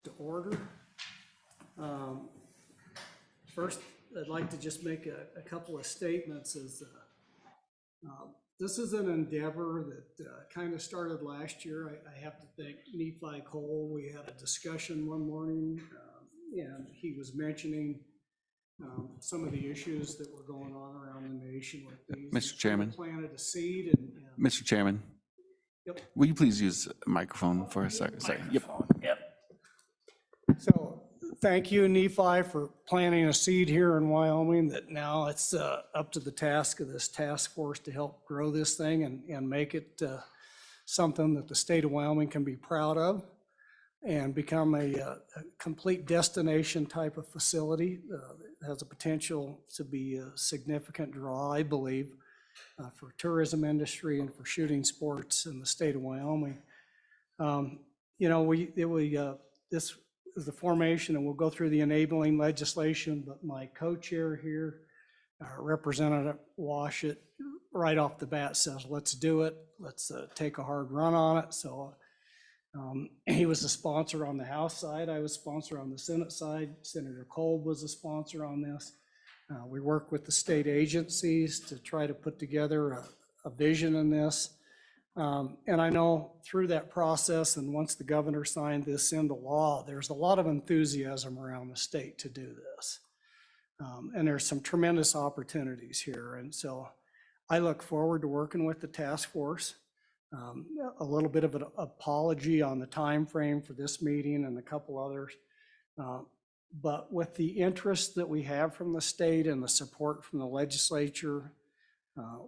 To order. First, I'd like to just make a couple of statements. This is an endeavor that kind of started last year. I have to thank Nephi Cole. We had a discussion one morning, and he was mentioning some of the issues that were going on around the nation with these. Mr. Chairman. Planted a seed. Mr. Chairman. Yep. Will you please use a microphone for a second? Yep. So thank you, Nephi, for planting a seed here in Wyoming that now it's up to the task of this task force to help grow this thing and make it something that the state of Wyoming can be proud of and become a complete destination type of facility. It has a potential to be a significant draw, I believe, for tourism industry and for shooting sports in the state of Wyoming. This is the formation, and we'll go through the enabling legislation, but my co-chair here, Representative Washit, right off the bat says, let's do it. Let's take a hard run on it. So he was a sponsor on the House side. I was a sponsor on the Senate side. Senator Kolb was a sponsor on this. We work with the state agencies to try to put together a vision in this. And I know through that process, and once the governor signed this into law, there's a lot of enthusiasm around the state to do this. And there's some tremendous opportunities here. And so I look forward to working with the task force. A little bit of an apology on the time frame for this meeting and a couple others. But with the interest that we have from the state and the support from the legislature,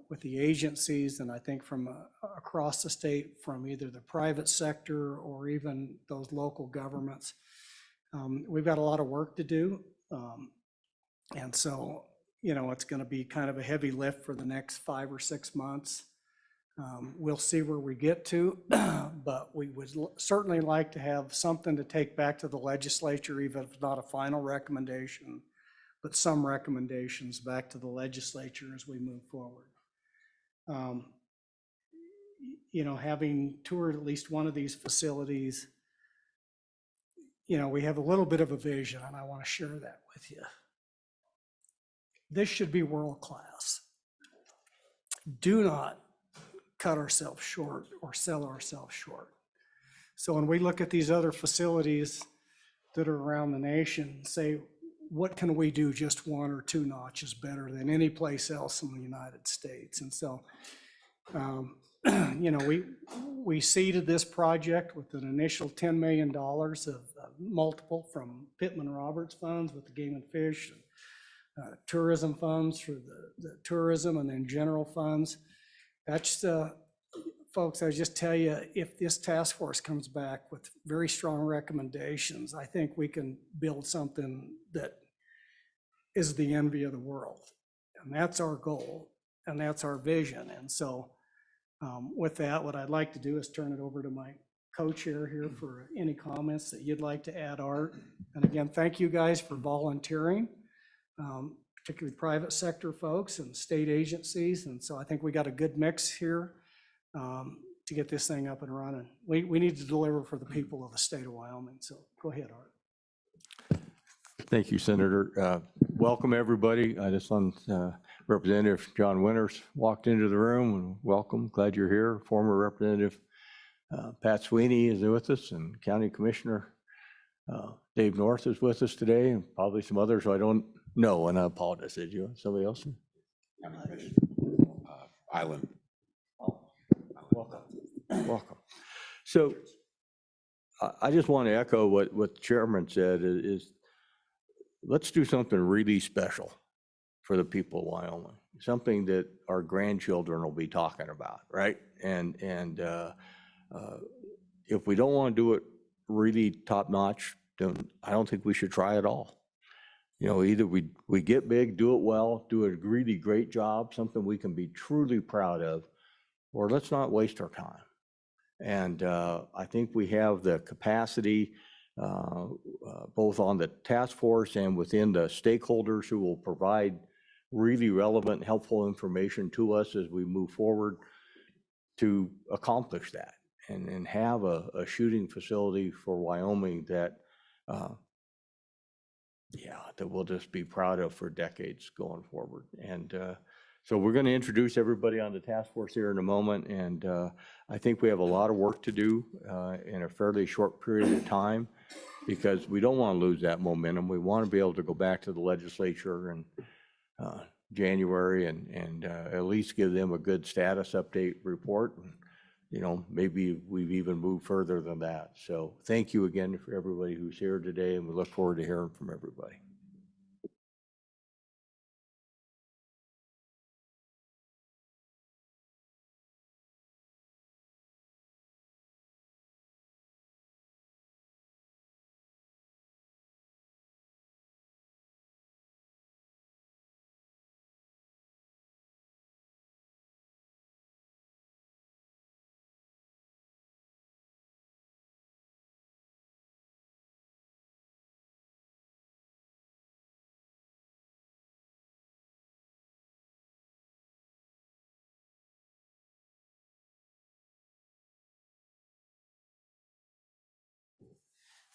with the agencies, and I think from across the state, from either the private sector or even those local governments, we've got a lot of work to do. And so, it's going to be kind of a heavy lift for the next 5 or 6 months. We'll see where we get to, but we would certainly like to have something to take back to the legislature, even if it's not a final recommendation, but some recommendations back to the legislature as we move forward. Having toured at least one of these facilities, we have a little bit of a vision, and I want to share that with you. This should be world class. Do not cut ourselves short or sell ourselves short. So when we look at these other facilities that are around the nation, say, what can we do just 1 or 2 notches better than any place else in the United States? And so, we seeded this project with an initial $10 million of multiple from Pittman Roberts funds with the Game and Fish, tourism funds for the tourism, and then general funds. That's, folks, I just tell you, if this task force comes back with very strong recommendations, I think we can build something that is the envy of the world. And that's our goal, and that's our vision. And so with that, what I'd like to do is turn it over to my co-chair here for any comments that you'd like to add, Art. And again, thank you guys for volunteering, particularly private sector folks and state agencies. And so I think we got a good mix here to get this thing up and running. We need to deliver for the people of the state of Wyoming. So go ahead, Art. Thank you, Senator. Welcome, everybody. I just want Representative John Winters walked into the room, and welcome. Glad you're here. Former Representative Pat Sweeney is with us, and County Commissioner Dave North is with us today, and probably some others who I don't know, and I apologize. Did you? Somebody else? Island. Welcome. So I just want to echo what the chairman said is let's do something really special for the people of Wyoming, something that our grandchildren will be talking about, right? And if we don't want to do it really top notch, then I don't think we should try at all. Either we get big, do it well, do a really great job, something we can be truly proud of, or let's not waste our time. And I think we have the capacity, both on the task force and within the stakeholders who will provide really relevant, helpful information to us as we move forward to accomplish that and have a shooting facility for Wyoming that yeah, that we'll just be proud of for decades going forward. And so we're going to introduce everybody on the task force here in a moment. And I think we have a lot of work to do in a fairly short period of time, because we don't want to lose that momentum. We want to be able to go back to the legislature in January and at least give them a good status update report. You know, maybe we've even moved further than that. So thank you again for everybody who's here today, and we look forward to hearing from everybody.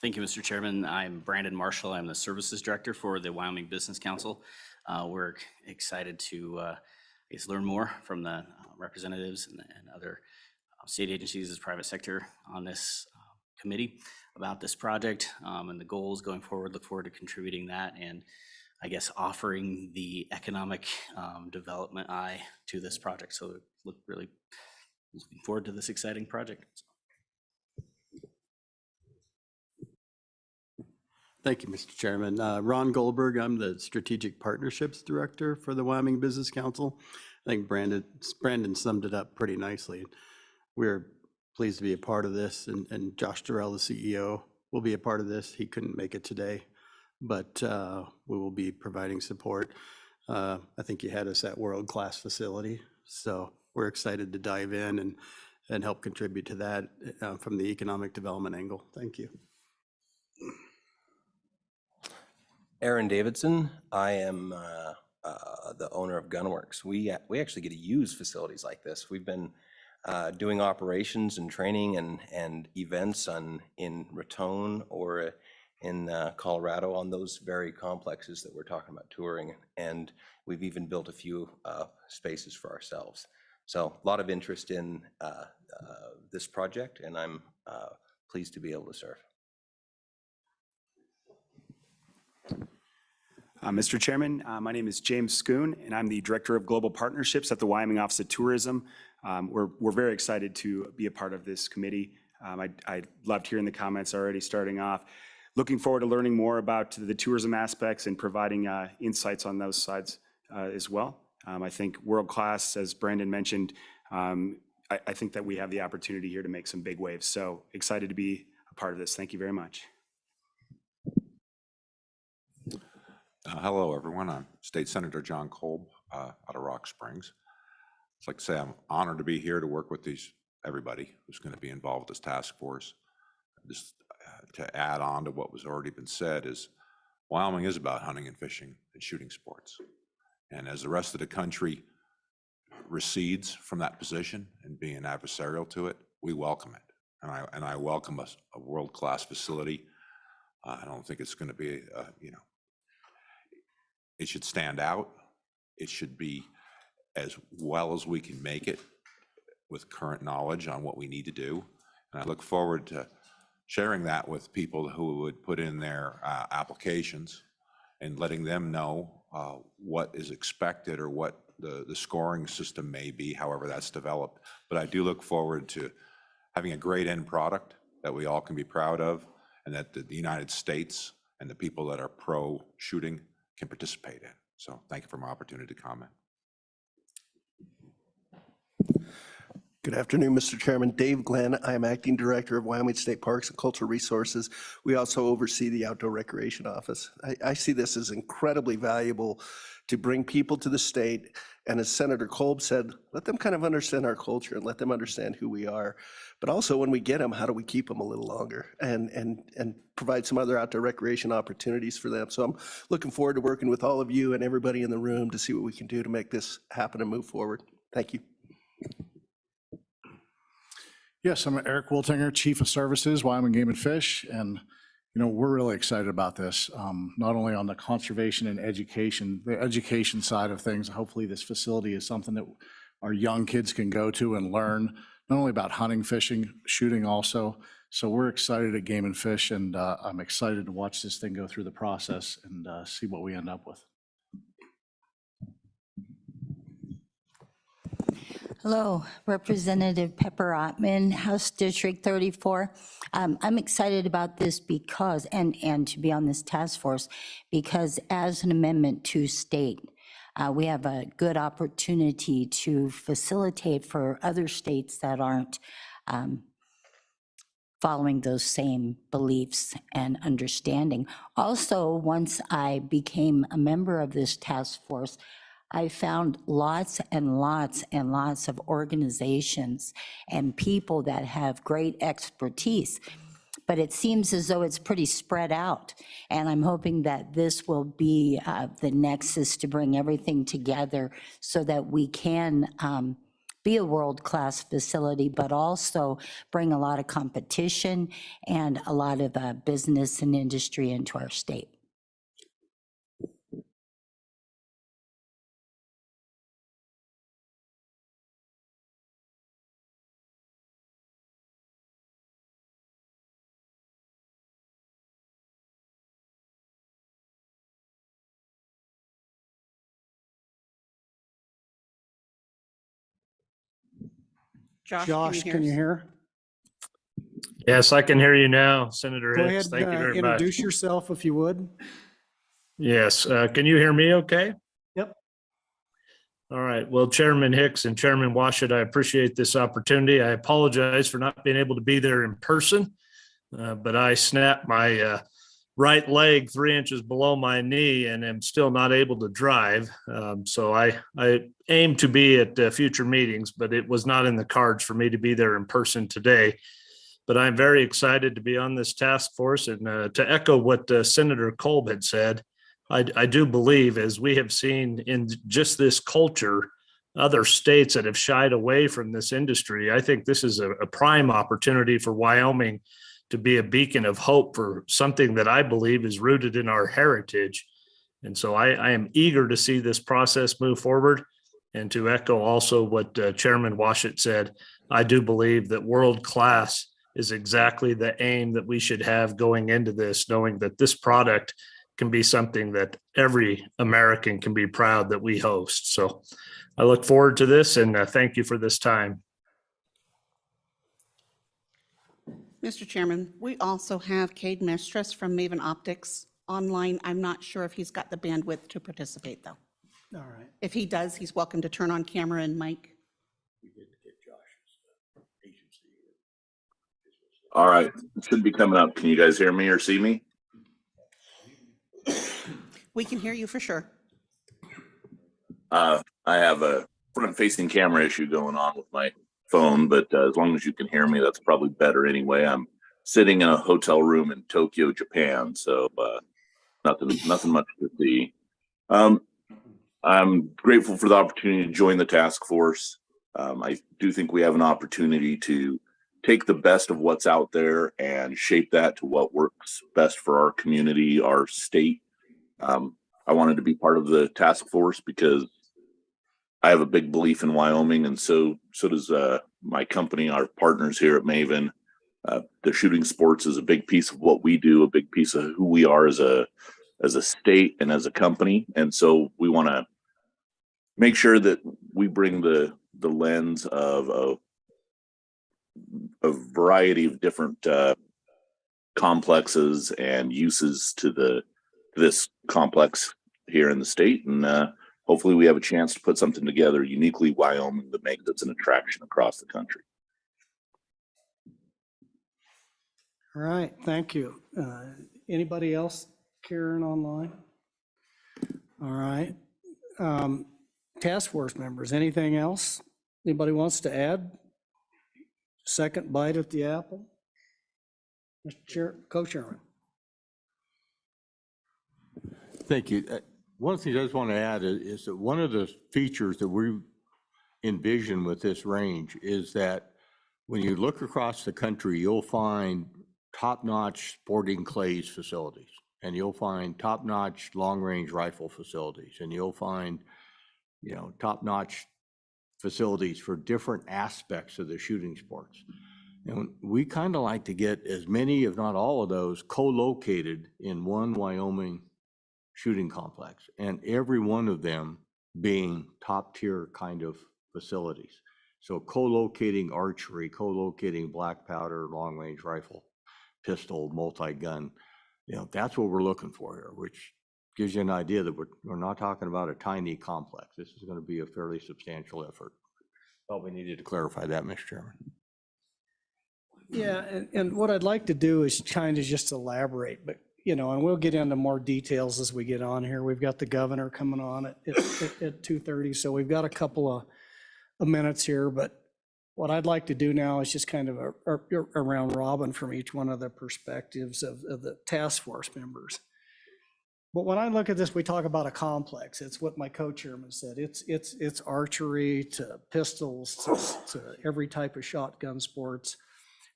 Thank you, Mr. Chairman. I'm Brandon Marshall. I'm the Services Director for the Wyoming Business Council. We're excited to learn more from the representatives and other state agencies as private sector on this committee about this project and the goals going forward. Look forward to contributing that and I guess offering the economic development eye to this project. So really looking forward to this exciting project. Thank you, Mr. Chairman. Ron Goldberg, I'm the Strategic Partnerships Director for the Wyoming Business Council. I think Brandon summed it up pretty nicely. We're pleased to be a part of this, and Josh Durrell, the CEO, will be a part of this. He couldn't make it today, but we will be providing support. I think you had us at world-class facility, so we're excited to dive in and help contribute to that from the economic development angle. Thank you. Aaron Davidson. I am the owner of Gunworks. We actually get to use facilities like this. We've been doing operations and training and events in Raton or in Colorado on those very complexes that we're talking about touring. And we've even built a few spaces for ourselves. So a lot of interest in this project, and I'm pleased to be able to serve. Mr. Chairman, my name is James Schoon, and I'm the Director of Global Partnerships at the Wyoming Office of Tourism. We're very excited to be a part of this committee. I loved hearing the comments already starting off. Looking forward to learning more about the tourism aspects and providing insights on those sides as well. I think world-class, as Brandon mentioned, I think that we have the opportunity here to make some big waves. So excited to be a part of this. Thank you very much. Hello, everyone. I'm State Senator John Kolb out of Rock Springs. I'd like to say I'm honored to be here to work with everybody who's going to be involved with this task force. Just to add on to what was already been said is Wyoming is about hunting and fishing and shooting sports. And as the rest of the country recedes from that position and being adversarial to it, we welcome it. And I welcome a world-class facility. I don't think it's going to be, it should stand out. It should be as well as we can make it with current knowledge on what we need to do. And I look forward to sharing that with people who would put in their applications and letting them know what is expected or what the scoring system may be, however that's developed. But I do look forward to having a great end product that we all can be proud of, and that the United States and the people that are pro-shooting can participate in. So thank you for my opportunity to comment. Good afternoon, Mr. Chairman. Dave Glenn. I am Acting Director of Wyoming State Parks and Cultural Resources. We also oversee the Outdoor Recreation Office. I see this as incredibly valuable to bring people to the state. And as Senator Kolb said, let them kind of understand our culture and let them understand who we are. But also when we get them, how do we keep them a little longer and provide some other outdoor recreation opportunities for them. So I'm looking forward to working with all of you and everybody in the room to see what we can do to make this happen and move forward. Thank you. Yes, I'm Eric Woltinger, Chief of Services, Wyoming Game and Fish, and we're really excited about this, not only on the conservation and education, the education side of things. Hopefully this facility is something that our young kids can go to and learn, not only about hunting, fishing, shooting also. So we're excited at Game and Fish, and I'm excited to watch this thing go through the process and see what we end up with. Hello, Representative Pepper Ottman, House District 34. I'm excited about this because, and to be on this task force, because as an amendment to state, we have a good opportunity to facilitate for other states that aren't following those same beliefs and understanding. Also, once I became a member of this task force, I found lots and lots and lots of organizations and people that have great expertise, but it seems as though it's pretty spread out. And I'm hoping that this will be the nexus to bring everything together so that we can be a world-class facility, but also bring a lot of competition and a lot of business and industry into our state. Josh, can you hear? Yes, I can hear you now, Senator Go Hicks. ahead, Thank you very much. introduce yourself if you would. Yes, can you hear me okay? Yep. All right. Well, Chairman Hicks and Chairman Washut, I appreciate this opportunity. I apologize for not being able to be there in person, but I snapped my right leg 3 inches below my knee and am still not able to drive. So I aim to be at future meetings, but it was not in the cards for me to be there in person today. But I'm very excited to be on this task force, and to echo what Senator Kolb had said, I do believe, as we have seen in just this culture, other states that have shied away from this industry, I think this is a prime opportunity for Wyoming to be a beacon of hope for something that I believe is rooted in our heritage. And so I am eager to see this process move forward. And to echo also what Chairman Washut said, I do believe that world class is exactly the aim that we should have going into this, knowing that this product can be something that every American can be proud that we host. So I look forward to this, and thank you for this time. Mr. Chairman, we also have Cade Mistress from Maven Optics online. I'm not sure if he's got the bandwidth to participate, though. All right. If he does, he's welcome to turn on camera and mic. All right, it should be coming up. Can you guys hear me or see me? We can hear you for sure. I have a front-facing camera issue going on with my phone, but as long as you can hear me, that's probably better anyway. I'm sitting in a hotel room in Tokyo, Japan, so nothing much to see. I'm grateful for the opportunity to join the task force. I do think we have an opportunity to take the best of what's out there and shape that to what works best for our community, our state. I wanted to be part of the task force because I have a big belief in Wyoming, and so does my company, our partners here at Maven. The shooting sports is a big piece of what we do, a big piece of who we are as a state and as a company. And so we want to make sure that we bring the lens of a variety of different complexes and uses to this complex here in the state. And hopefully we have a chance to put something together uniquely Wyoming that makes it an attraction across the country. All right, thank you. Anybody else, Karen, online? All right. Task force members, anything else? Anybody wants to add? Second bite at the apple? Mr. Co-chairman. Thank you. One of the things I just want to add is that one of the features that we envision with this range is that when you look across the country, you'll find top-notch sporting clays facilities, and you'll find top-notch long-range rifle facilities, and you'll find, you know, top-notch facilities for different aspects of the shooting sports. And we kind of like to get as many, if not all of those, co-located in one Wyoming shooting complex, and every one of them being top-tier kind of facilities. So co-locating archery, co-locating black powder, long-range rifle, pistol, multi-gun, you know, that's what we're looking for here, which gives you an idea that we're not talking about a tiny complex. This is going to be a fairly substantial effort. Well, we needed to clarify that, Mr. Chairman. Yeah, and what I'd like to do is kind of just elaborate, but, you know, and we'll get into more details as we get on here. We've got the governor coming on at 2:30, so we've got a couple of minutes here, but what I'd like to do now is just kind of a round robin from each one of the perspectives of the task force members. But when I look at this, we talk about a complex. It's what my co-chairman said. It's archery to pistols to every type of shotgun sports.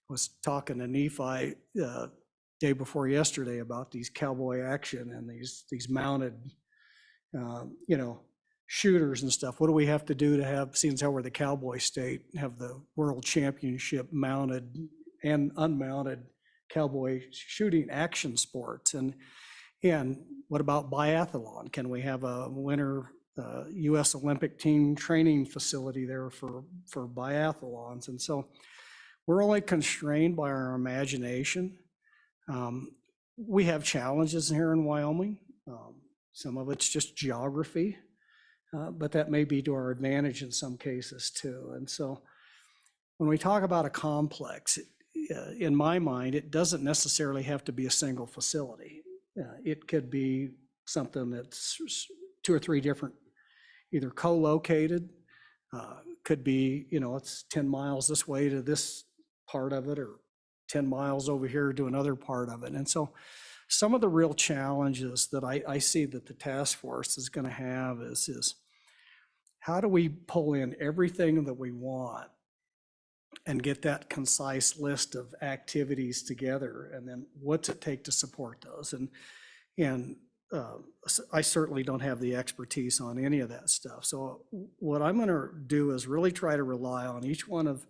Was talking to Nephi day before yesterday about these cowboy action and these mounted, you know, shooters and stuff. What do we have to do to have, seeing as how we're the cowboy state, have the world championship mounted and unmounted cowboy shooting action sports? And what about biathlon? Can we have a winter U.S. Olympic team training facility there for biathlons? And so we're only constrained by our imagination. We have challenges here in Wyoming. Some of it's just geography, but that may be to our advantage in some cases too. And so when we talk about a complex, in my mind, it doesn't necessarily have to be a single facility. It could be something that's 2 or 3 different, either co-located, could be, you know, it's 10 miles this way to this part of it, or 10 miles over here to another part of it. And so some of the real challenges that I see that the task force is going to have is how do we pull in everything that we want and get that concise list of activities together, and then what's it take to support those? And I certainly don't have the expertise on any of that stuff. So what I'm going to do is really try to rely on each one of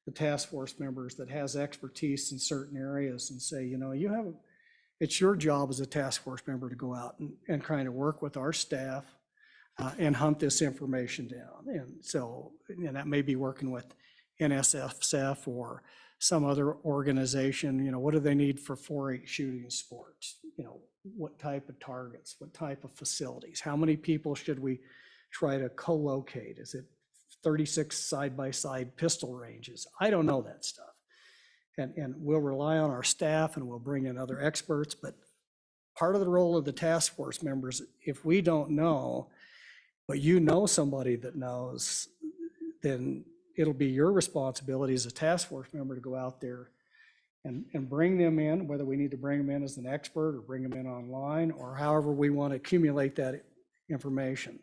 the task force members that has expertise in certain areas and say, you know, it's your job as a task force member to go out and kind of work with our staff and hunt this information down. And so, and that may be working with NSFSF or some other organization. You know, what do they need for 4-H shooting sports? You know, what type of targets, what type of facilities, how many people should we try to co-locate? Is it 36 side-by-side pistol ranges? I don't know that stuff. And we'll rely on our staff and we'll bring in other experts, but part of the role of the task force members, if we don't know, but you know somebody that knows, then it'll be your responsibility as a task force member to go out there and bring them in, whether we need to bring them in as an expert or bring them in online or however we want to accumulate that information.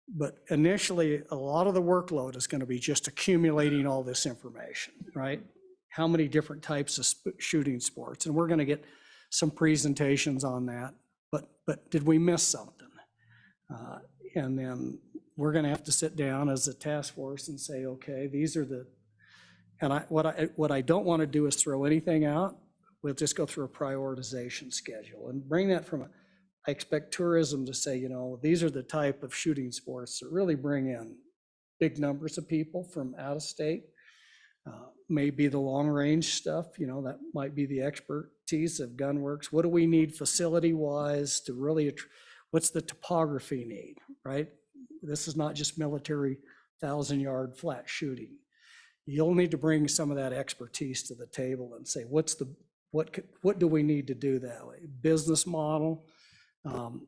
But initially, a lot of the workload is going to be just accumulating all this information, right? How many different types of shooting sports? And we're going to get some presentations on that, but did we miss something? And then we're going to have to sit down as a task force and say, okay, these are the, and what I don't want to do is throw anything out. We'll just go through a prioritization schedule and bring that from I expect tourism to say, you know, these are the type of shooting sports that really bring in big numbers of people from out of state. Maybe the long range stuff, you know, that might be the expertise of Gunworks. What do we need facility wise to really, what's the topography need, right? This is not just military 1,000-yard flat shooting. You'll need to bring some of that expertise to the table and say, what do we need to do that way? Business model,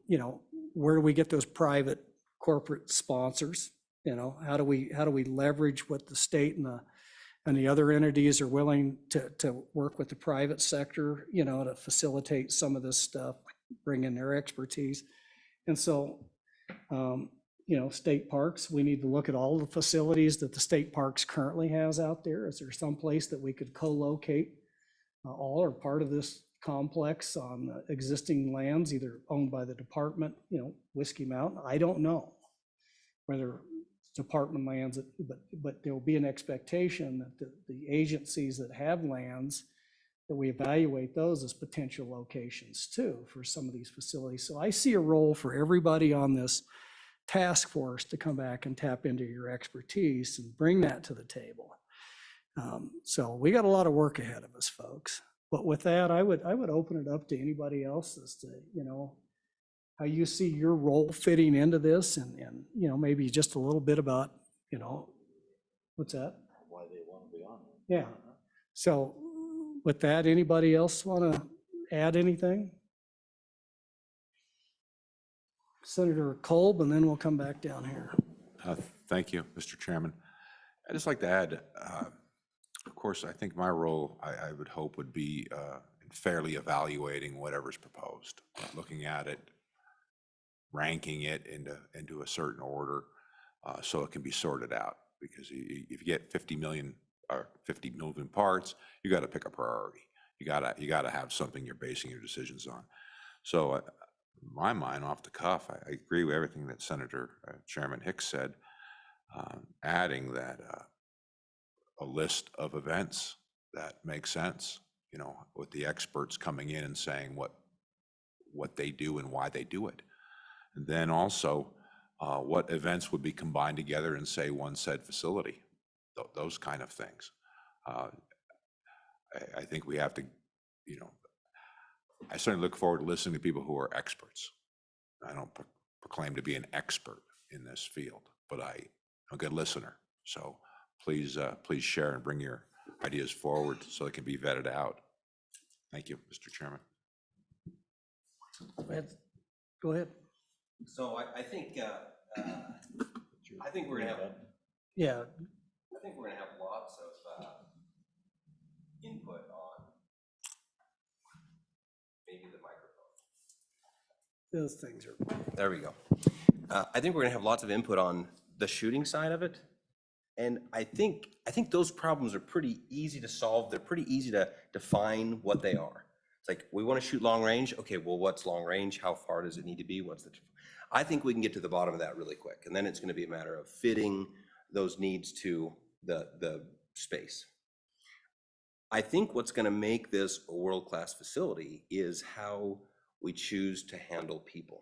you know, where do we get those private corporate sponsors? You know, how do we leverage what the state and the other entities are willing to work with the private sector, you know, to facilitate some of this stuff, bring in their expertise. And so, you know, state parks, we need to look at all the facilities that the state parks currently has out there. Is there some place that we could co-locate all or part of this complex on existing lands, either owned by the department, Whiskey Mountain. I don't know whether department lands, but there will be an expectation that the agencies that have lands, that we evaluate those as potential locations too for some of these facilities. So I see a role for everybody on this task force to come back and tap into your expertise and bring that to the table. So we got a lot of work ahead of us, folks. But with that, I would open it up to anybody else as to, how you see your role fitting into this and maybe just a little bit about, what's that? Why they want to be on it. Yeah. So with that, anybody else want to add anything? Senator Kolb, and then we'll come back down here. Thank you, Mr. Chairman. I'd just like to add, of course, I think my role, I would hope, would be in fairly evaluating whatever's proposed, looking at it, ranking it into a certain order so it can be sorted out. Because if you get 50 million or 50 moving parts, you got to pick a priority. You got to have something you're basing your decisions on. So in my mind, off the cuff, I agree with everything that Senator Chairman Hicks said, adding that a list of events that make sense, with the experts coming in and saying what they do and why they do it. And then also what events would be combined together in, say, one said facility, those kind of things. I think we have to, I certainly look forward to listening to people who are experts. I don't proclaim to be an expert in this field, but I'm a good listener. So please share and bring your ideas forward so it can be vetted out. Thank you, Mr. Chairman. Go ahead. So I think we're gonna have lots of input on maybe the microphone. Those things are. There we go. I think we're gonna have lots of input on the shooting side of it. And I think those problems are pretty easy to solve. They're pretty easy to define what they are. It's like, we want to shoot long range. Okay, well, what's long range? How far does it need to be? I think we can get to the bottom of that really quick. And then it's going to be a matter of fitting those needs to the space. I think what's going to make this a world-class facility is how we choose to handle people.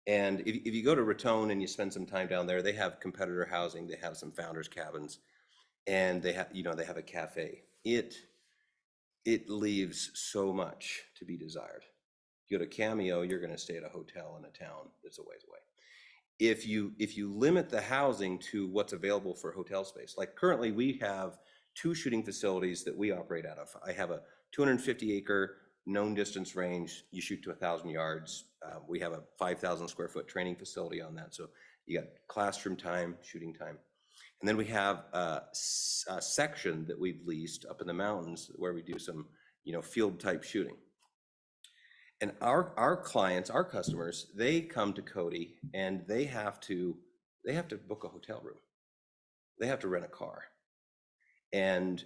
And if you go to Raton and you spend some time down there, they have competitor housing, they have some founders cabins, and they have a cafe. It leaves so much to be desired. You go to Cameo, you're going to stay at a hotel in a town that's a ways away. If you limit the housing to what's available for hotel space, like currently we have 2 shooting facilities that we operate out of. I have a 250-acre known distance range. You shoot to 1,000 yards. We have a 5,000 square foot training facility on that. So you got classroom time, shooting time. And then we have a section that we've leased up in the mountains where we do some, field type shooting. And our clients, our customers, they come to Cody and they have to book a hotel room. They have to rent a car. And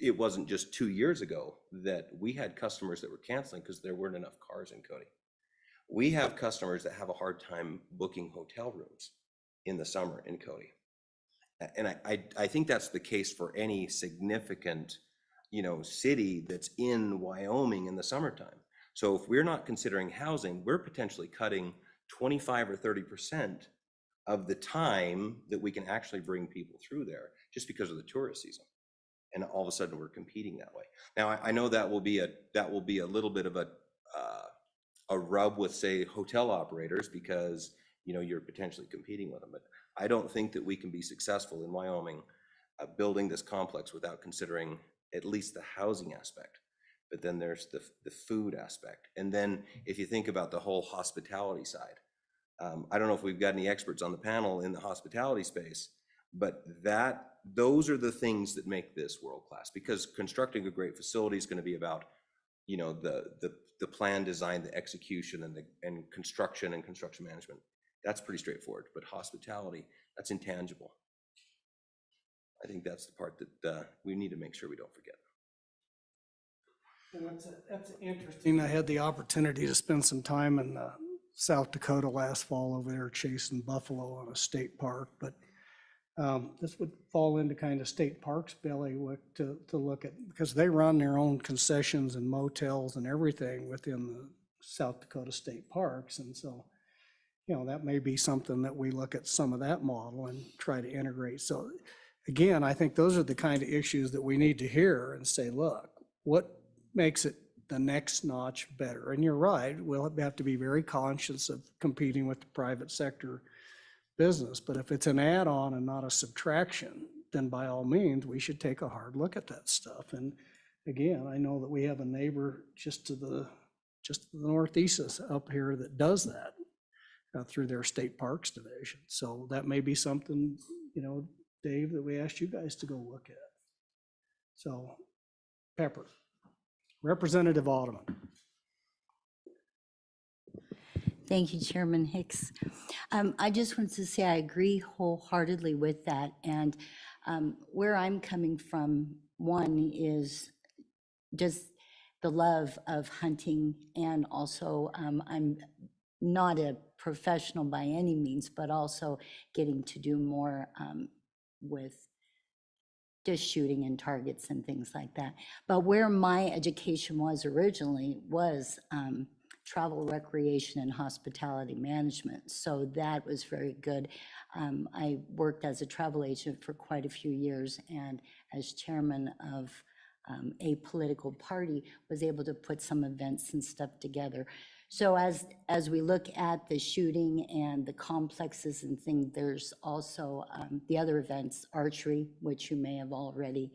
it wasn't just 2 years ago that we had customers that were canceling because there weren't enough cars in Cody. We have customers that have a hard time booking hotel rooms in the summer in Cody. And I think that's the case for any significant, city that's in Wyoming in the summertime. So if we're not considering housing, we're potentially cutting 25 or 30% of the time that we can actually bring people through there just because of the tourist season. And all of a sudden we're competing that way. Now I know that will be a little bit of a rub with, say, hotel operators because you're potentially competing with them. But I don't think that we can be successful in Wyoming building this complex without considering at least the housing aspect. But then there's the food aspect. And then if you think about the whole hospitality side, I don't know if we've got any experts on the panel in the hospitality space, but those are the things that make this world-class, because constructing a great facility is going to be about, the plan design, the execution, and construction management. That's pretty straightforward, but hospitality, that's intangible. I think that's the part that we need to make sure we don't forget. And that's interesting. I had the opportunity to spend some time in South Dakota last fall over there chasing buffalo on a state park, but this would fall into kind of state parks bailiwick to look at, because they run their own concessions and motels and everything within the South Dakota state parks. And so, you know, that may be something that we look at some of that model and try to integrate. So again, I think those are the kind of issues that we need to hear and say, look, what makes it the next notch better? And you're right, we'll have to be very conscious of competing with the private sector business. But if it's an add-on and not a subtraction, then by all means, we should take a hard look at that stuff. And again, I know that we have a neighbor just to the northeast us up here that does that through their state parks division. So that may be something, you know, Dave, that we asked you guys to go look at. So, Pepper. Representative Alderman. Thank you, Chairman Hicks. I just wanted to say I agree wholeheartedly with that. And where I'm coming from, one is just the love of hunting, and also I'm not a professional by any means, but also getting to do more with just shooting and targets and things like that. But where my education was originally was travel, recreation, and hospitality management. So that was very good. I worked as a travel agent for quite a few years, and as chairman of a political party, was able to put some events and stuff together. So as we look at the shooting and the complexes and things, there's also the other events, archery, which you may have already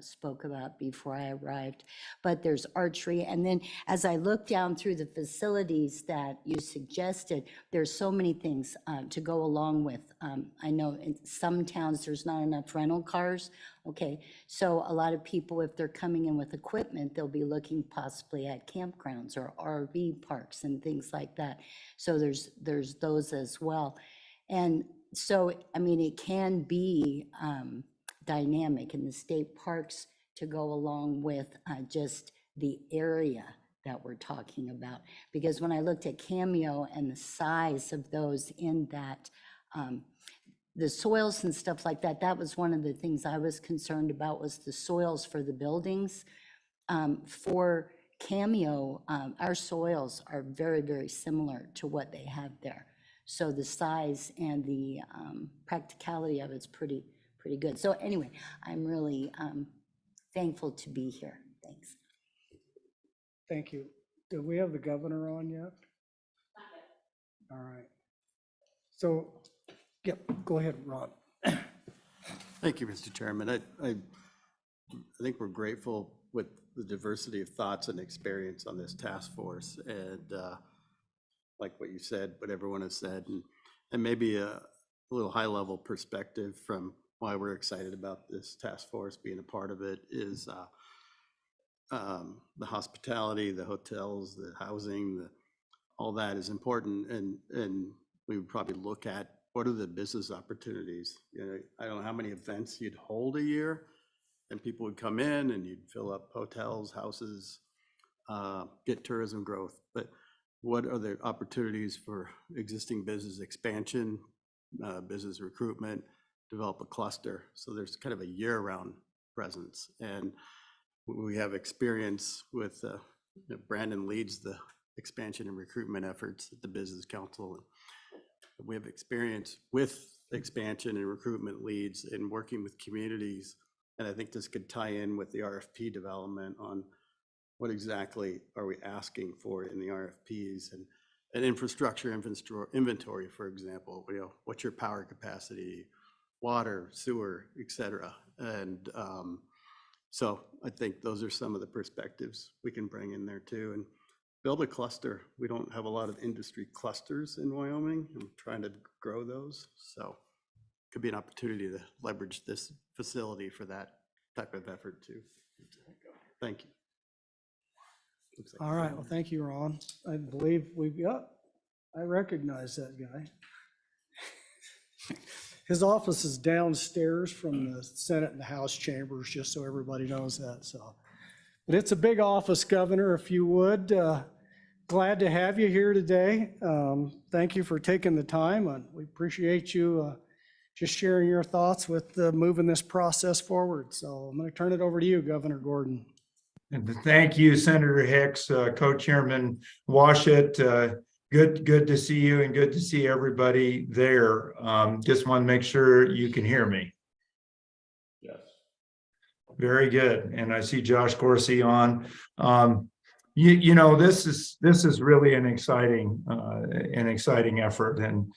spoke about before I arrived, but there's archery. And then as I look down through the facilities that you suggested, there's so many things to go along with. I know in some towns there's not enough rental cars. Okay, so a lot of people, if they're coming in with equipment, they'll be looking possibly at campgrounds or RV parks and things like that. So there's those as well. And so, I mean, it can be dynamic in the state parks to go along with just the area that we're talking about. Because when I looked at Cameo and the size of those in that, the soils and stuff like that, that was one of the things I was concerned about, was the soils for the buildings. For Cameo, our soils are very, very similar to what they have there. So the size and the practicality of it's pretty good. So anyway, I'm really thankful to be here. Thanks. Thank you. Do we have the governor on yet? Not yet. All right. So, yep, go ahead, Ron. Thank you, Mr. Chairman. I think we're grateful with the diversity of thoughts and experience on this task force, and like what you said, what everyone has said, and maybe a little high-level perspective from why we're excited about this task force being a part of it is the hospitality, the hotels, the housing, all that is important. And we would probably look at what are the business opportunities. You know, I don't know how many events you'd hold a year, and people would come in and you'd fill up hotels, houses, get tourism growth. But what are the opportunities for existing business expansion, business recruitment, develop a cluster? So there's kind of a year-round presence. And we have experience with, Brandon leads the expansion and recruitment efforts at the Business Council. And we have experience with expansion and recruitment leads and working with communities. And I think this could tie in with the RFP development on what exactly are we asking for in the RFPs, and an infrastructure inventory, for example. You know, what's your power capacity, water, sewer, et cetera. And so I think those are some of the perspectives we can bring in there too, and build a cluster. We don't have a lot of industry clusters in Wyoming. I'm trying to grow those. So it could be an opportunity to leverage this facility for that type of effort too. Thank you. All right, well, thank you, Ron. I believe we've got, I recognize that guy. His office is downstairs from the Senate and the House chambers, just so everybody knows that. So But it's a big office, Governor, if you would. Glad to have you here today. Thank you for taking the time, and we appreciate you just sharing your thoughts with moving this process forward. So I'm going to turn it over to you, Governor Gordon. And thank you, Senator Hicks, Co-Chairman Washut. Good to see you and good to see everybody there. Just want to make sure you can hear me. Yes. Very good. And I see Josh Corsi on. You know, this is really an exciting effort. And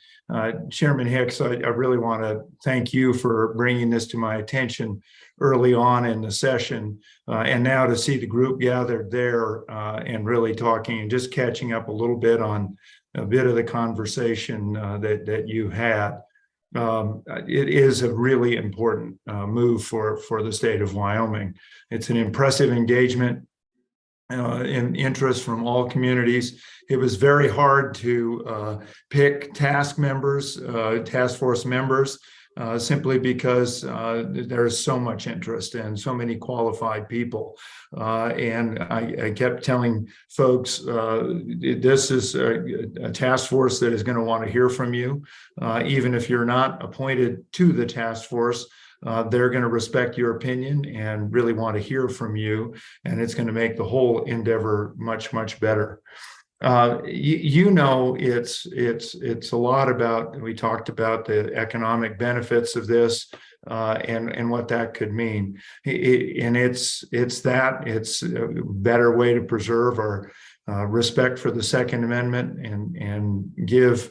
Chairman Hicks, I really want to thank you for bringing this to my attention early on in the session. And now to see the group gathered there and really talking and just catching up a little bit on a bit of the conversation that you had. It is a really important move for the state of Wyoming. It's an impressive engagement in interest from all communities. It was very hard to pick task force members, simply because there's so much interest and so many qualified people. And I kept telling folks, this is a task force that is going to want to hear from you. Even if you're not appointed to the task force, they're going to respect your opinion and really want to hear from you. And it's going to make the whole endeavor much, much better. You know, it's a lot about, we talked about the economic benefits of this and what that could mean. And it's a better way to preserve our respect for the Second Amendment and give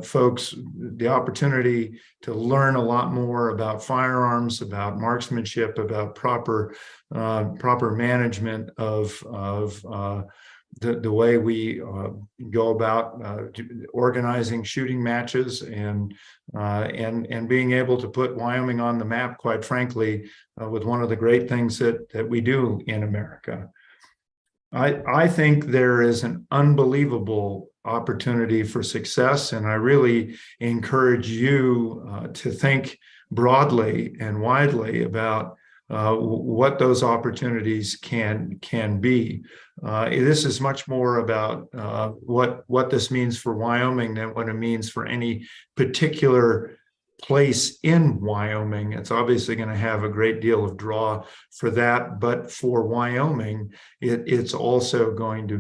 folks the opportunity to learn a lot more about firearms, about marksmanship, about proper management of the way we go about organizing shooting matches and being able to put Wyoming on the map, quite frankly, with one of the great things that we do in America. I think there is an unbelievable opportunity for success, and I really encourage you to think broadly and widely about what those opportunities can be. This is much more about what this means for Wyoming than what it means for any particular place in Wyoming. It's obviously going to have a great deal of draw for that, but for Wyoming, it's also going to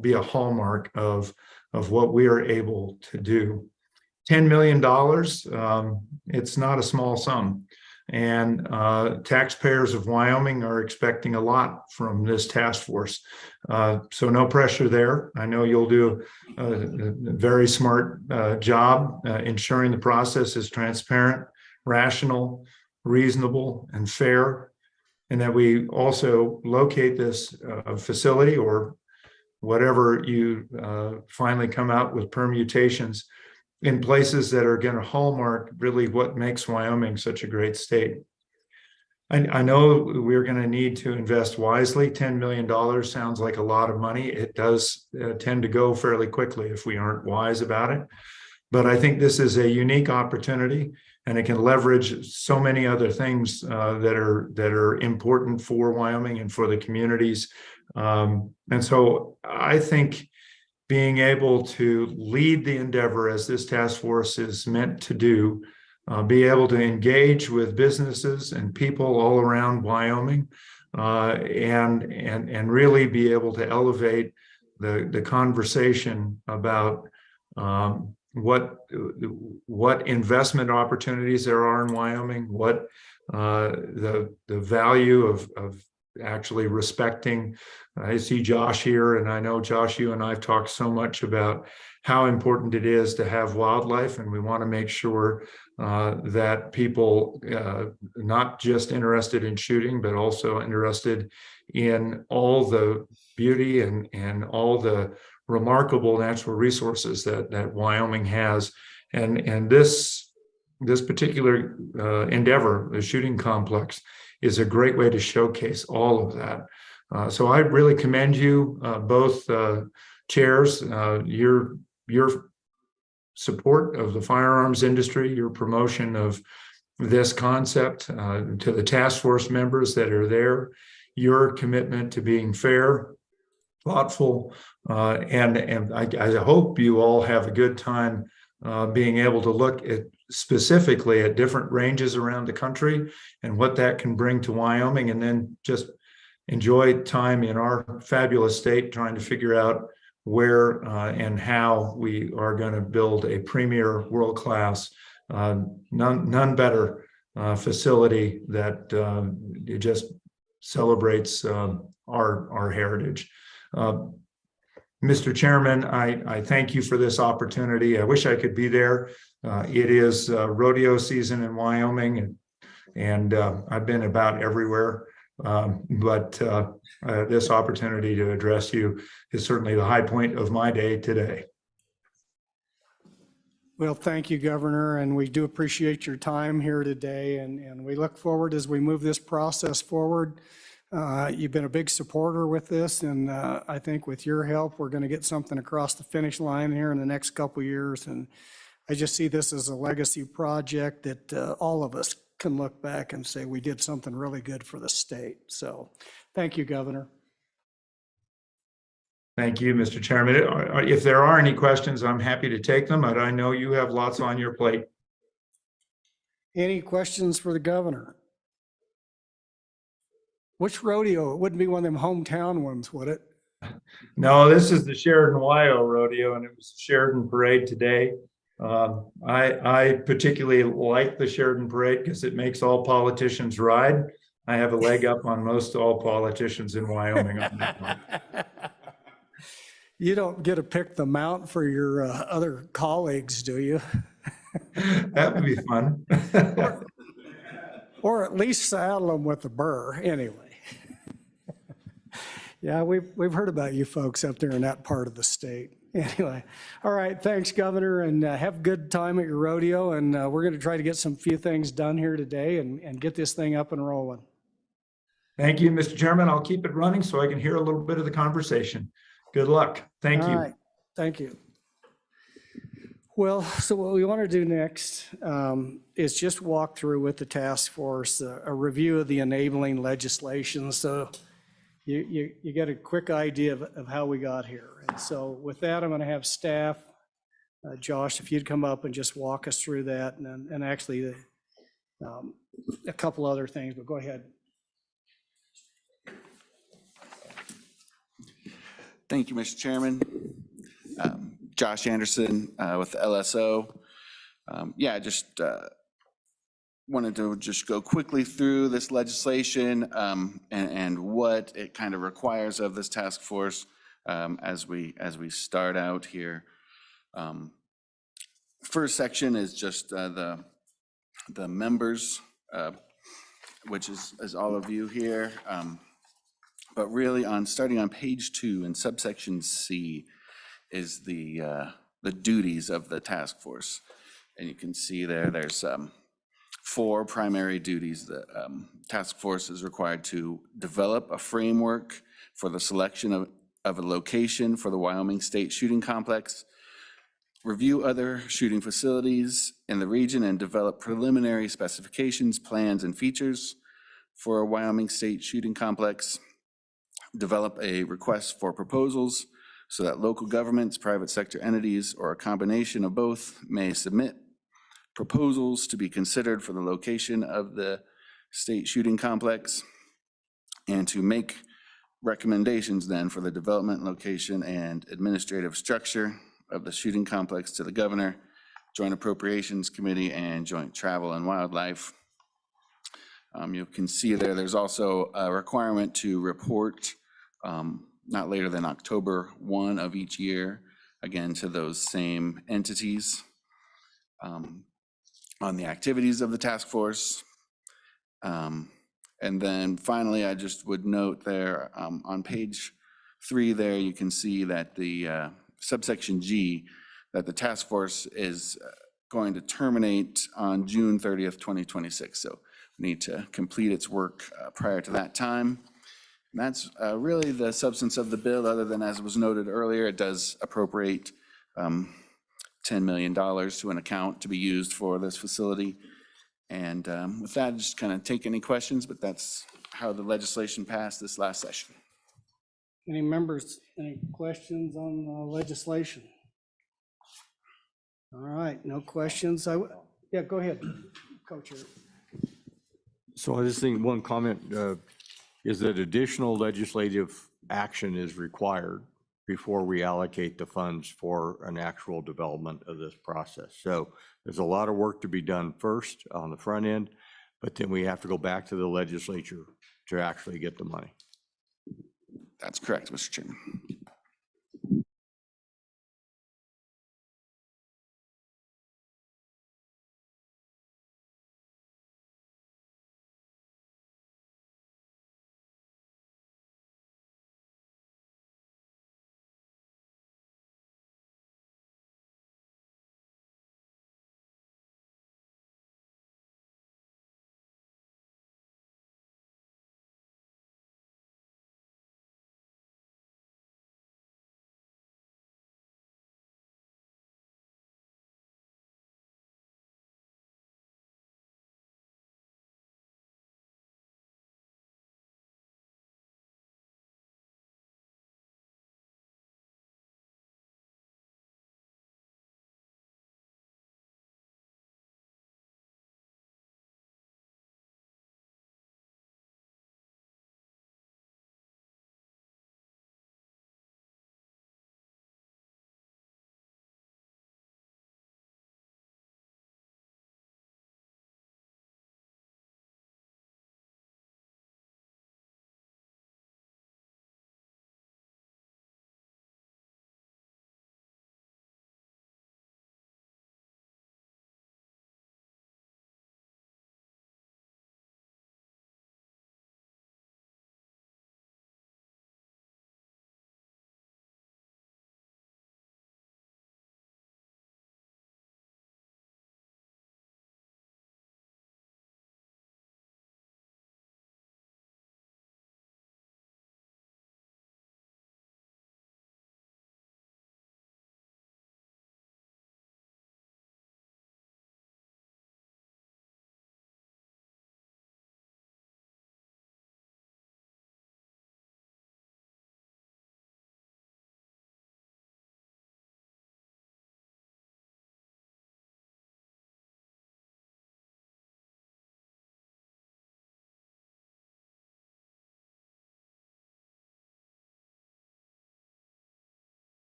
be a hallmark of what we are able to do. $10 million, it's not a small sum. And taxpayers of Wyoming are expecting a lot from this task force. So no pressure there. I know you'll do a very smart job ensuring the process is transparent, rational, reasonable, and fair, and that we also locate this facility or whatever you finally come out with permutations in places that are going to hallmark really what makes Wyoming such a great state. I know we're going to need to invest wisely. $10 million sounds like a lot of money. It does tend to go fairly quickly if we aren't wise about it. But I think this is a unique opportunity, and it can leverage so many other things that are important for Wyoming and for the communities. And so I think being able to lead the endeavor as this task force is meant to do, be able to engage with businesses and people all around Wyoming, and really be able to elevate the conversation about what investment opportunities there are in Wyoming, what the value of actually respecting. I see Josh here, and I know, Josh, you and I have talked so much about how important it is to have wildlife, and we want to make sure that people not just interested in shooting, but also interested in all the beauty and all the remarkable natural resources that Wyoming has. And this particular endeavor, the shooting complex, is a great way to showcase all of that. So I really commend you, both chairs, your support of the firearms industry, your promotion of this concept, to the task force members that are there your commitment to being fair, thoughtful, and I hope you all have a good time being able to look at specifically at different ranges around the country and what that can bring to Wyoming, and then just enjoy time in our fabulous state trying to figure out where and how we are going to build a premier, world-class, none better facility that just celebrates our heritage. Mr. Chairman, I thank you for this opportunity. I wish I could be there. It is rodeo season in Wyoming, and I've been about everywhere. But this opportunity to address you is certainly the high point of my day today. Well, thank you, Governor, and we do appreciate your time here today, and we look forward as we move this process forward. You've been a big supporter with this, and I think with your help, we're going to get something across the finish line here in the next couple of years. And I just see this as a legacy project that all of us can look back and say we did something really good for the state. So thank you, Governor. Thank you, Mr. Chairman. If there are any questions, I'm happy to take them, but I know you have lots on your plate. Any questions for the governor? Which rodeo? It wouldn't be one of them hometown ones, would it? No, this is the Sheridan Wyo rodeo, and it was the Sheridan parade today. I particularly like the Sheridan parade because it makes all politicians ride. I have a leg up on most all politicians in Wyoming on that one. You don't get to pick the mount for your other colleagues, do you? That would be fun. Or at least saddle them with a burr, anyway. Yeah, we've heard about you folks up there in that part of the state. Anyway, all right, thanks, Governor, and have a good time at your rodeo, and we're going to try to get some few things done here today and get this thing up and rolling. Thank you, Mr. Chairman. I'll keep it running so I can hear a little bit of the conversation. Good luck. Thank you. All right, thank you. Well, so what we want to do next is just walk through with the task force a review of the enabling legislation. So you get a quick idea of how we got here. And so with that, I'm going to have staff, Josh, if you'd come up and just walk us through that, and actually a couple other things, but go ahead. Thank you, Mr. Chairman. Josh Anderson with the LSO. Yeah, just wanted to just go quickly through this legislation and what it kind of requires of this task force as we start out here. First section is just the members, which is all of you here. But really, starting on page 2 in subsection C is the duties of the task force, and you can see there's 4 primary duties. The task force is required to develop a framework for the selection of a location for the Wyoming State Shooting Complex, review other shooting facilities in the region, and develop preliminary specifications, plans, and features for a Wyoming State Shooting Complex. Develop a request for proposals so that local governments, private sector entities, or a combination of both may submit proposals to be considered for the location of the state shooting complex, and to make recommendations then for the development, location, and administrative structure of the shooting complex to the governor, Joint Appropriations Committee, and Joint Travel and Wildlife. You can see there's also a requirement to report not later than October 1 of each year, again, to those same entities on the activities of the task force. And then finally, I just would note there on page 3 there, you can see that the subsection G, that the task force is going to terminate on June 30th, 2026. So we need to complete its work prior to that time. And that's really the substance of the bill, other than, as was noted earlier, it does appropriate $10 million to an account to be used for this facility. And with that, just kind of take any questions, but that's how the legislation passed this last session. Any members, any questions on legislation? All right, no questions. Yeah, go ahead, Co-Chair. So I just think one comment is that additional legislative action is required before we allocate the funds for an actual development of this process. So there's a lot of work to be done first on the front end, but then we have to go back to the legislature to actually get the money. That's correct, Mr. Chairman.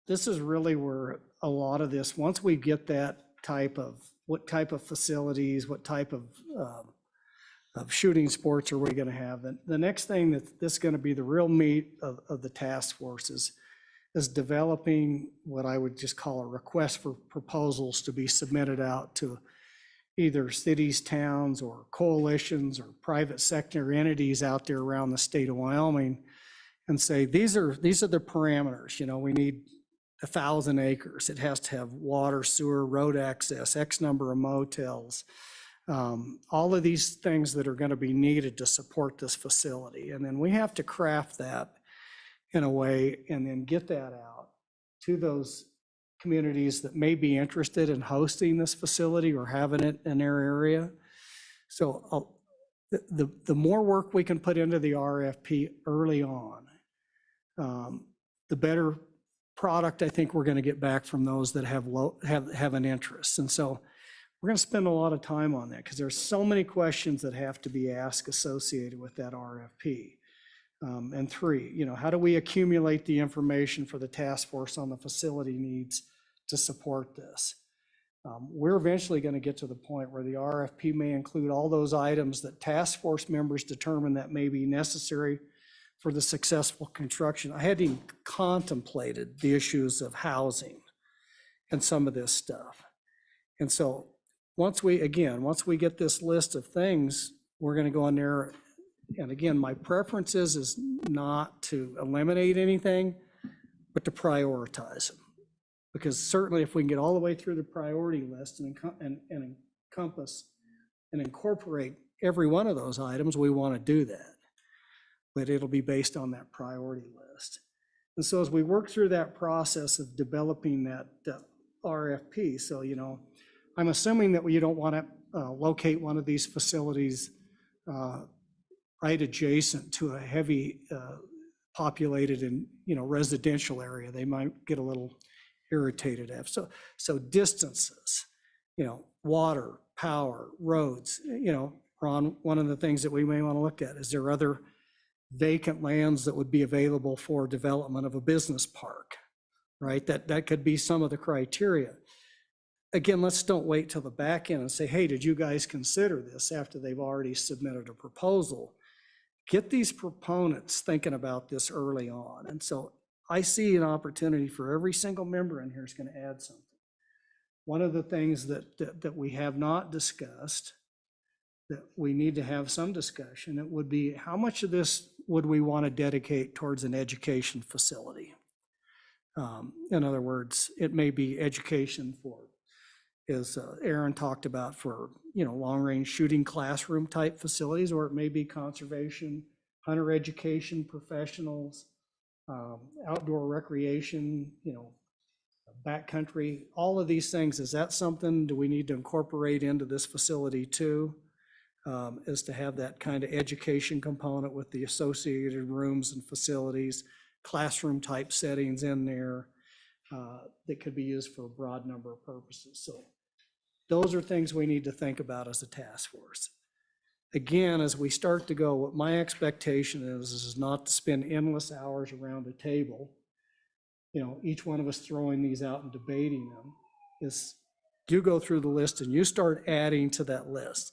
This is really where a lot of this, once we get that type of, what type of facilities, what type of shooting sports are we going to have? The next thing that this is going to be the real meat of the task force is developing what I would just call a request for proposals to be submitted out to either cities, towns, or coalitions or private sector entities out there around the state of Wyoming, and say, these are the parameters. You know, we need 1,000 acres. It has to have water, sewer, road access, X number of motels, all of these things that are going to be needed to support this facility. And then we have to craft that in a way and then get that out to those communities that may be interested in hosting this facility or having it in their area. So the more work we can put into the RFP early on, the better product I think we're going to get back from those that have an interest. And so we're going to spend a lot of time on that because there's so many questions that have to be asked associated with that RFP. And three, you know, how do we accumulate the information for the task force on the facility needs to support this? We're eventually going to get to the point where the RFP may include all those items that task force members determine that may be necessary for the successful construction. I hadn't even contemplated the issues of housing and some of this stuff. And so once we get this list of things, we're going to go in there. And again, my preference is not to eliminate anything, but to prioritize them. Because certainly if we can get all the way through the priority list and encompass and incorporate every one of those items, we want to do that. But it'll be based on that priority list. And so as we work through that process of developing that RFP, so, you know, I'm assuming that you don't want to locate one of these facilities right adjacent to a heavy populated and, you know, residential area. They might get a little irritated at. So distances, you know, water, power, roads, you know, Ron, one of the things that we may want to look at, is there other vacant lands that would be available for development of a business park, right? That could be some of the criteria. Again, let's don't wait till the back end and say, hey, did you guys consider this after they've already submitted a proposal? Get these proponents thinking about this early on. And so I see an opportunity for every single member in here is going to add something. One of the things that we have not discussed, that we need to have some discussion, it would be how much of this would we want to dedicate towards an education facility? In other words, it may be education for, as Aaron talked about, for, you know, long-range shooting classroom type facilities, or it may be conservation, hunter education professionals, outdoor recreation, you know, backcountry, all of these things. Is that something, do we need to incorporate into this facility too? Is to have that kind of education component with the associated rooms and facilities, classroom type settings in there that could be used for a broad number of purposes. So those are things we need to think about as a task force. Again, as we start to go, what my expectation is not to spend endless hours around a table, you know, each one of us throwing these out and debating them. Is you go through the list and you start adding to that list.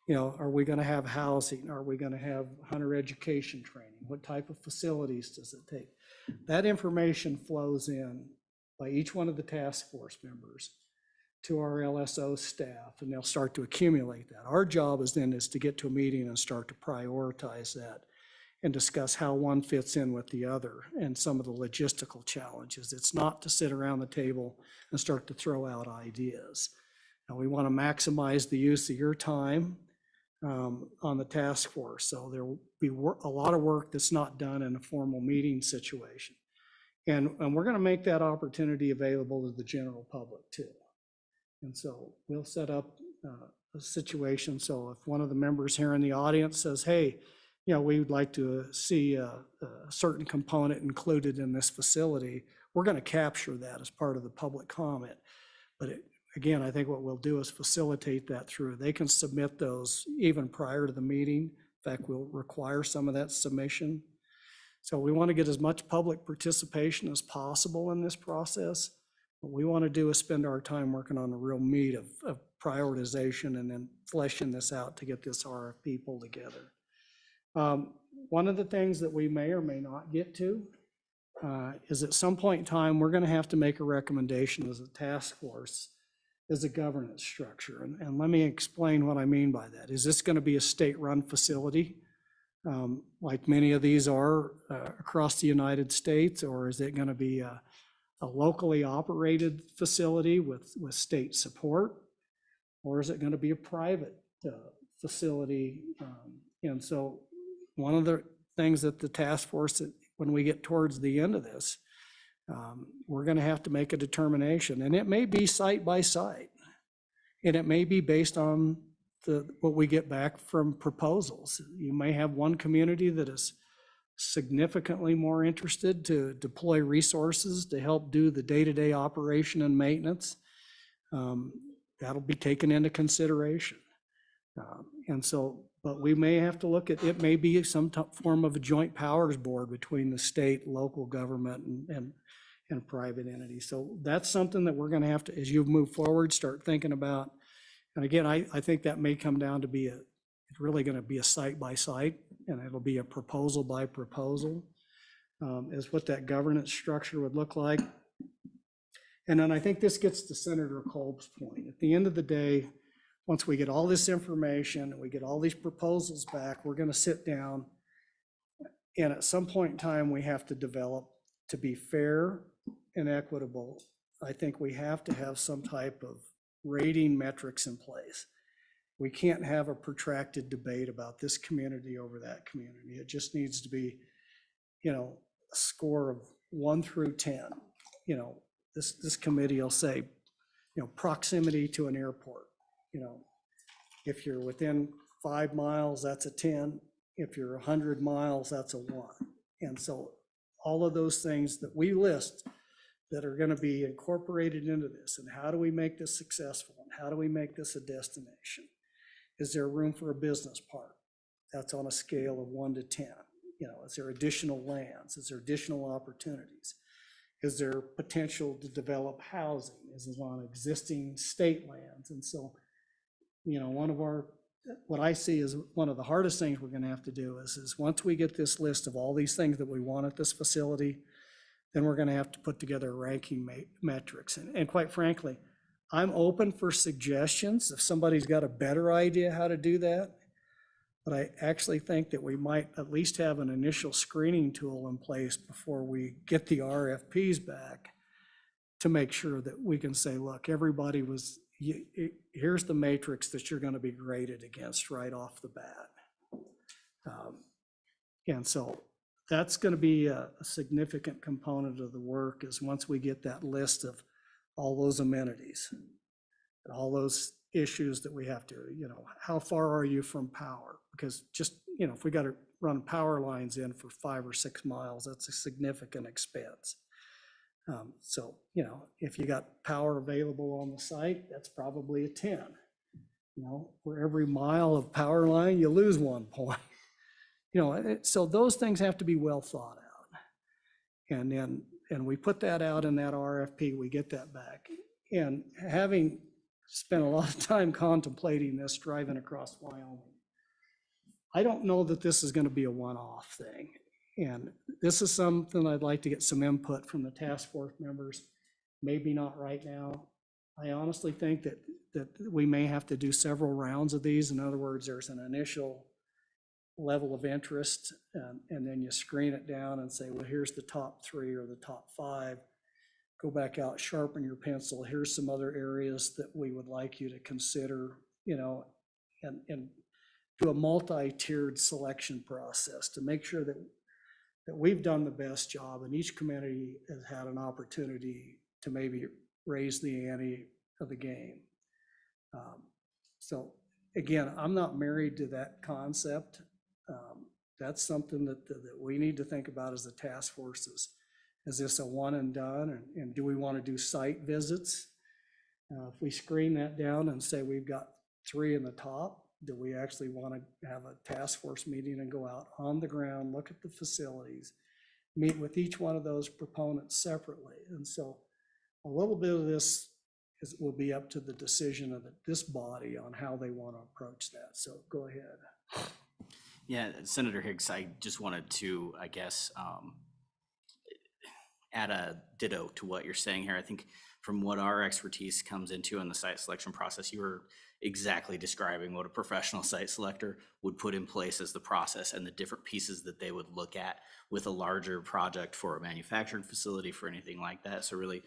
You know, are we going to have housing? Are we going to have hunter education training? What type of facilities does it take? That information flows in by each one of the task force members to our LSO staff, and they'll start to accumulate that. Our job is to get to a meeting and start to prioritize that and discuss how one fits in with the other and some of the logistical challenges. It's not to sit around the table and start to throw out ideas. And we want to maximize the use of your time on the task force. So there will be a lot of work that's not done in a formal meeting situation. And we're going to make that opportunity available to the general public too. And so we'll set up a situation. So if one of the members here in the audience says, hey, you know, we would like to see a certain component included in this facility, we're going to capture that as part of the public comment. But again, I think what we'll do is facilitate that through. They can submit those even prior to the meeting. In fact, we'll require some of that submission. So we want to get as much public participation as possible in this process. What we want to do is spend our time working on the real meat of prioritization and then fleshing this out to get this RFP pulled together. One of the things that we may or may not get to is at some point in time, we're going to have to make a recommendation as a task force as a governance structure. And let me explain what I mean by that. Is this going to be a state-run facility like many of these are across the United States, or is it going to be a locally operated facility with state support, or is it going to be a private facility? And so one of the things that the task force, when we get towards the end of this, we're going to have to make a determination, and it may be site by site, and it may be based on what we get back from proposals. You may have one community that is significantly more interested to deploy resources to help do the day-to-day operation and maintenance. That'll be taken into consideration. And so, but we may have to look at, it may be some form of a joint powers board between the state, local government, and private entities. So that's something that we're going to have to, as you move forward, start thinking about. And again, I think that may come down to be it's really going to be a site by site, and it'll be a proposal by proposal, is what that governance structure would look like. And then I think this gets to Senator Kolb's point. At the end of the day, once we get all this information and we get all these proposals back, we're going to sit down, and at some point in time, we have to develop, to be fair and equitable, I think we have to have some type of rating metrics in place. We can't have a protracted debate about this community over that community. It just needs to be, a score of 1 through 10. This committee will say, proximity to an airport. If you're within 5 miles, that's a 10. If you're 100 miles, that's a 1. And so all of those things that we list that are going to be incorporated into this, and how do we make this successful, and how do we make this a destination? Is there room for a business park? That's on a scale of 1 to 10. Is there additional lands? Is there additional opportunities? Is there potential to develop housing? Is it on existing state lands? And so, what I see is one of the hardest things we're going to have to do is once we get this list of all these things that we want at this facility, then we're going to have to put together ranking metrics. And quite frankly, I'm open for suggestions if somebody's got a better idea how to do that. But I actually think that we might at least have an initial screening tool in place before we get the RFPs back to make sure that we can say, look, everybody here's the matrix that you're going to be graded against right off the bat. And so that's going to be a significant component of the work, is once we get that list of all those amenities, and all those issues that we have to, how far are you from power? Because just, if we got to run power lines in for 5 or 6 miles, that's a significant expense. So, if you got power available on the site, that's probably a 10. For every mile of power line, you lose 1 point. So those things have to be well thought out. And we put that out in that RFP, we get that back. And having spent a lot of time contemplating this, driving across Wyoming, I don't know that this is going to be a one-off thing. And this is something I'd like to get some input from the task force members. Maybe not right now. I honestly think that we may have to do several rounds of these. In other words, there's an initial level of interest, and then you screen it down and say, well, here's the top 3 or the top 5. Go back out, sharpen your pencil. Here's some other areas that we would like you to consider, and do a multi-tiered selection process to make sure that we've done the best job, and each community has had an opportunity to maybe raise the ante of the game. So again, I'm not married to that concept. That's something that we need to think about as the task forces. Is this a one and done? And do we want to do site visits? If we screen that down and say we've got 3 in the top, do we actually want to have a task force meeting and go out on the ground, look at the facilities, meet with each one of those proponents separately? And so a little bit of this will be up to the decision of this body on how they want to approach that. So go ahead. Yeah, Senator Higgs, I just wanted to, add a ditto to what you're saying here. I think from what our expertise comes into in the site selection process, you were exactly describing what a professional site selector would put in place as the process and the different pieces that they would look at with a larger project for a manufacturing facility, for anything like that. So really,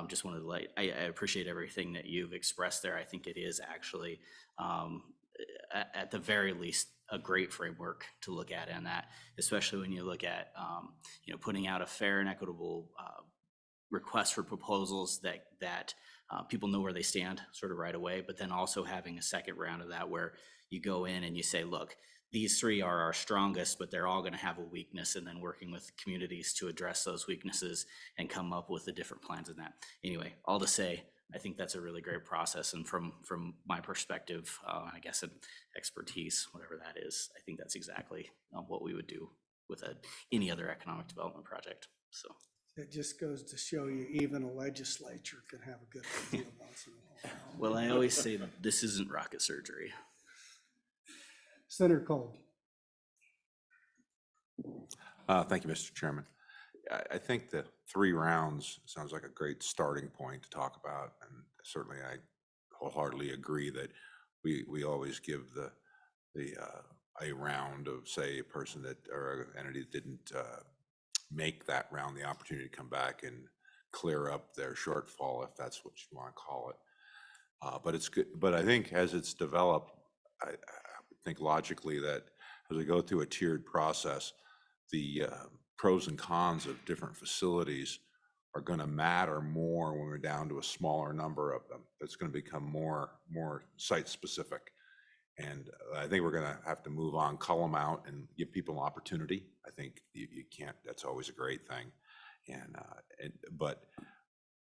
just wanted to I appreciate everything that you've expressed there. I think it is actually, at the very least, a great framework to look at in that, especially when you look at, putting out a fair and equitable request for proposals that people know where they stand sort of right away, but then also having a second round of that where you go in and you say, look, these 3 are our strongest, but they're all going to have a weakness, and then working with communities to address those weaknesses and come up with the different plans in that. Anyway, all to say, I think that's a really great process. And from my perspective, I guess an expertise, whatever that is, I think that's exactly what we would do with any other economic development project. So it just goes to show you even a legislature can have a good idea once in a while. Well, I always say this isn't rocket surgery. Senator Cole. Thank you, Mr. Chairman. I think the 3 rounds sounds like a great starting point to talk about, and certainly I wholeheartedly agree that we always give a round of, say, a person that or an entity that didn't make that round the opportunity to come back and clear up their shortfall, if that's what you want to call it. But it's good, but I think as it's developed, I think logically that as we go through a tiered process, the pros and cons of different facilities are going to matter more when we're down to a smaller number of them. It's going to become more site specific. And I think we're going to have to move on, cull them out and give people an opportunity. I think you can't, that's always a great thing. But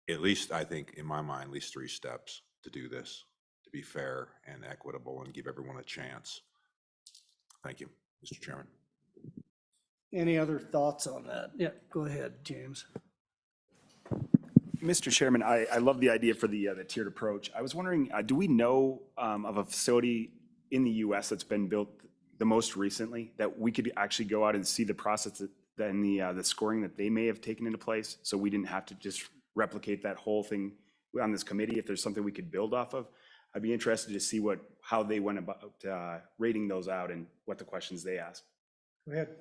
at least I think in my mind, at least 3 steps to do this, to be fair and equitable and give everyone a chance. Thank you, Mr. Chairman. Any other thoughts on that? Yeah, go ahead, James. Mr. Chairman, I love the idea for the tiered approach. I was wondering, do we know of a facility in the U.S. that's been built the most recently that we could actually go out and see the process and the scoring that they may have taken into place, so we didn't have to just replicate that whole thing on this committee? If there's something we could build off of, I'd be interested to see how they went about rating those out and what the questions they asked. Go ahead.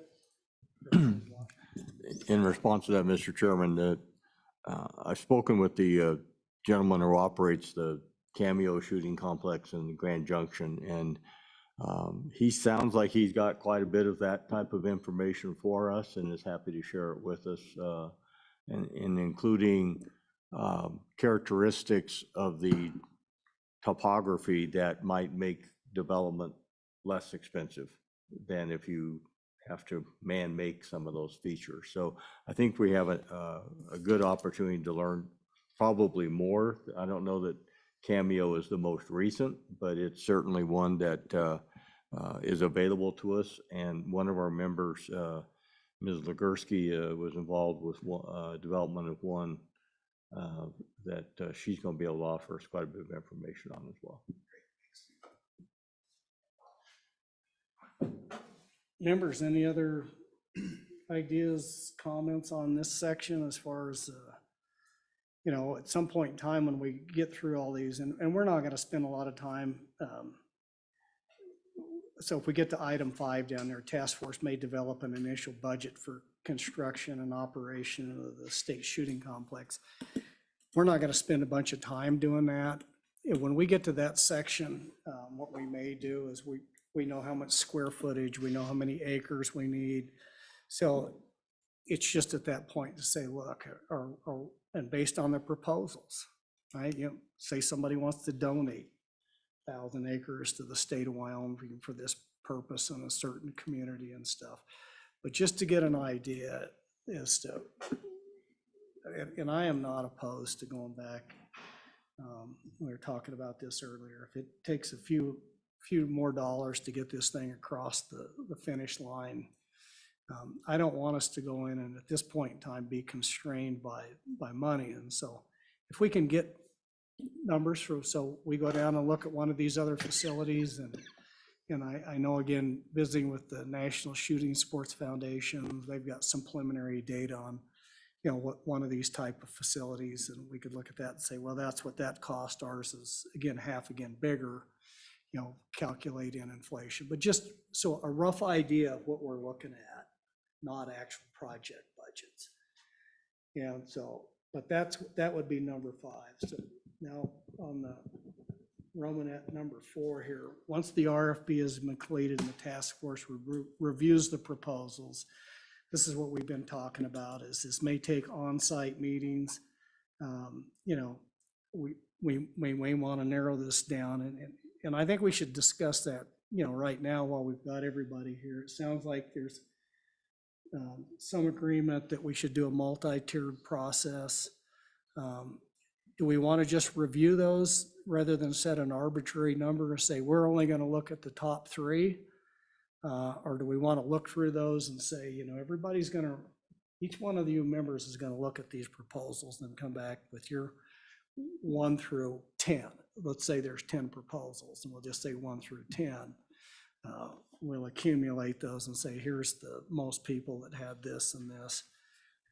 In response to that, Mr. Chairman, I've spoken with the gentleman who operates the Cameo shooting complex in Grand Junction, and he sounds like he's got quite a bit of that type of information for us and is happy to share it with us, and including characteristics of the topography that might make development less expensive than if you have to man-make some of those features. So I think we have a good opportunity to learn probably more. I don't know that Cameo is the most recent, but it's certainly one that is available to us. And one of our members, Ms. Legursky, was involved with development of one that she's going to be able to offer us quite a bit of information on as well. Members, any other ideas, comments on this section as far as, at some point in time when we get through all these, and we're not going to spend a lot of time. So if we get to item 5 down there, task force may develop an initial budget for construction and operation of the state shooting complex. We're not going to spend a bunch of time doing that. When we get to that section, what we may do is we know how much square footage, we know how many acres we need. So it's just at that point to say, look, and based on the proposals, right? Say somebody wants to donate 1,000 acres to the state of Wyoming for this purpose in a certain community and stuff. But just to get an idea as to, and I am not opposed to going back. We were talking about this earlier. If it takes a few more dollars to get this thing across the finish line, I don't want us to go in and at this point in time be constrained by money. And so if we can get numbers so we go down and look at one of these other facilities, and I know, again, visiting with the National Shooting Sports Foundation, they've got some preliminary data on what one of these type of facilities, and we could look at that and say, well, that's what that cost. Ours is half bigger, calculate in inflation, but just so a rough idea of what we're looking at, not actual project budgets. And so, but that would be number 5. So now on the Romanet number 4 here, once the RFP has been completed and the task force reviews the proposals, this is what we've been talking about, is this may take on-site meetings. We may want to narrow this down, and I think we should discuss that, right now while we've got everybody here. It sounds like there's some agreement that we should do a multi-tiered process. Do we want to just review those rather than set an arbitrary number and say, we're only going to look at the top 3? Or do we want to look through those and say, each one of you members is going to look at these proposals and then come back with your 1 through 10. Let's say there's 10 proposals, and we'll just say 1 through 10. We'll accumulate those and say, here's the most people that had this and this.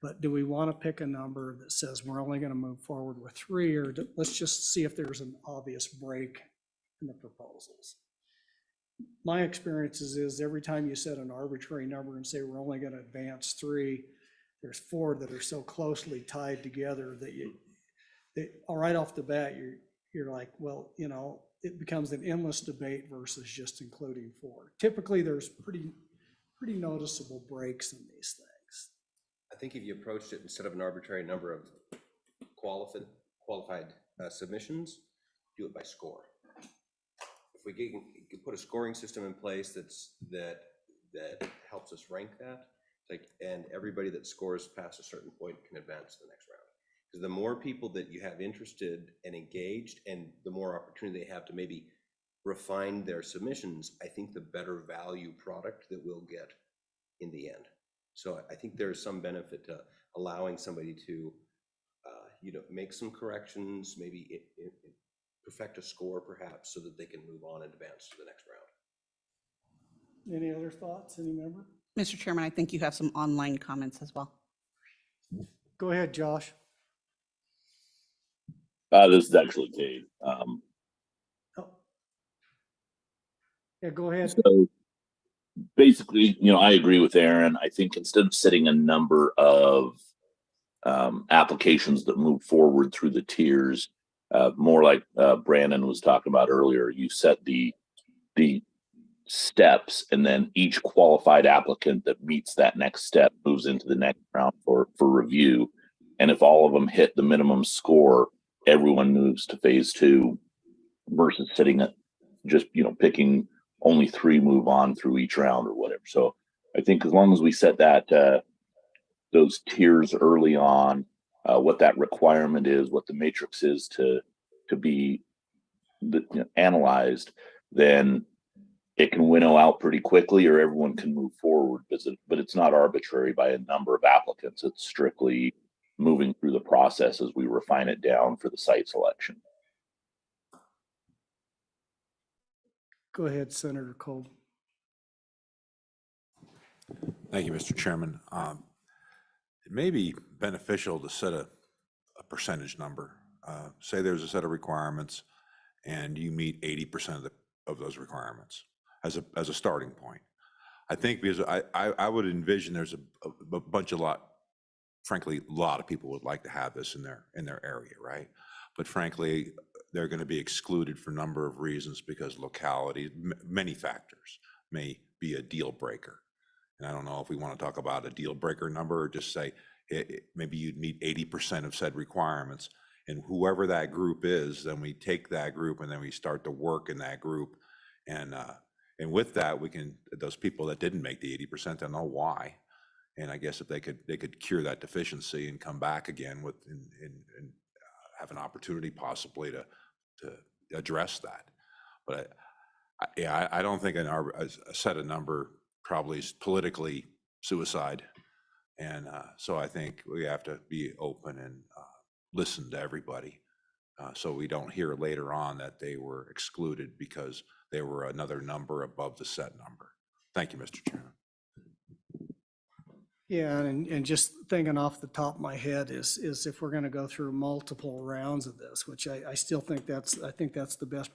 But do we want to pick a number that says we're only going to move forward with 3, or let's just see if there's an obvious break in the proposals? My experience is every time you set an arbitrary number and say we're only going to advance 3, there's 4 that are so closely tied together that right off the bat, you're like, well, you know, it becomes an endless debate versus just including 4. Typically, there's pretty noticeable breaks in these things. I think if you approached it instead of an arbitrary number of qualified submissions, do it by score. If we can put a scoring system in place that helps us rank that, like, and everybody that scores past a certain point can advance to the next round. Because the more people that you have interested and engaged, and the more opportunity they have to maybe refine their submissions, I think the better value product that we'll get in the end. So I think there's some benefit to allowing somebody to, make some corrections, maybe perfect a score perhaps, so that they can move on and advance to the next round. Any other thoughts, any member? Mr. Chairman, I think you have some online comments as well. Go ahead, Josh. This is actually Dave. Yeah, go ahead. So basically, I agree with Aaron. I think instead of setting a number of applications that move forward through the tiers, more like Brandon was talking about earlier, you set the steps, and then each qualified applicant that meets that next step moves into the next round for review. And if all of them hit the minimum score, everyone moves to phase 2 versus sitting at just, picking only 3 move on through each round or whatever. So I think as long as we set that, those tiers early on, what that requirement is, what the matrix is to be analyzed, then it can winnow out pretty quickly, or everyone can move forward. But it's not arbitrary by a number of applicants. It's strictly moving through the process as we refine it down for the site selection. Go ahead, Senator Cole. Thank you, Mr. Chairman. It may be beneficial to set a percentage number. Say there's a set of requirements and you meet 80% of those requirements as a starting point. I think because I would envision there's a bunch of frankly, a lot of people would like to have this in their area, right? But frankly, they're going to be excluded for a number of reasons because locality, many factors may be a deal breaker. And I don't know if we want to talk about a deal breaker number or just say maybe you'd meet 80% of said requirements, and whoever that group is, then we take that group and then we start to work in that group. And with that, those people that didn't make the 80%, they'll know why. And I guess if they could cure that deficiency and come back again and have an opportunity possibly to address that. But I don't think a set a number probably is politically suicide. And so I think we have to be open and listen to everybody. So we don't hear later on that they were excluded because they were another number above the set number. Thank you, Mr. Chairman. Yeah, and just thinking off the top of my head is if we're going to go through multiple rounds of this, which I still think that's the best.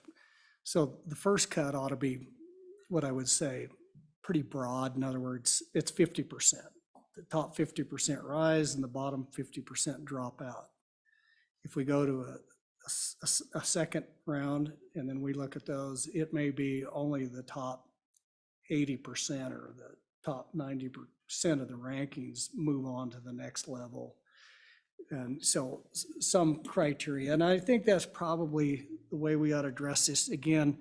So the first cut ought to be, what I would say, pretty broad. In other words, it's 50%. The top 50% rise and the bottom 50% drop out. If we go to a second round and then we look at those, it may be only the top 80% or the top 90% of the rankings move on to the next level. And so some criteria, and I think that's probably the way we ought to address this again.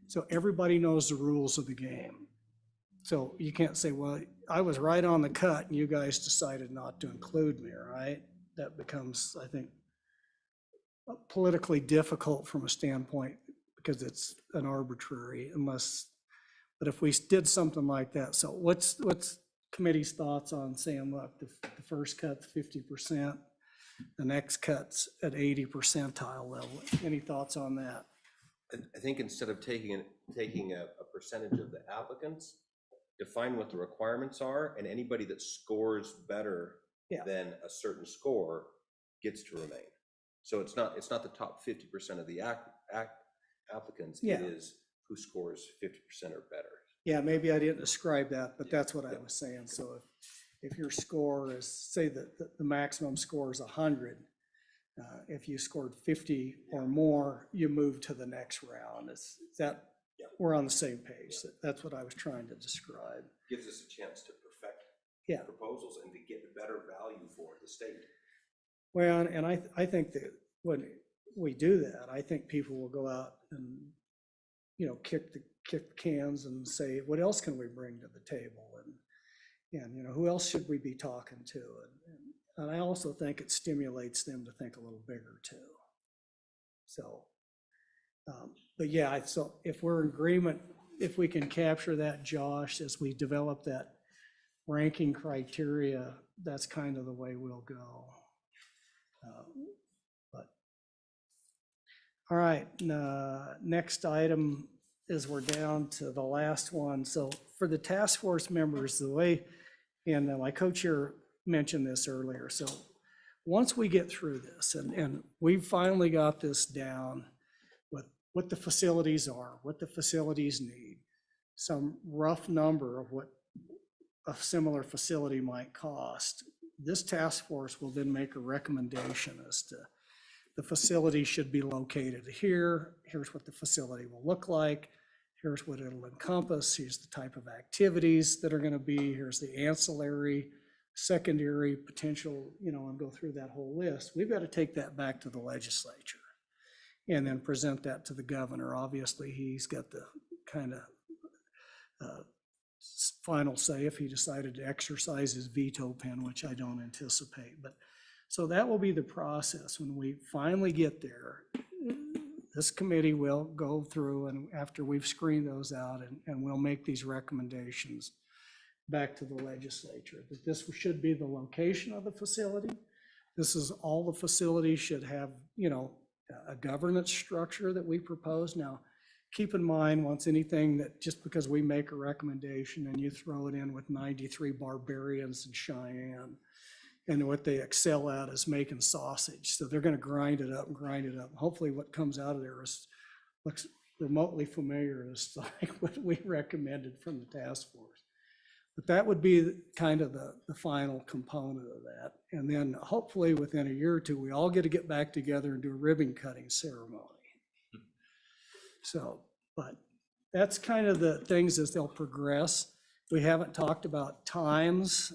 So everybody knows the rules of the game. So you can't say, well, I was right on the cut and you guys decided not to include me, right? That becomes, I think, politically difficult from a standpoint because it's an arbitrary but if we did something like that, so what's committee's thoughts on saying, look, the first cut's 50%, the next cut's at 80 percentile level? Any thoughts on that? I think instead of taking a percentage of the applicants, define what the requirements are, and anybody that scores better than a certain score gets to remain. So it's not the top 50% of the applicants. Yeah. It is who scores 50% or better. Yeah, maybe I didn't describe that, but that's what I was saying. So if your score is, say that the maximum score is 100, if you scored 50 or more, you move to the next round. Is that, we're on the same page. That's what I was trying to describe. Gives us a chance to perfect Yeah. proposals and to get better value for the state. Well, and I think that when we do that, I think people will go out and, you know, kick the cans and say, what else can we bring to the table? And you know, who else should we be talking to? And I also think it stimulates them to think a little bigger too. So, but yeah, so if we're in agreement, if we can capture that, Josh, as we develop that ranking criteria, that's kind of the way we'll go. But all right, next item is we're down to the last one. So for the task force members, the way, and my co-chair mentioned this earlier. So once we get through this and we've finally got this down with what the facilities are, what the facilities need, some rough number of what a similar facility might cost, this task force will then make a recommendation as to the facility should be located here. Here's what the facility will look like. Here's what it'll encompass. Here's the type of activities that are going to be. Here's the ancillary, secondary potential, you know, and go through that whole list. We've got to take that back to the legislature and then present that to the governor. Obviously, he's got the kind of final say if he decided to exercise his veto pen, which I don't anticipate. But so that will be the process. When we finally get there, this committee will go through, and after we've screened those out, and we'll make these recommendations back to the legislature, that this should be the location of the facility. This is all the facilities should have, you know, a governance structure that we propose. Now, keep in mind, once anything that just because we make a recommendation and you throw it in with 93 barbarians in Cheyenne, and what they excel at is making sausage. So they're going to grind it up and grind it up. Hopefully what comes out of there looks remotely familiar as like what we recommended from the task force. But that would be kind of the final component of that. And then hopefully within a year or two, we all get back together and do a ribbon cutting ceremony. So, but that's kind of the things as they'll progress. We haven't talked about times,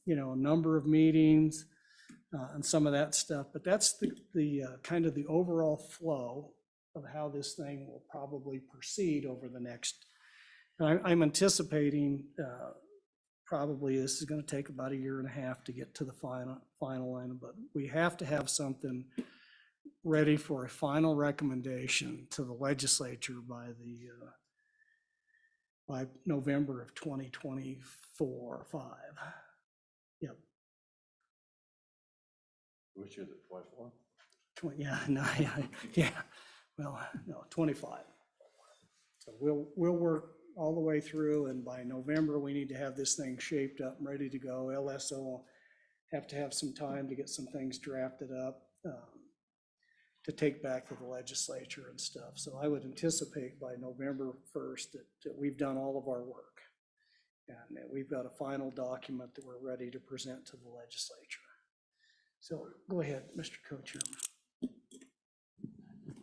you know, a number of meetings and some of that stuff, but that's the kind of the overall flow of how this thing will probably proceed over the next, I'm anticipating probably this is going to take about 1.5 years to get to the final end, but we have to have something ready for a final recommendation to the legislature by November of 2024 or 5. Yep. Which is it, 24? Yeah, no, yeah. Well, no, 25. So we'll work all the way through, and by November, we need to have this thing shaped up and ready to go. LSO will have to have some time to get some things drafted up to take back to the legislature and stuff. So I would anticipate by November 1st that we've done all of our work and that we've got a final document that we're ready to present to the legislature. So go ahead, Mr. Co-Chairman.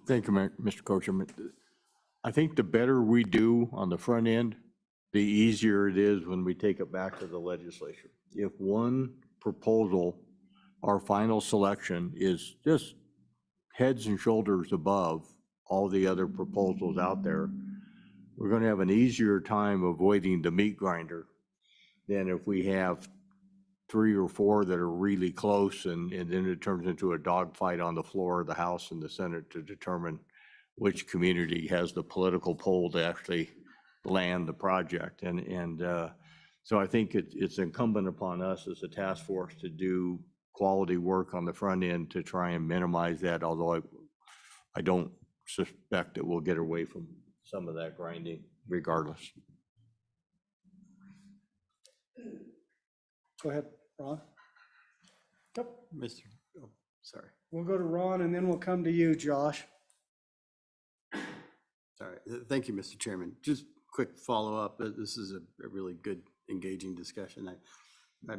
Thank you, Mr. Co-Chairman. I think the better we do on the front end, the easier it is when we take it back to the legislature. If one proposal, our final selection, is just heads and shoulders above all the other proposals out there, we're going to have an easier time avoiding the meat grinder than if we have 3 or 4 that are really close and then it turns into a dogfight on the floor of the House and the Senate to determine which community has the political pull to actually land the project. And so I think it's incumbent upon us as a task force to do quality work on the front end to try and minimize that, although I don't suspect that we'll get away from some of that grinding regardless. Go ahead, Ron. Yep. Oh, sorry. We'll go to Ron and then we'll come to you, Josh. Sorry. Thank you, Mr. Chairman. Just quick follow-up. This is a really good, engaging discussion. I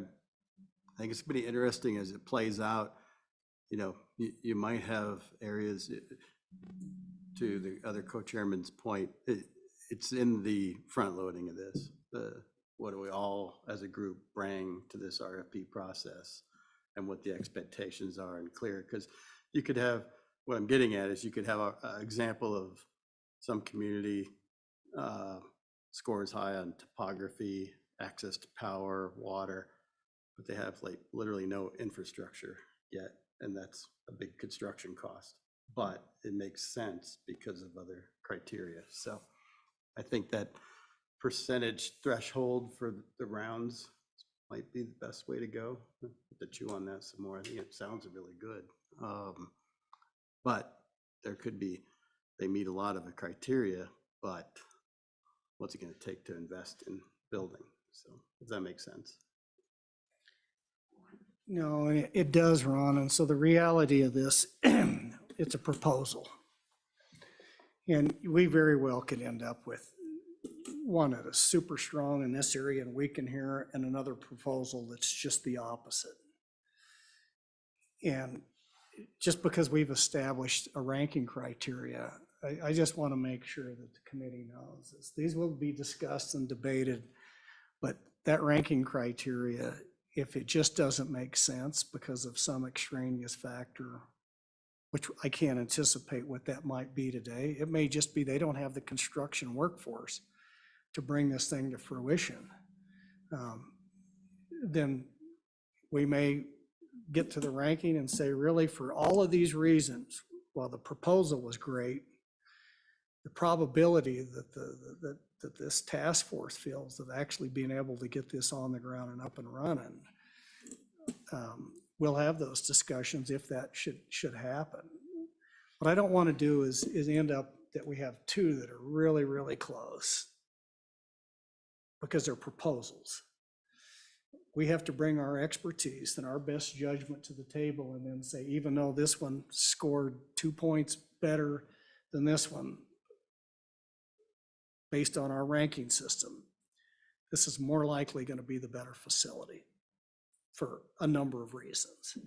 think it's pretty interesting as it plays out. You know, you might have areas, to the other co-chairman's point, it's in the front loading of this. What do we all as a group bring to this RFP process and what the expectations are and clear? Because you could have, what I'm getting at is you could have an example of some community scores high on topography, access to power, water, but they have like literally no infrastructure yet. And that's a big construction cost, but it makes sense because of other criteria. So I think that percentage threshold for the rounds might be the best way to go. To chew on that some more, I think it sounds really good. But there could be, they meet a lot of the criteria, but what's it going to take to invest in building? So does that make sense? No, it does, Ron. And so the reality of this, it's a proposal. And we very well could end up with one that is super strong in this area and weak in here, and another proposal that's just the opposite. And just because we've established a ranking criteria, I just want to make sure that the committee knows this. These will be discussed and debated, but that ranking criteria, if it just doesn't make sense because of some extraneous factor, which I can't anticipate what that might be today, it may just be they don't have the construction workforce to bring this thing to fruition. Then we may get to the ranking and say, really, for all of these reasons, while the proposal was great, the probability that this task force feels of actually being able to get this on the ground and up and running, we'll have those discussions if that should happen. What I don't want to do is end up that we have two that are really, really close because they're proposals. We have to bring our expertise and our best judgment to the table and then say, even though this one scored 2 points better than this one, based on our ranking system, this is more likely going to be the better facility for a number of reasons.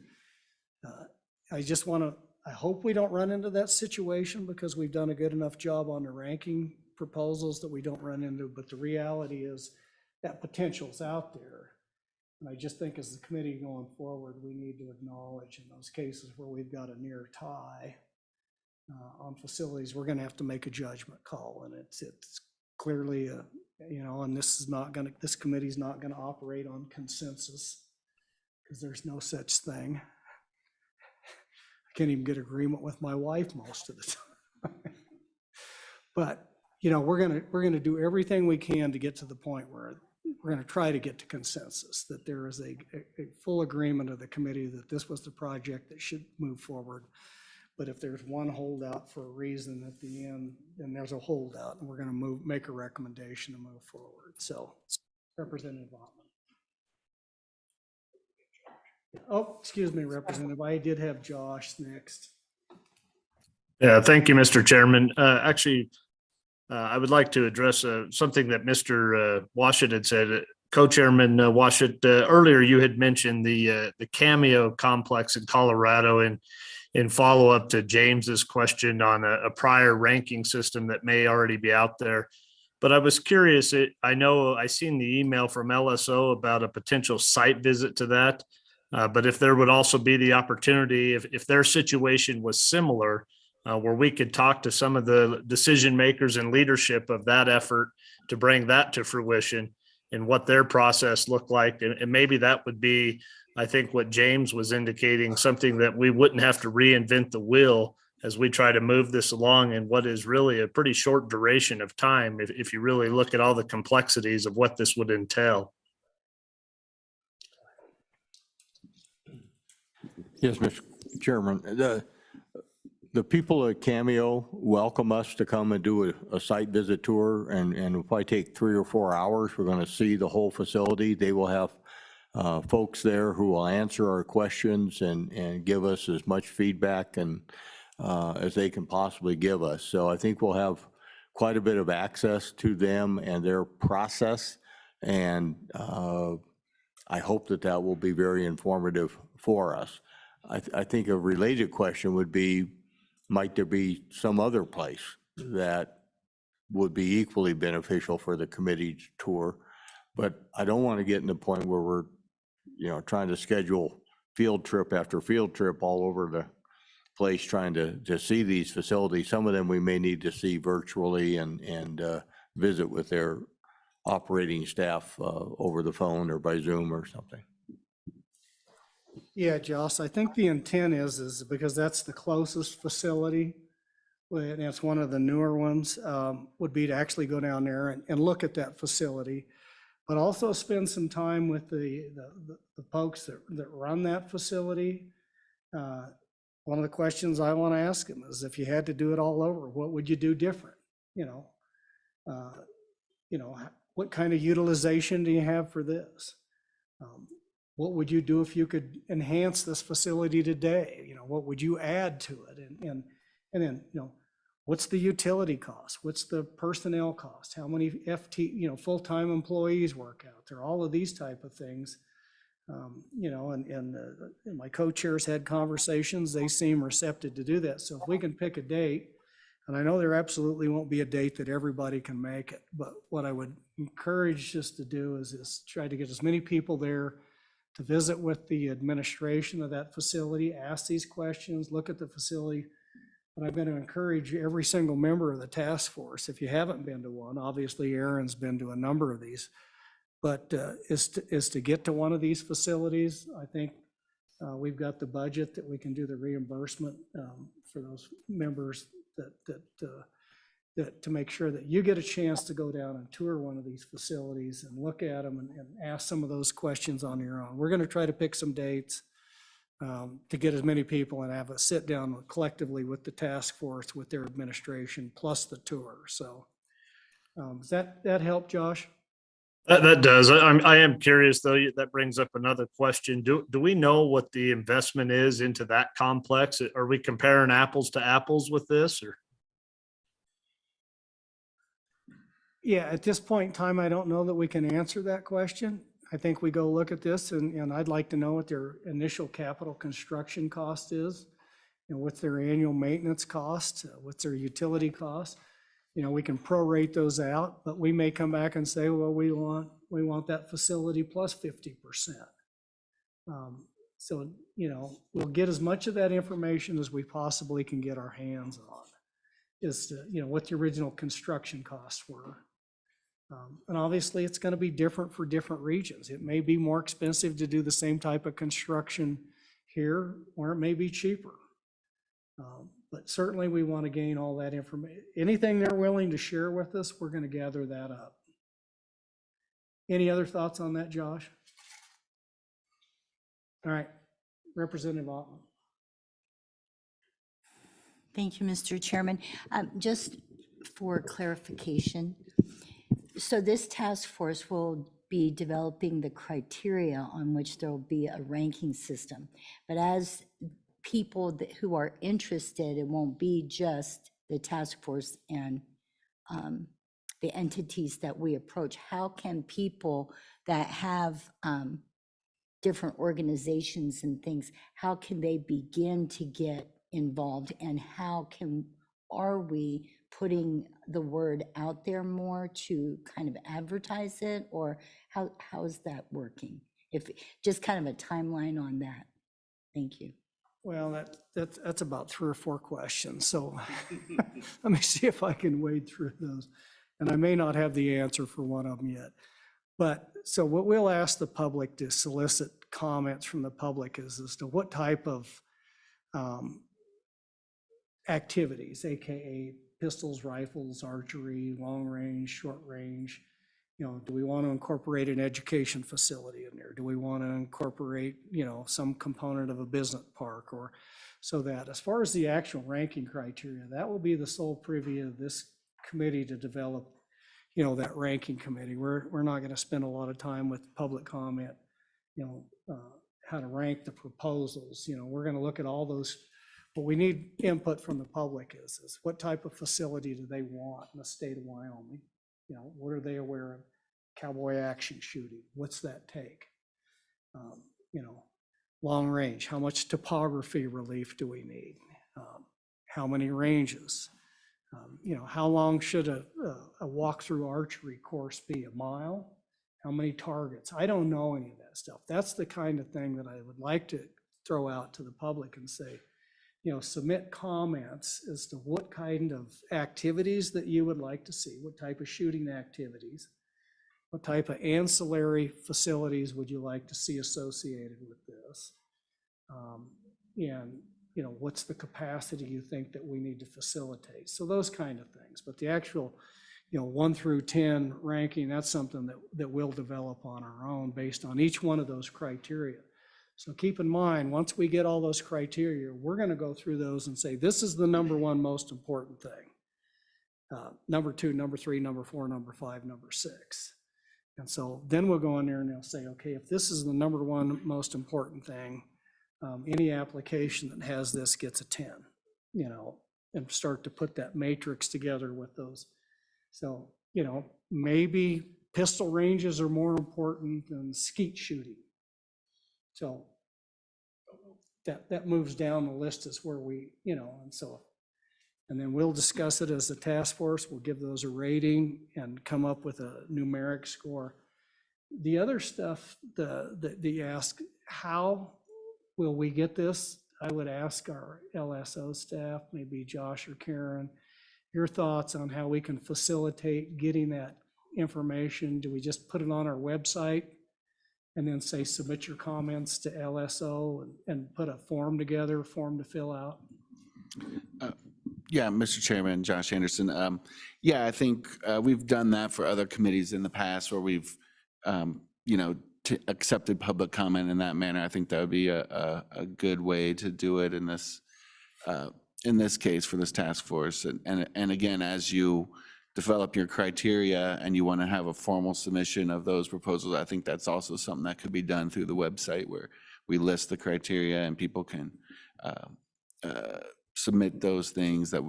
I hope we don't run into that situation because we've done a good enough job on the ranking proposals that we don't run into, but the reality is that potential's out there. And I just think as the committee going forward, we need to acknowledge in those cases where we've got a near tie on facilities, we're going to have to make a judgment call. And it's clearly, and this committee's not going to operate on consensus because there's no such thing. I can't even get agreement with my wife most of the time. But, we're going to do everything we can to get to the point where we're going to try to get to consensus, that there is a full agreement of the committee that this was the project that should move forward. But if there's one holdout for a reason at the end, then there's a holdout, and we're going to make a recommendation to move forward. So, Representative Ottman. Oh, excuse me, Representative. I did have Josh next. Yeah, thank you, Mr. Chairman. I would like to address something that Mr. Washit had said. Co-Chairman Washit, earlier you had mentioned the Cameo complex in Colorado in follow-up to James's question on a prior ranking system that may already be out there. But I was curious, I know I seen the email from LSO about a potential site visit to that. But if there would also be the opportunity, if their situation was similar, where we could talk to some of the decision makers and leadership of that effort to bring that to fruition and what their process looked like. And maybe that would be, I think, what James was indicating, something that we wouldn't have to reinvent the wheel as we try to move this along in what is really a pretty short duration of time, if you really look at all the complexities of what this would entail. Yes, Mr. Chairman. The people at Cameo welcome us to come and do a site visit tour, and it'll probably take 3 or 4 hours. We're going to see the whole facility. They will have folks there who will answer our questions and give us as much feedback as they can possibly give us. So I think we'll have quite a bit of access to them and their process. And I hope that that will be very informative for us. I think a related question would be, might there be some other place that would be equally beneficial for the committee tour? But I don't want to get in the point where we're, trying to schedule field trip after field trip all over the place trying to see these facilities. Some of them we may need to see virtually and visit with their operating staff over the phone or by Zoom or something. Yeah, Joss, I think the intent is because that's the closest facility, and it's one of the newer ones, would be to actually go down there and look at that facility, but also spend some time with the folks that run that facility. One of the questions I want to ask them is, if you had to do it all over, what would you do different? What kind of utilization do you have for this? What would you do if you could enhance this facility today? What would you add to it? And then, what's the utility cost? What's the personnel cost? How many full-time employees work out there? All of these type of things. And my co-chairs had conversations. They seem receptive to do that. So if we can pick a date, and I know there absolutely won't be a date that everybody can make it, but what I would encourage us to do is try to get as many people there to visit with the administration of that facility, ask these questions, look at the facility. But I'm going to encourage every single member of the task force, if you haven't been to one, obviously Aaron's been to a number of these, but is to get to one of these facilities. I think we've got the budget that we can do the reimbursement for those members that to make sure that you get a chance to go down and tour one of these facilities and look at them and ask some of those questions on your own. We're going to try to pick some dates to get as many people and have a sit down collectively with the task force, with their administration, plus the tour. So does that help, Josh? That does. I am curious, though. That brings up another question. Do we know what the investment is into that complex? Are we comparing apples to apples with this, or? Yeah, at this point in time, I don't know that we can answer that question. I think we go look at this, and I'd like to know what their initial capital construction cost is, what's their annual maintenance cost, what's their utility cost. We can prorate those out, but we may come back and say, well, we want that facility plus 50%. So, we'll get as much of that information as we possibly can get our hands on, as to, what the original construction costs were. And obviously, it's going to be different for different regions. It may be more expensive to do the same type of construction here, or it may be cheaper. But certainly we want to gain all that information. Anything they're willing to share with us, we're going to gather that up. Any other thoughts on that, Josh? All right, Representative Ottman. Thank you, Mr. Chairman. Just for clarification, so this task force will be developing the criteria on which there will be a ranking system. But as people who are interested, it won't be just the task force and the entities that we approach. How can people that have different organizations and things, how can they begin to get involved, and how are we putting the word out there more to kind of advertise it, or how is that working? If just kind of a timeline on that. Thank you. Well, that's about 3 or 4 questions. So let me see if I can wade through those. And I may not have the answer for one of them yet. But so what we'll ask the public to solicit comments from the public is as to what type of activities, AKA pistols, rifles, archery, long range, short range. Do we want to incorporate an education facility in there? Do we want to incorporate, some component of a business park? Or so that as far as the actual ranking criteria, that will be the sole privy of this committee to develop, that ranking committee. We're not going to spend a lot of time with public comment, how to rank the proposals. We're going to look at all those. What we need input from the public is what type of facility do they want in the state of Wyoming? What are they aware of? Cowboy action shooting, what's that take? You know, long range, how much topography relief do we need? How many ranges? You know, how long should a walkthrough archery course be? A mile? How many targets? I don't know any of that stuff. That's the kind of thing that I would like to throw out to the public and say, you know, submit comments as to what kind of activities that you would like to see, what type of shooting activities, what type of ancillary facilities would you like to see associated with this? And, you know, what's the capacity you think that we need to facilitate? So those kind of things. But the actual, you know, 1 through 10 ranking, that's something that we'll develop on our own based on each one of those criteria. So keep in mind, once we get all those criteria, we're going to go through those and say, this is the number 1 most important thing. Number 2, number 3, number 4, number 5, number 6. And so then we'll go in there and they'll say, okay, if this is the number 1 most important thing, any application that has this gets a 10, you know, and start to put that matrix together with those. So, you know, maybe pistol ranges are more important than skeet shooting. So that moves down the list as where we, you know, and then we'll discuss it as a task force. We'll give those a rating and come up with a numeric score. The other stuff that you ask, how will we get this? I would ask our LSO staff, maybe Josh or Karen, your thoughts on how we can facilitate getting that information. Do we just put it on our website and then say, submit your comments to LSO and put a form together, form to fill out? Yeah, Mr. Chairman, Josh Anderson. Yeah, I think we've done that for other committees in the past where we've, you know, accepted public comment in that manner. I think that would be a good way to do it in this case for this task force. And again, as you develop your criteria and you want to have a formal submission of those proposals, I think that's also something that could be done through the website where we list the criteria and people can submit those things that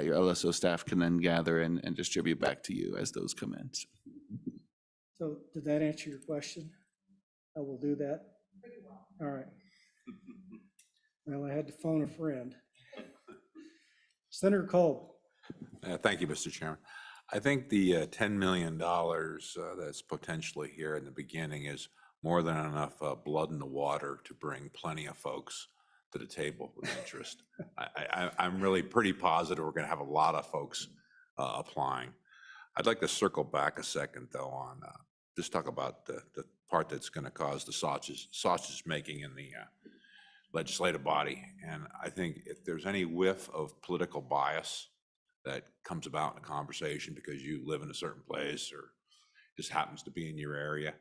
your LSO staff can then gather and distribute back to you as those come in. So did that answer your question? I will do that. All right. Well, I had to phone a friend. Senator Cole. Thank you, Mr. Chairman. I think the $10 million that's potentially here in the beginning is more than enough blood in the water to bring plenty of folks to the table with interest. I'm really pretty positive we're going to have a lot of folks applying. I'd like to circle back a second, though, on just talk about the part that's going to cause the sausage making in the legislative body. And I think if there's any whiff of political bias that comes about in a conversation because you live in a certain place or just happens to be in your area,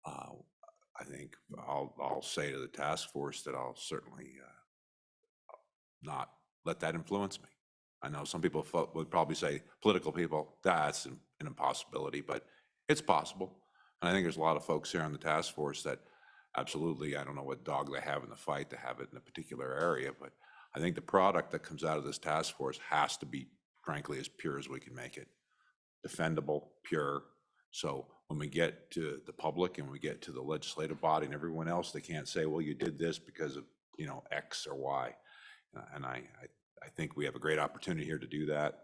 I think I'll say to the task force that I'll certainly not let that influence me. I know some people would probably say, political people, that's an impossibility, but it's possible. And I think there's a lot of folks here on the task force that absolutely, I don't know what dog they have in the fight to have it in a particular area, but I think the product that comes out of this task force has to be, frankly, as pure as we can make it. Defendable, pure. So when we get to the public and we get to the legislative body and everyone else, they can't say, well, you did this because of, you know, X or Y. And I think we have a great opportunity here to do that.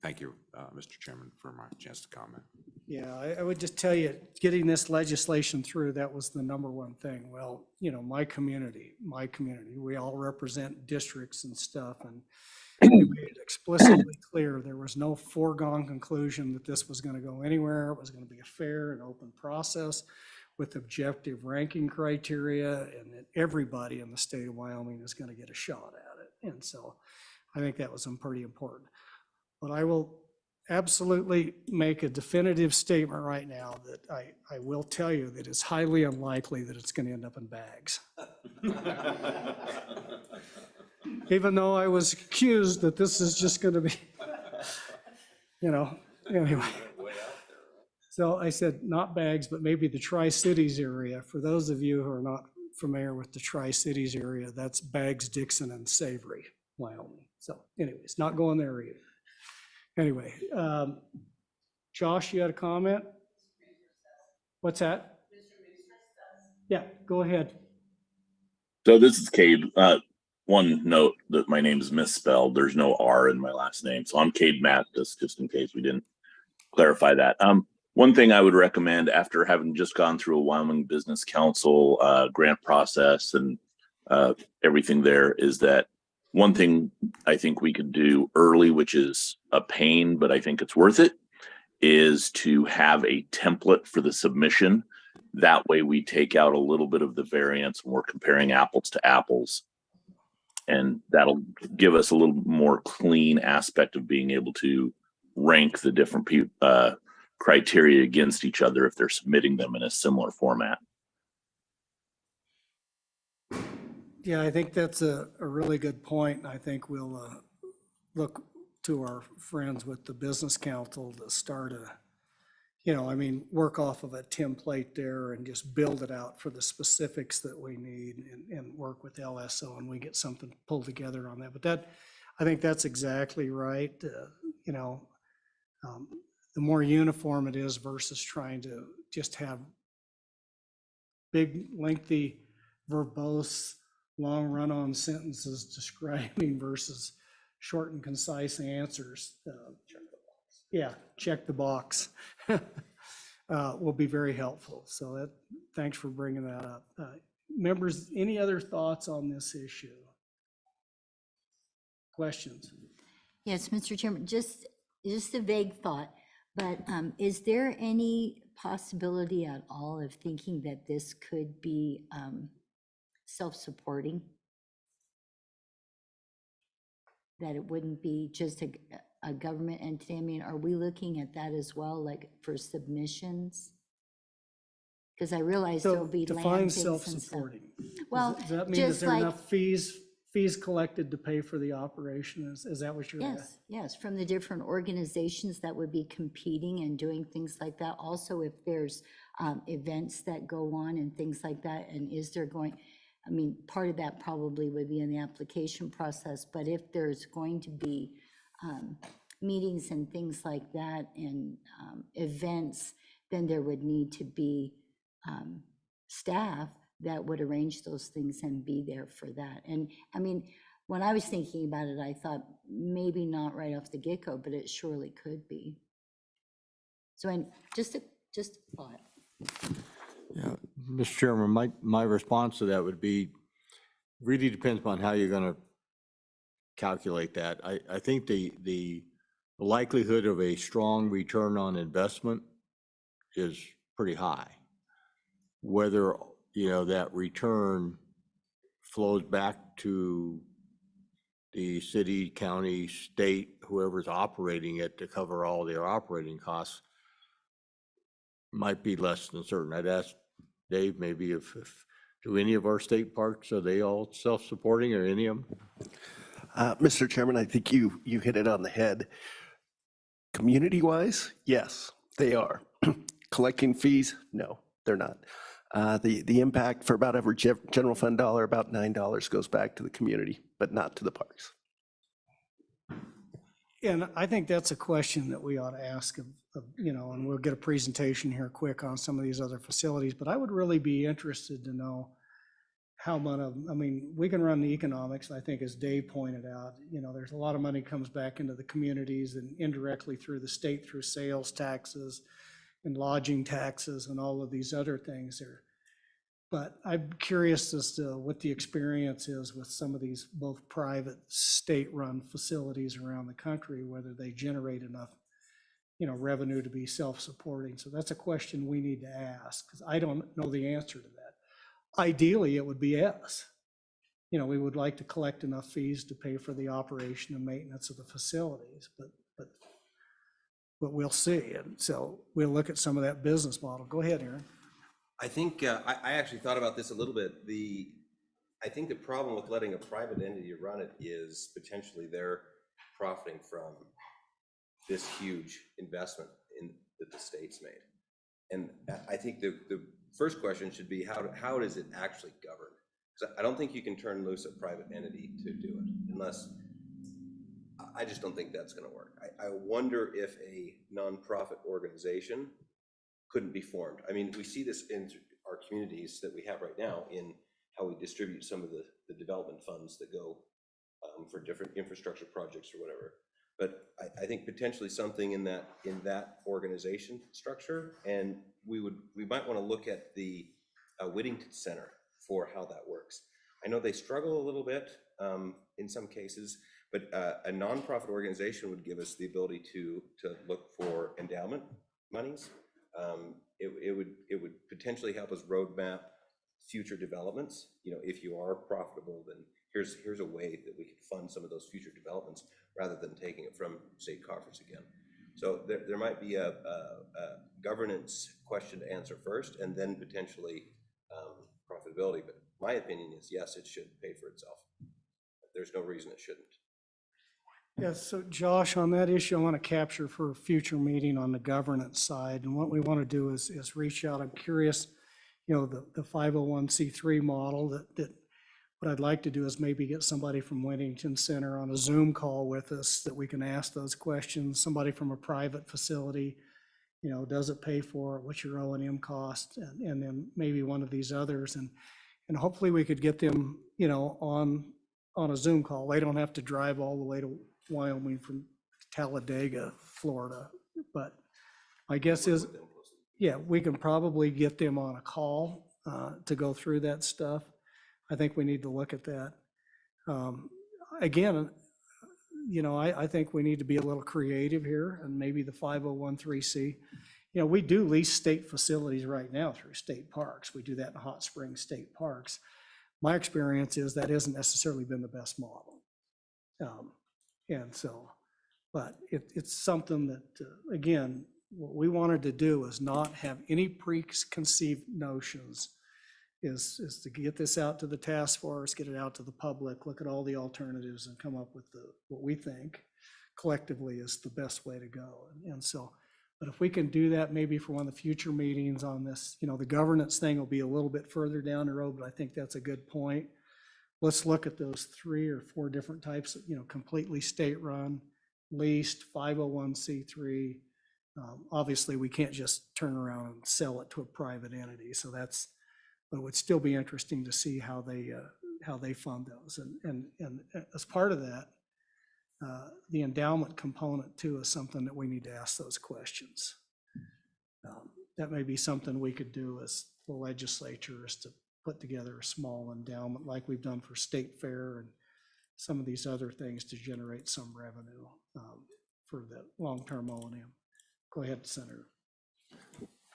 Thank you, Mr. Chairman, for my chance to comment. Yeah, I would just tell you, getting this legislation through, that was the number 1 thing. Well, you know, my community, we all represent districts and stuff, and we made it explicitly clear there was no foregone conclusion that this was going to go anywhere. It was going to be a fair and open process with objective ranking criteria, and that everybody in the state of Wyoming is going to get a shot at it. And so I think that was pretty important. But I will absolutely make a definitive statement right now that I will tell you that it's highly unlikely that it's going to end up in bags. Even though I was accused that this is just going to be, you know, anyway. So I said, not bags, but maybe the Tri-Cities area. For those of you who are not familiar with the Tri-Cities area, that's Baggs, Dixon, and Savory, Wyoming. So anyways, not going there either. Anyway, Josh, you had a comment? What's that? Yeah, go ahead. So this is Cade. One note that my name is misspelled. There's no R in my last name. So I'm Cade Mathis, just in case we didn't clarify that. One thing I would recommend after having just gone through a Wyoming Business Council grant process and everything there is that one thing I think we could do early, which is a pain, but I think it's worth it, is to have a template for the submission. That way we take out a little bit of the variance when we're comparing apples to apples. And that'll give us a little more clean aspect of being able to rank the different criteria against each other if they're submitting them in a similar format. Yeah, I think that's a really good point. I think we'll look to our friends with the Business Council to start work off of a template there and just build it out for the specifics that we need and work with LSO and we get something pulled together on that. But I think that's exactly right. The more uniform it is versus trying to just have big, lengthy, verbose, long run-on sentences describing versus short and concise answers. Yeah, check the box. Will be very helpful. So thanks for bringing that up. Members, any other thoughts on this issue? Questions? Yes, Mr. Chairman, just a vague thought, but is there any possibility at all of thinking that this could be self-supporting? That it wouldn't be just a government entity? I mean, are we looking at that as well, like for submissions? Because I realize So there'll be define land things and stuff. self-supporting. Well, Does that mean, is just there like, enough fees collected to pay for the operation? Is that what you're asking? yes, from the different organizations that would be competing and doing things like that. Also, if there's events that go on and things like that, and is there part of that probably would be in the application process, but if there's going to be meetings and things like that and events, then there would need to be staff that would arrange those things and be there for that. And when I was thinking about it, I thought maybe not right off the get-go, but it surely could be. So just a thought. Yeah, Mr. Chairman, my response to that would be, really depends on how you're going to calculate that. I think the likelihood of a strong return on investment is pretty high. Whether, that return flows back to the city, county, state, whoever's operating it to cover all their operating costs might be less than certain. I'd ask Dave, maybe if do any of our state parks, are they all self-supporting or any of them? Mr. Chairman, I think you hit it on the head. Community-wise, yes, they are. Collecting fees, no, they're not. The impact for about every general fund dollar, about $9 goes back to the community, but not to the parks. And I think that's a question that we ought to ask and we'll get a presentation here quick on some of these other facilities, but I would really be interested to know how much we can run the economics. I think as Dave pointed out, there's a lot of money comes back into the communities and indirectly through the state, through sales taxes and lodging taxes and all of these other things there. But I'm curious as to what the experience is with some of these both private state-run facilities around the country, whether they generate enough, revenue to be self-supporting. So that's a question we need to ask because I don't know the answer to that. Ideally, it would be yes. We would like to collect enough fees to pay for the operation and maintenance of the facilities, but we'll see. And so we'll look at some of that business model. Go ahead, Aaron. I think, I actually thought about this a little bit. I think the problem with letting a private entity run it is potentially they're profiting from this huge investment that the state's made. And I think the first question should be, how does it actually govern? Because I don't think you can turn loose a private entity to do it unless, I just don't think that's gonna work. I wonder if a nonprofit organization couldn't be formed. We see this in our our communities that we have right now in how we distribute some of the development funds that go for different infrastructure projects or whatever. But I think potentially something in that organization structure, and we might want to look at the Whittington Center for how that works. I know they struggle a little bit in some cases, but a nonprofit organization would give us the ability to look for endowment monies. It would potentially help us roadmap future developments. You know, if you are profitable, then here's a way that we could fund some of those future developments rather than taking it from state coffers again. So there might be a governance question to answer first, and then potentially profitability. But my opinion is yes, it should pay for itself. There's no reason it shouldn't. Yeah, so Josh, on that issue, I want to capture for a future meeting on the governance side. And what we want to do is reach out. I'm curious, you know, the 501c3 model that what I'd like to do is maybe get somebody from Whittington Center on a Zoom call with us that we can ask those questions. Somebody from a private facility, you know, does it pay for it? What's your O&M cost? And then maybe one of these others. And hopefully we could get them, you know, on a Zoom call. They don't have to drive all the way to Wyoming from Talladega, Florida. But my guess is, yeah, we can probably get them on a call to go through that stuff. I think we need to look at that. Again, you know, I think we need to be a little creative here, and maybe the 501(c)(3). You know, we do lease state facilities right now through state parks. We do that in Hot Springs State Parks. My experience is that hasn't necessarily been the best model. And so, but it's something that, again, what we wanted to do is not have any preconceived notions, is to get this out to the task force, get it out to the public, look at all the alternatives and come up with what we think collectively is the best way to go. And so, but if we can do that maybe for one of the future meetings on this, you know, the governance thing will be a little bit further down the road, but I think that's a good point. Let's look at those 3 or 4 different types of, you know, completely state-run, leased, 501c3. Obviously, we can't just turn around and sell it to a private entity. So that's, but it would still be interesting to see how they fund those. And as part of that, the endowment component too is something that we need to ask those questions. That may be something we could do as the legislature, is to put together a small endowment like we've done for State Fair and some of these other things to generate some revenue for the long-term O&M. Go ahead, Senator.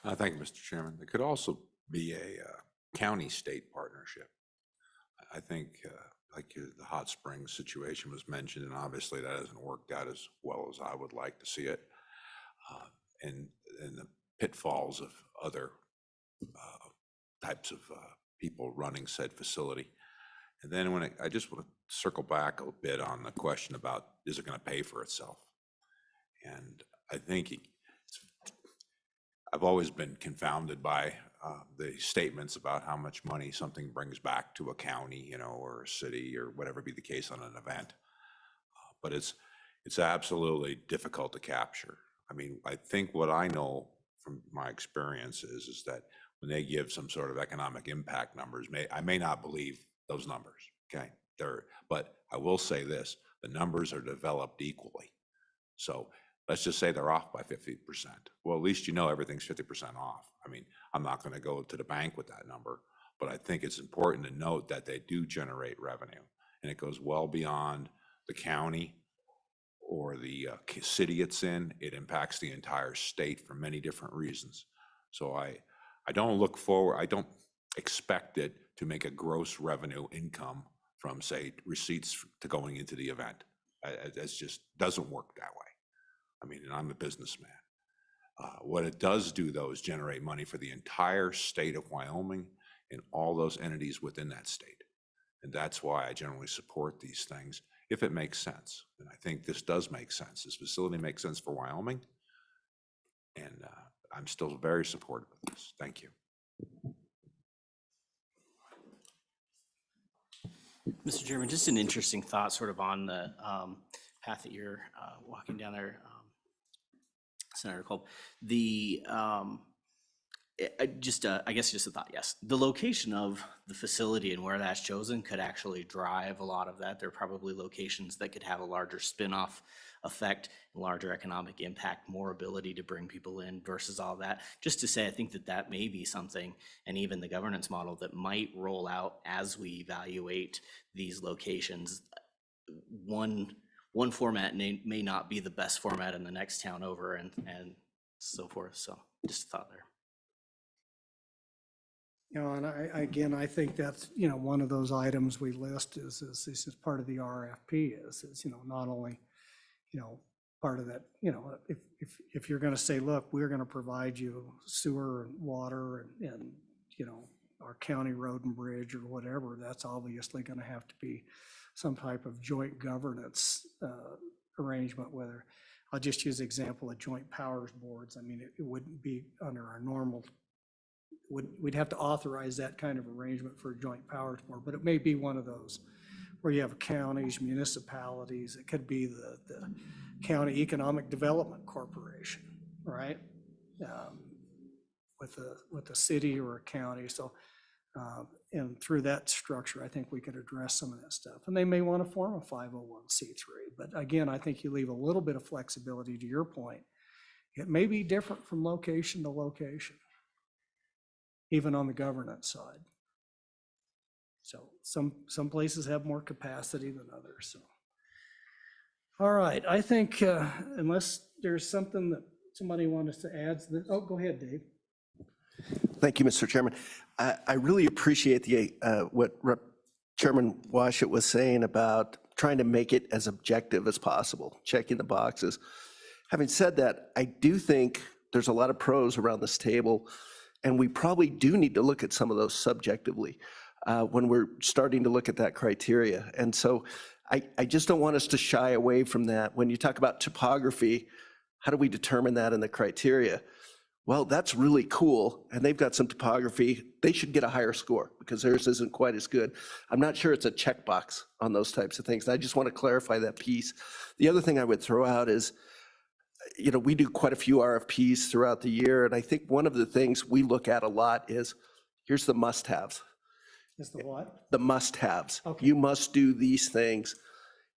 Thank you, Mr. Chairman. It could also be a county-state partnership. I think like the Hot Springs situation was mentioned, and obviously that hasn't worked out as well as I would like to see it. And the pitfalls of other types of people running said facility. And then I just want to circle back a bit on the question about, is it going to pay for itself? And I think I've always been confounded by the statements about how much money something brings back to a county, you know, or a city or whatever be the case on an event. But it's absolutely difficult to capture. I mean, I think what I know from my experience is that when they give some sort of economic impact numbers, I may not believe those numbers, okay? But I will say this, the numbers are developed equally. So let's just say they're off by 50%. Well, at least you know everything's 50% off. I mean, I'm not going to go to the bank with that number, but I think it's important to note that they do generate revenue, and it goes well beyond the county or the city it's in. It impacts the entire state for many different reasons. So I don't look forward, I don't expect it to make a gross revenue income from, say, receipts to going into the event. It just doesn't work that way. I mean, and I'm a businessman. What it does do, though, is generate money for the entire state of Wyoming and all those entities within that state. And that's why I generally support these things, if it makes sense. And I think this does make sense. This facility makes sense for Wyoming. And I'm still very supportive of this. Thank you. Mr. Chairman, just an interesting thought sort of on the path that you're walking down there, Senator Kolb. I guess just a thought, yes. The location of the facility and where that's chosen could actually drive a lot of that. There are probably locations that could have a larger spin-off effect, larger economic impact, more ability to bring people in versus all that. Just to say, I think that that may be something, and even the governance model that might roll out as we evaluate these locations. One format may not be the best format in the next town over and so forth. So just a thought there. You know, and I think that's, you know, one of those items we list is part of the RFP is, you know, not only, you know, part of that, you know, if you're going to say, look, we're going to provide you sewer and water and, you know, our county road and bridge or whatever, that's obviously going to have to be some type of joint governance arrangement, whether, I'll just use the example of joint powers boards. I mean, it wouldn't be under our normal, we'd have to authorize that kind of arrangement for a joint powers board, but it may be one of those where you have counties, municipalities, it could be the County Economic Development Corporation, right? With a city or a county. So, and through that structure, I think we could address some of that stuff. And they may want to form a 501c3. But again, I think you leave a little bit of flexibility to your point. It may be different from location to location, even on the governance side. So some places have more capacity than others. So, all right, I think unless there's something that somebody wants to add to this, oh, go ahead, Dave. Thank you, Mr. Chairman. I really appreciate what Chairman Washut was saying about trying to make it as objective as possible, checking the boxes. Having said that, I do think there's a lot of pros around this table, and we probably do need to look at some of those subjectively when we're starting to look at that criteria. And so I just don't want us to shy away from that. When you talk about topography, how do we determine that in the criteria? Well, that's really cool, and they've got some topography. They should get a higher score because theirs isn't quite as good. I'm not sure it's a checkbox on those types of things. I just want to clarify that piece. The other thing I would throw out is, you know, we do quite a few RFPs throughout the year, and I think one of the things we look at a lot is, here's the must-haves. Is the what? The must-haves. Okay. You must do these things.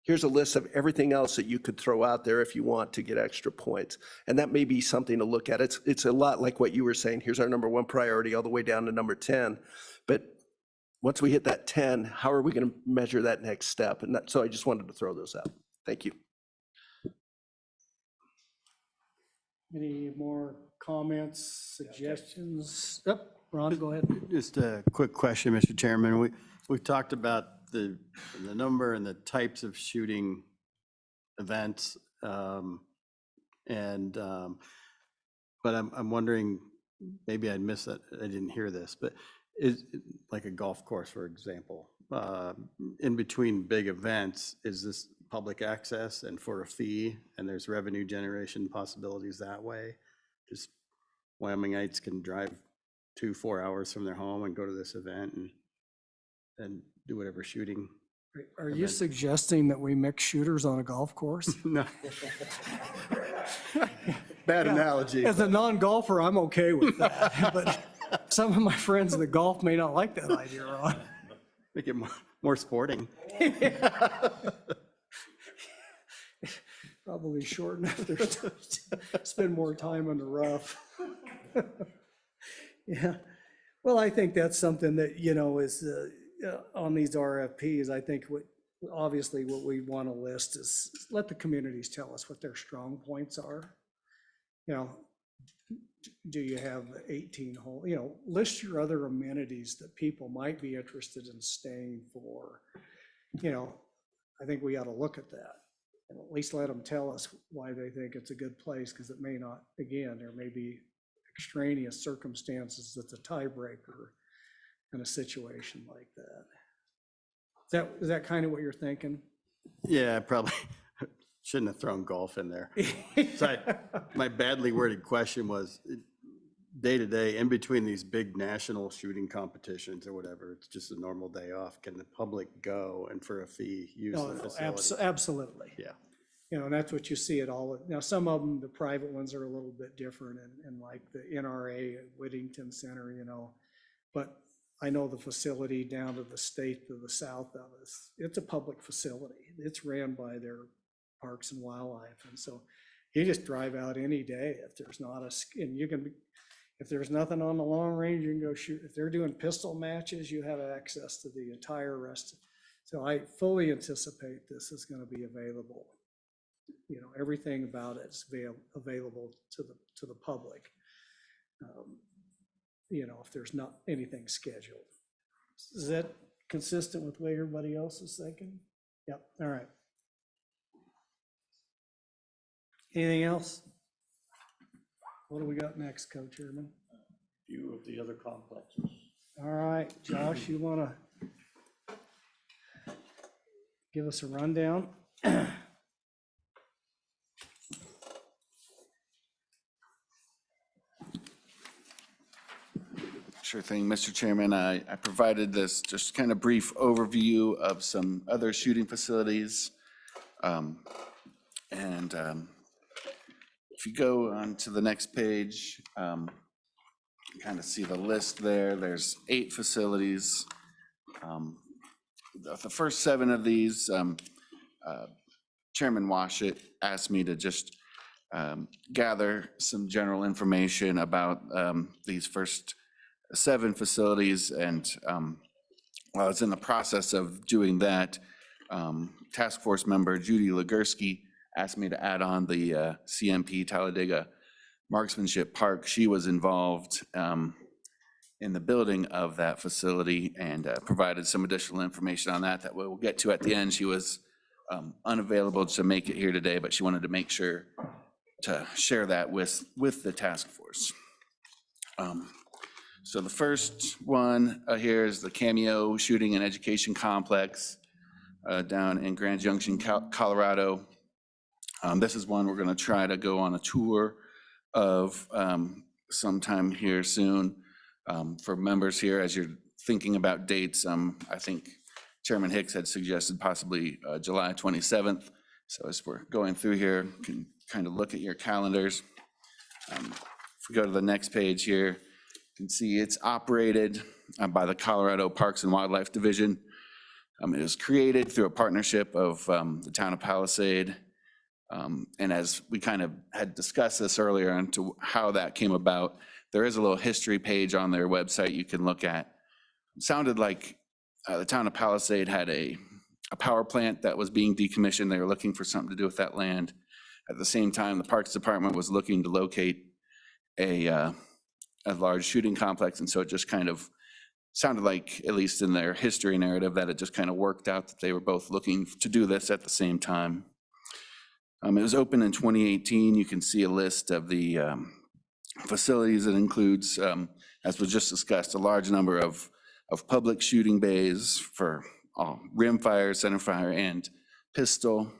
Here's a list of everything else that you could throw out there if you want to get extra points. And that may be something to look at. It's a lot like what you were saying. Here's our number one priority all the way down to number 10. But once we hit that 10, how are we going to measure that next step? And so I just wanted to throw those out. Thank you. Any more comments, suggestions? Yep, Ron, go ahead. Just a quick question, Mr. Chairman. We've talked about the number and the types of shooting events, but I'm wondering, maybe I missed that, I didn't hear this, but is like a golf course, for example, in between big events, is this public access and for a fee, and there's revenue generation possibilities that way? Just Wyomingites can drive 2-4 hours from their home and go to this event and do whatever shooting. Are you suggesting that we mix shooters on a golf course? No. Bad analogy. As a non-golfer, I'm okay with that, but some of my friends that golf may not like that idea, Ron. Make it more sporting. Probably shorten up their spend more time on the rough. Yeah, well, I think that's something that, you know, is on these RFPs. I think obviously what we want to list is let the communities tell us what their strong points are. You know, do you have 18 hole, you know, list your other amenities that people might be interested in staying for. You know, I think we ought to look at that and at least let them tell us why they think it's a good place, because it may not, again, there may be extraneous circumstances that's a tiebreaker in a situation like that. Is that kind of what you're thinking? Yeah, probably shouldn't have thrown golf in there. So my badly worded question was, day to day, in between these big national shooting competitions or whatever, it's just a normal day off. Can the public go and for a fee use the facility? Absolutely. Yeah. You know, and that's what you see at all. Now, some of them, the private ones are a little bit different and like the NRA at Whittington Center, you know. But I know the facility down to the state to the south of us, it's a public facility. It's ran by their Parks and Wildlife. And so you just drive out any day if there's not and you can, if there's nothing on the long range, you can go shoot. If they're doing pistol matches, you have access to the entire rest. So I fully anticipate this is going to be available. You know, everything about it is available to the public. You know, if there's not anything scheduled. Is that consistent with the way everybody else is thinking? Yep, all right. Anything else? What do we got next, Co-Chairman? View of the other complexes. All right, Josh, you want to give us a rundown? Sure thing, Mr. Chairman. I provided this just kind of brief overview of some other shooting facilities. If you go on to the next page, you kind of see the list there. There's 8 facilities. The first 7 of these, Chairman Washit asked me to just gather some general information about these first 7 facilities, and while I was in the process of doing that, task force member Judy Legursky asked me to add on the CMP Talladega Marksmanship Park. She was involved in the building of that facility and provided some additional information on that we'll get to at the end. She was unavailable to make it here today, but she wanted to make sure to share that with the task force. So the first one here is the Cameo Shooting and Education Complex down in Grand Junction, Colorado. This is one we're going to try to go on a tour of sometime here soon. For members here, as you're thinking about dates, I think Chairman Hicks had suggested possibly July 27th. So as we're going through here, you can kind of look at your calendars. If we go to the next page here, you can see it's operated by the Colorado Parks and Wildlife Division. It was created through a partnership of the town of Palisade. And as we kind of had discussed this earlier into how that came about, there is a little history page on their website you can look at. It sounded like the town of Palisade had a power plant that was being decommissioned. They were looking for something to do with that land. At the same time, the Parks Department was looking to locate a large shooting complex. And so it just kind of sounded like, at least in their history narrative, that it just kind of worked out that they were both looking to do this at the same time. It was open in 2018. You can see a list of the facilities. It includes, as was just discussed, a large number of public shooting bays for rimfire, centerfire, and pistol.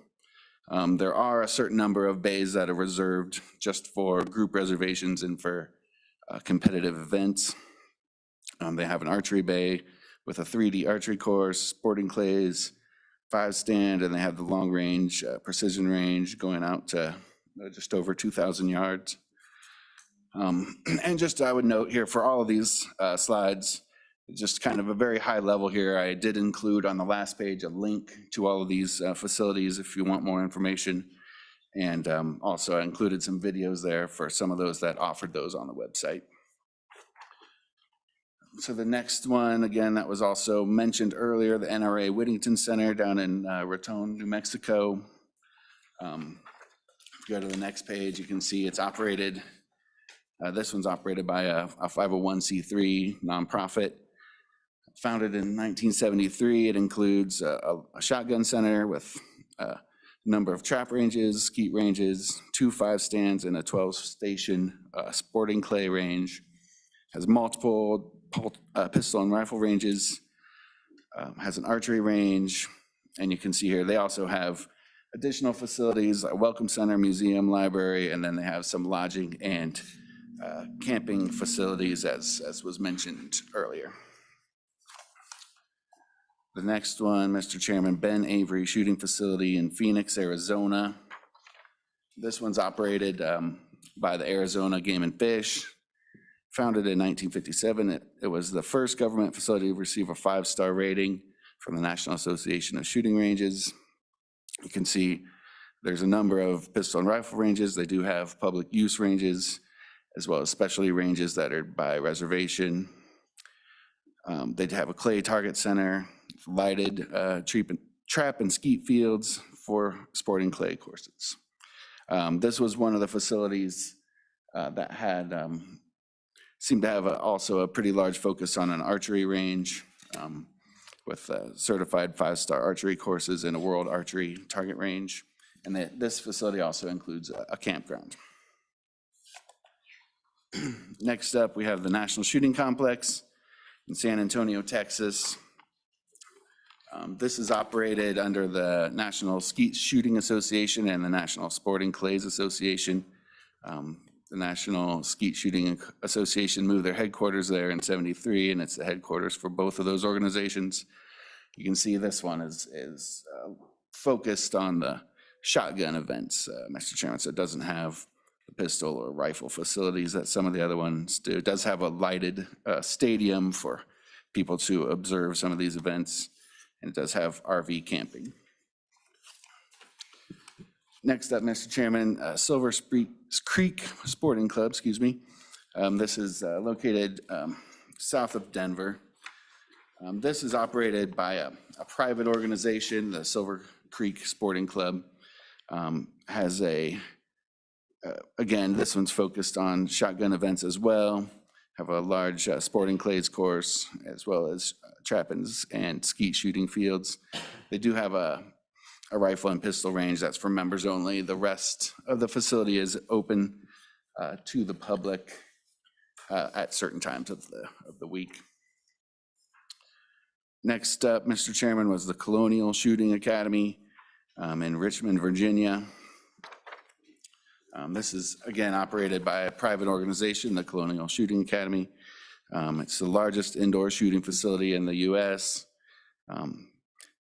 There are a certain number of bays that are reserved just for group reservations and for competitive events. They have an archery bay with a 3D archery course, sporting clays, 5-stand, and they have the long range, precision range going out to just over 2,000 yards. And just I would note here for all of these slides, just kind of a very high level here. I did include on the last page a link to all of these facilities if you want more information. And also I included some videos there for some of those that offered those on the website. So the next one, again, that was also mentioned earlier, the NRA Whittington Center down in Raton, New Mexico. If you go to the next page, you can see it's operated, this one's operated by a 501c3 nonprofit. Founded in 1973, it includes a shotgun center with a number of trap ranges, skeet ranges, 2 5-stands, and a 12-station sporting clay range. Has multiple pistol and rifle ranges, has an archery range, and you can see here they also have additional facilities, a welcome center, museum, library, and then they have some lodging and camping facilities as was mentioned earlier. The next one, Mr. Chairman, Ben Avery Shooting Facility in Phoenix, Arizona. This one's operated by the Arizona Game and Fish. Founded in 1957, it was the first government facility to receive a 5-star rating from the National Association of Shooting Ranges. You can see there's a number of pistol and rifle ranges. They do have public use ranges, as well as specialty ranges that are by reservation. They have a clay target center, lighted trap and skeet fields for sporting clay courses. This was one of the facilities that had seemed to have also a pretty large focus on an archery range with certified 5-star archery courses and a world archery target range. And this facility also includes a campground. Next up, we have the National Shooting Complex in San Antonio, Texas. This is operated under the National Skeet Shooting Association and the National Sporting Clays Association. The National Skeet Shooting Association moved their headquarters there in '73, and it's the headquarters for both of those organizations. You can see this one is focused on the shotgun events, Mr. Chairman, so it doesn't have the pistol or rifle facilities that some of the other ones do. It does have a lighted stadium for people to observe some of these events, and it does have RV camping. Next up, Mr. Chairman, Silver Creek Sporting Club, excuse me. This is located south of Denver. This is operated by a private organization. The Silver Creek Sporting Club has again, this one's focused on shotgun events as well, have a large sporting clays course, as well as trap and skeet shooting fields. They do have a rifle and pistol range that's for members only. The rest of the facility is open to the public at certain times of the week. Next up, Mr. Chairman, was the Colonial Shooting Academy in Richmond, Virginia. This is, again, operated by a private organization, the Colonial Shooting Academy. It's the largest indoor shooting facility in the U.S.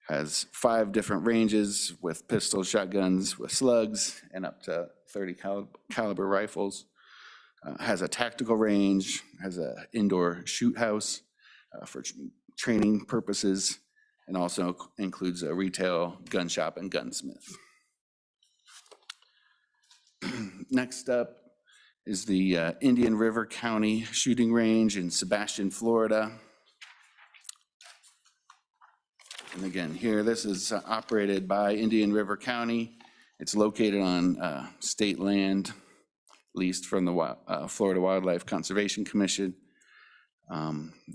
Has 5 different ranges with pistols, shotguns, with slugs, and up to 30 caliber rifles. Has a tactical range, has an indoor shoot house for training purposes, and also includes a retail gun shop and gunsmith. Next up is the Indian River County Shooting Range in Sebastian, Florida. And again, here, this is operated by Indian River County. It's located on state land leased from the Florida Wildlife Conservation Commission,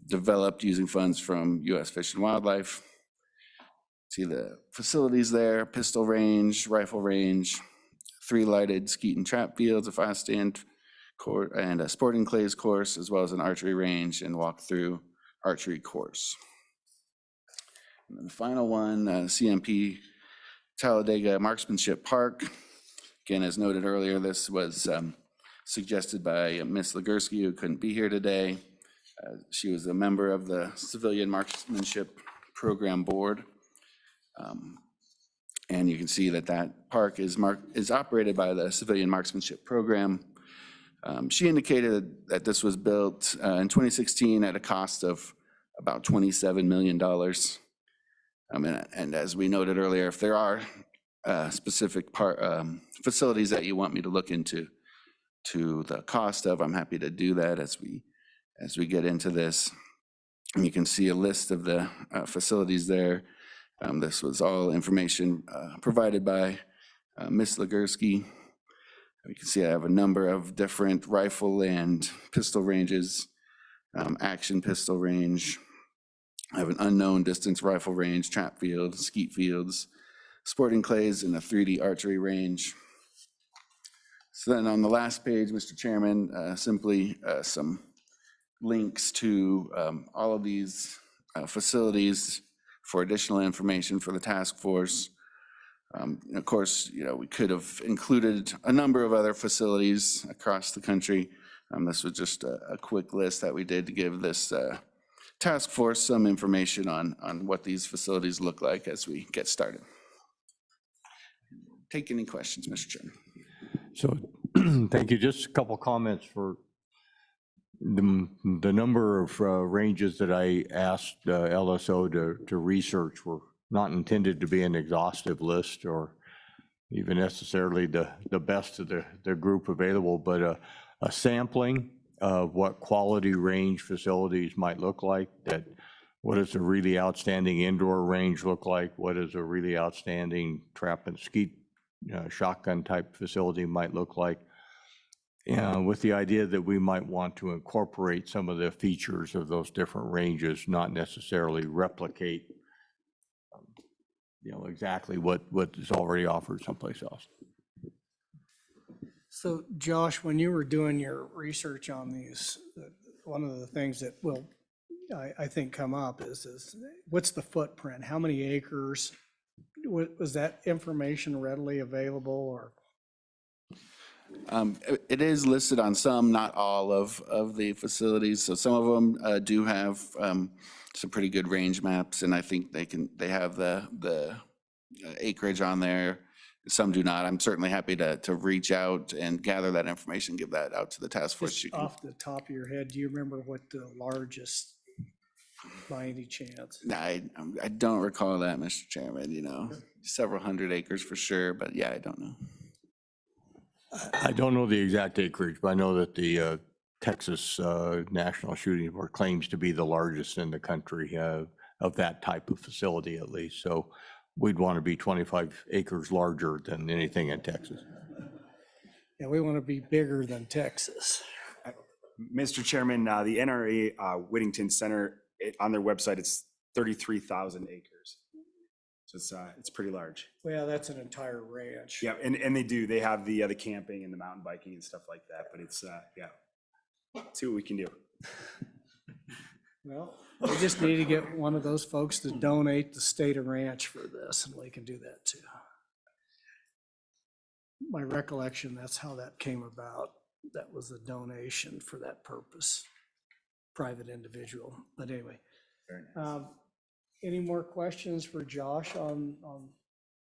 developed using funds from U.S. Fish and Wildlife. See the facilities there: pistol range, rifle range, 3 lighted skeet and trap fields, a 5-stand court, and a sporting clays course, as well as an archery range and walk-through archery course. And then the final one, CMP Talladega Marksmanship Park. Again, as noted earlier, this was suggested by Ms. Legursky, who couldn't be here today. She was a member of the Civilian Marksmanship Program Board. And you can see that that park is operated by the Civilian Marksmanship Program. She indicated that this was built in 2016 at a cost of about $27 million. And as we noted earlier, if there are specific facilities that you want me to look into the cost of, I'm happy to do that as we get into this. And you can see a list of the facilities there. This was all information provided by Ms. Legursky. You can see I have a number of different rifle and pistol ranges, action pistol range. I have an unknown distance rifle range, trap field, skeet fields, sporting clays, and a 3D archery range. So then on the last page, Mr. Chairman, simply some links to all of these facilities for additional information for the task force. Of course, we could have included a number of other facilities across the country. This was just a quick list that we did to give this task force some information on what these facilities look like as we get started. Take any questions, Mr. Chairman. So, thank you. Just a couple comments for the number of ranges that I asked LSO to research were not intended to be an exhaustive list or even necessarily the best of the group available, but a sampling of what quality range facilities might look like. That what does a really outstanding indoor range look like? What does a really outstanding trap and skeet shotgun type facility might look like? With the idea that we might want to incorporate some of the features of those different ranges, not necessarily replicate exactly what is already offered someplace else. So Josh, when you were doing your research on these, one of the things that will, I think, come up is what's the footprint? How many acres? Was that information readily available, or? It is listed on some, not all of the facilities. So some of them do have some pretty good range maps, and I think they have the acreage on there. Some do not. I'm certainly happy to reach out and gather that information, give that out to the task force. Just off the top of your head, do you remember what the largest, by any chance? I don't recall that, Mr. Chairman. Several hundred acres for sure, but yeah, I don't know. I don't know the exact acreage, but I know that the Texas National Shooting Board claims to be the largest in the country of that type of facility, at least. So we'd want to be 25 acres larger than anything in Texas. Yeah, we want to be bigger than Texas. Mr. Chairman, the NRA Whittington Center, on their website, it's 33,000 acres. So it's pretty large. Well, that's an entire ranch. Yeah, and they have the camping and the mountain biking and stuff like that, but it's, yeah. See what we can do. Well, we just need to get one of those folks to donate the state a ranch for this, and we can do that too. My recollection, that's how that came about. That was a donation for that purpose, private individual. But anyway, any more questions for Josh on,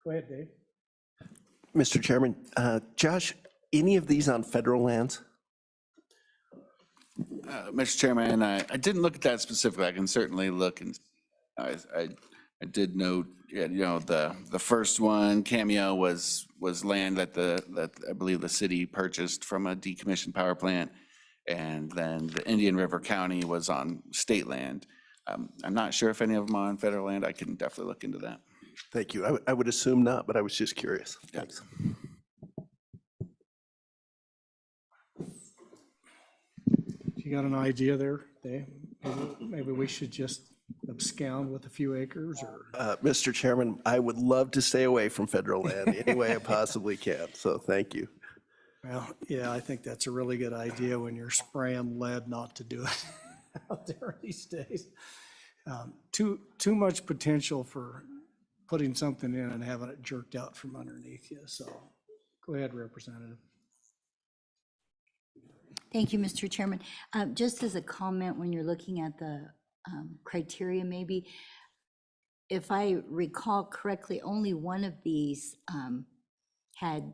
go ahead, Dave. Mr. Chairman, Josh, any of these on federal lands? Mr. Chairman, I didn't look at that specifically. I can certainly look, and I did note, the first one, Cameo, was land that I believe the city purchased from a decommissioned power plant, and then the Indian River County was on state land. I'm not sure if any of them are on federal land. I can definitely look into that. Thank you. I would assume not, but I was just curious. Thanks. You got an idea there, Dave? Maybe we should just abscond with a few acres, or? Mr. Chairman, I would love to stay away from federal land any way I possibly can, so thank you. Well, yeah, I think that's a really good idea when you're spraying lead not to do it out there these days. Too much potential for putting something in and having it jerked out from underneath you. So go ahead, Representative. Thank you, Mr. Chairman. Just as a comment, when you're looking at the criteria, maybe, if I recall correctly, only one of these had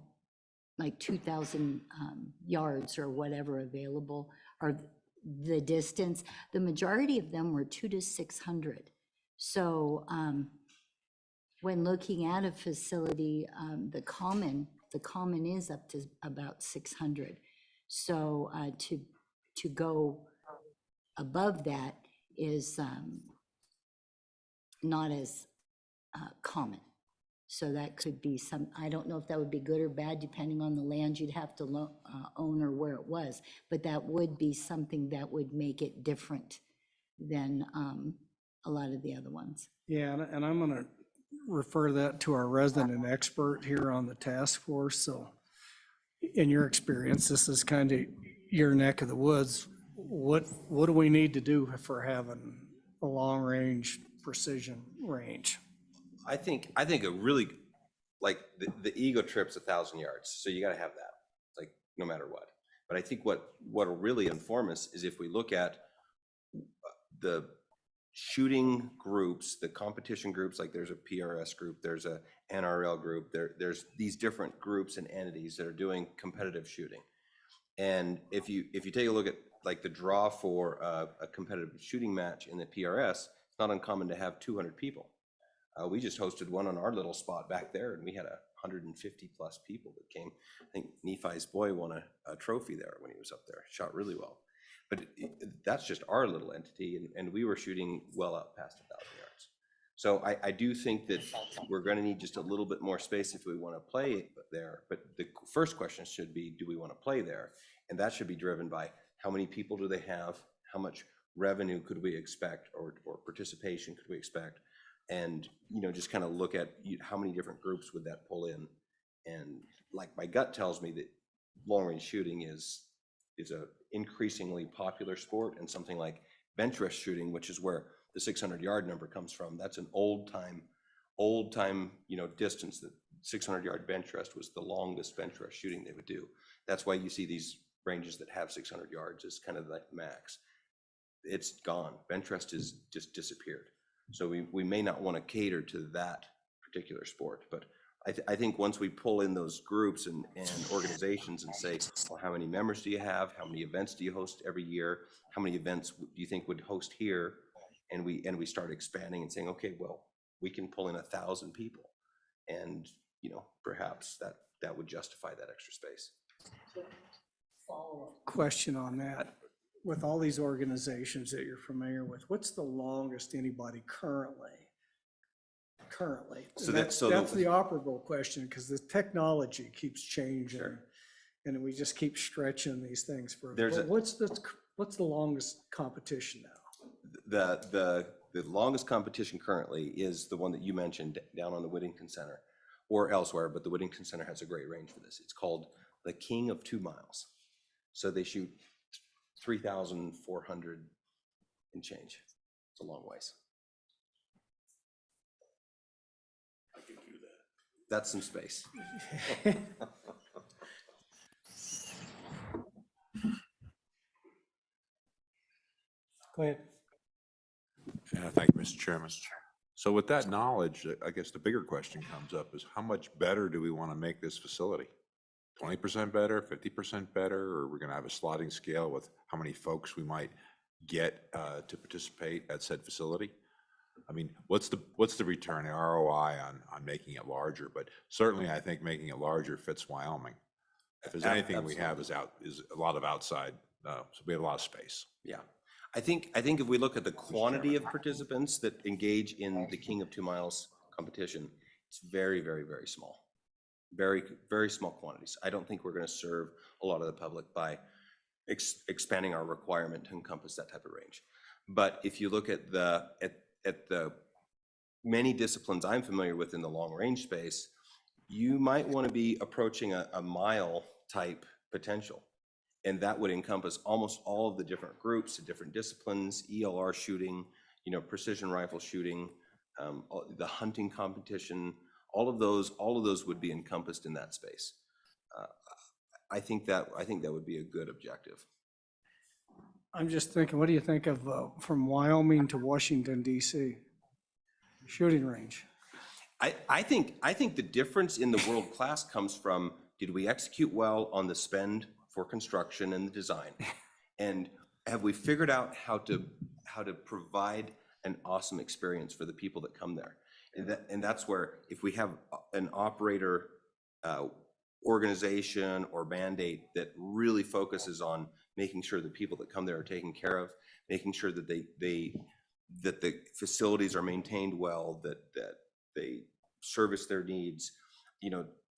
like 2,000 yards or whatever available, or the distance. The majority of them were 200 to 600. So when looking at a facility, the common is up to about 600. So to go above that is not as common. So that could be some, I don't know if that would be good or bad, depending on the land you'd have to own or where it was, but that would be something that would make it different than a lot of the other ones. Yeah, and I'm going to refer that to our resident expert here on the task force. So in your experience, this is kind of your neck of the woods. What do we need to do for having a long-range precision range? I think a really, like, the ego trip's 1,000 yards, so you got to have that, like, no matter what. But I think what will really inform us is if we look at the shooting groups, the competition groups, like there's a PRS group, there's a NRL group, there's these different groups and entities that are doing competitive shooting. And if you take a look at like the draw for a competitive shooting match in the PRS, it's not uncommon to have 200 people. We just hosted one on our little spot back there, and we had 150 plus people that came. I think Nephi's boy won a trophy there when he was up there, shot really well. But that's just our little entity, and we were shooting well out past 1,000 yards. So I do think that we're going to need just a little bit more space if we want to play there. But the first question should be, do we want to play there? And that should be driven by how many people do they have, how much revenue could we expect, or participation could we expect, and just kind of look at how many different groups would that pull in. And like my gut tells me that long range shooting is a increasingly popular sport, and something like bench rest shooting, which is where the 600-yard number comes from. That's an old time, distance. That 600-yard bench rest was the longest bench rest shooting they would do. That's why you see these ranges that have 600 yards as kind of like max. It's gone. Bench rest has just disappeared. So we may not want to cater to that particular sport, but I think once we pull in those groups and organizations and say, well, how many members do you have? How many events do you host every year? How many events do you think would host here? And we start expanding and saying, okay, well, we can pull in 1,000 people, and perhaps that would justify that extra space. Follow-up question on that. With all these organizations that you're familiar with, what's the longest anybody currently? So that's the operable question, because the technology keeps changing. Sure. And we just keep stretching these things for. What's the longest competition now? The longest competition currently is the one that you mentioned down on the Whittington Center or elsewhere, but the Whittington Center has a great range for this. It's called the King of 2 Miles. So they shoot 3,400 and change. It's a long ways. I can do that. That's some space. Go ahead. Thank you, Mr. Chairman. So with that knowledge, I guess the bigger question comes up is how much better do we want to make this facility? 20% better, 50% better, or we're going to have a sliding scale with how many folks we might get to participate at said facility? I mean, what's the return, the ROI on making it larger? But certainly, I think making it larger fits Wyoming. If there's anything Absolutely. we have is a lot of outside, so we have a lot of space. Yeah. I think if we look at the quantity of participants that engage in the King of 2 Miles competition, it's very, very, very small. Very, very small quantities. I don't think we're going to serve a lot of the public by expanding our requirement to encompass that type of range. But if you look at the many disciplines I'm familiar with in the long range space, you might want to be approaching a mile type potential. And that would encompass almost all of the different groups, the different disciplines, ELR shooting, precision rifle shooting, the hunting competition. All of those would be encompassed in that space. I think that would be a good objective. I'm just thinking, what do you think of from Wyoming to Washington, D.C. shooting range? I think the difference in the world class comes from, did we execute well on the spend for construction and the design, and have we figured out how to provide an awesome experience for the people that come there? And that's where, if we have an operator organization or mandate that really focuses on making sure the people that come there are taken care of, making sure that that the facilities are maintained well, that they service their needs,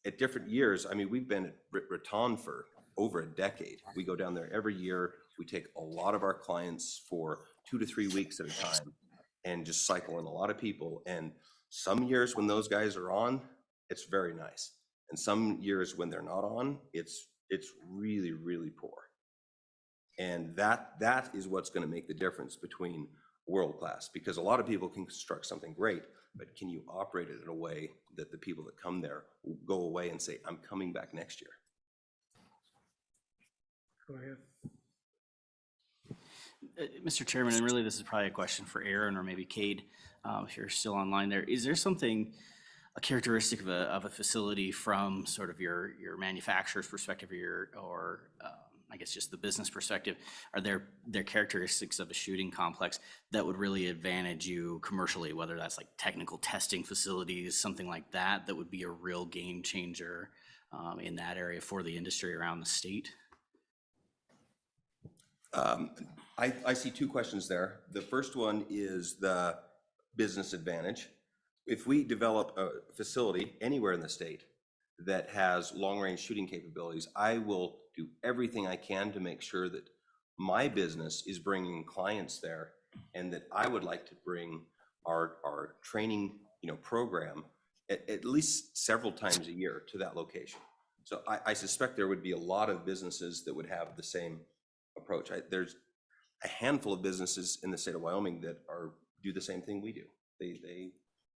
at different years. I mean, we've been at Raton for over a decade. We go down there every year. We take a lot of our clients for 2 to 3 weeks at a time and just cycle in a lot of people. And some years when those guys are on, it's very nice. And some years when they're not on, it's really, really poor. And that is what's going to make the difference between world class, because a lot of people can construct something great, but can you operate it in a way that the people that come there will go away and say, I'm coming back next year? Go ahead. Mr. Chairman, and really this is probably a question for Aaron or maybe Cade, if you're still online there. Is there something, a characteristic of a facility from sort of your manufacturer's perspective or I guess just the business perspective? Are there characteristics of a shooting complex that would really advantage you commercially, whether that's like technical testing facilities, something like that, that would be a real game changer in that area for the industry around the state? I see two questions there. The first one is the business advantage. If we develop a facility anywhere in the state that has long-range shooting capabilities, I will do everything I can to make sure that my business is bringing clients there, and that I would like to bring our training, program at least several times a year to that location. So I suspect there would be a lot of businesses that would have the same approach. There's a handful of businesses in the state of Wyoming that do the same thing we do. They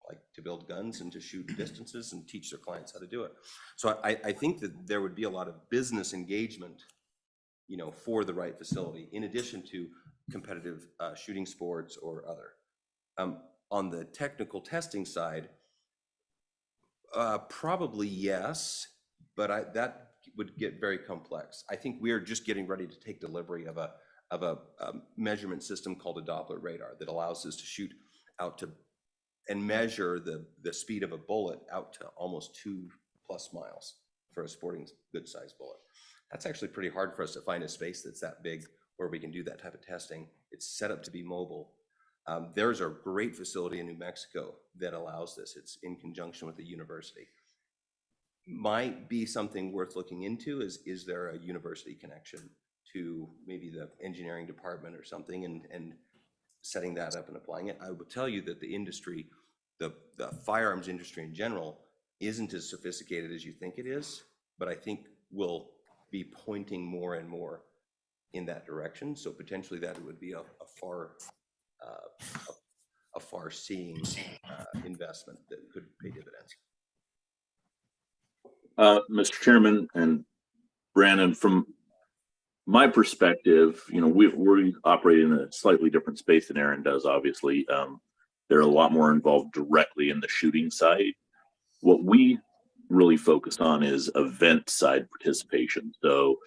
like to build guns and to shoot distances and teach their clients how to do it. So I think that there would be a lot of business engagement, for the right facility, in addition to competitive shooting sports or other. On the technical testing side, probably yes, but that would get very complex. I think we are just getting ready to take delivery of a measurement system called a Doppler radar that allows us to shoot out to and measure the speed of a bullet out to almost 2+ miles for a sporting good sized bullet. That's actually pretty hard for us to find a space that's that big where we can do that type of testing. It's set up to be mobile. There's a great facility in New Mexico that allows this. It's in conjunction with the university. Might be something worth looking into is there a university connection to maybe the engineering department or something, and setting that up and applying it. I will tell you that the industry, the firearms industry in general, isn't as sophisticated as you think it is, but I think will be pointing more and more in that direction. So potentially that would be a far-seeing investment that could pay dividends. Mr. Chairman and Brandon, from my perspective, we're operating in a slightly different space than Aaron does, obviously. They're a lot more involved directly in the shooting side. What we really focus on is event side participation. So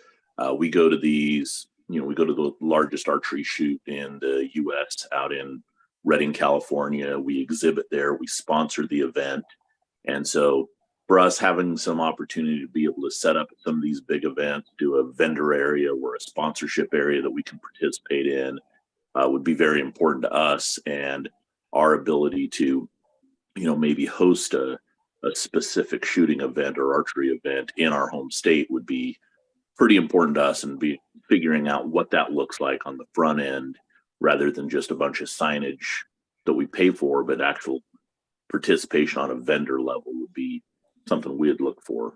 we go to these, we go to the largest archery shoot in the US out in Redding, California. We exhibit there, we sponsor the event. And so for us, having some opportunity to be able to set up some of these big events, do a vendor area or a sponsorship area that we can participate in would be very important to us. And our ability to, maybe host a specific shooting event or archery event in our home state would be pretty important to us, and be figuring out what that looks like on the front end, rather than just a bunch of signage that we pay for, but actual participation on a vendor level would be something we'd look for.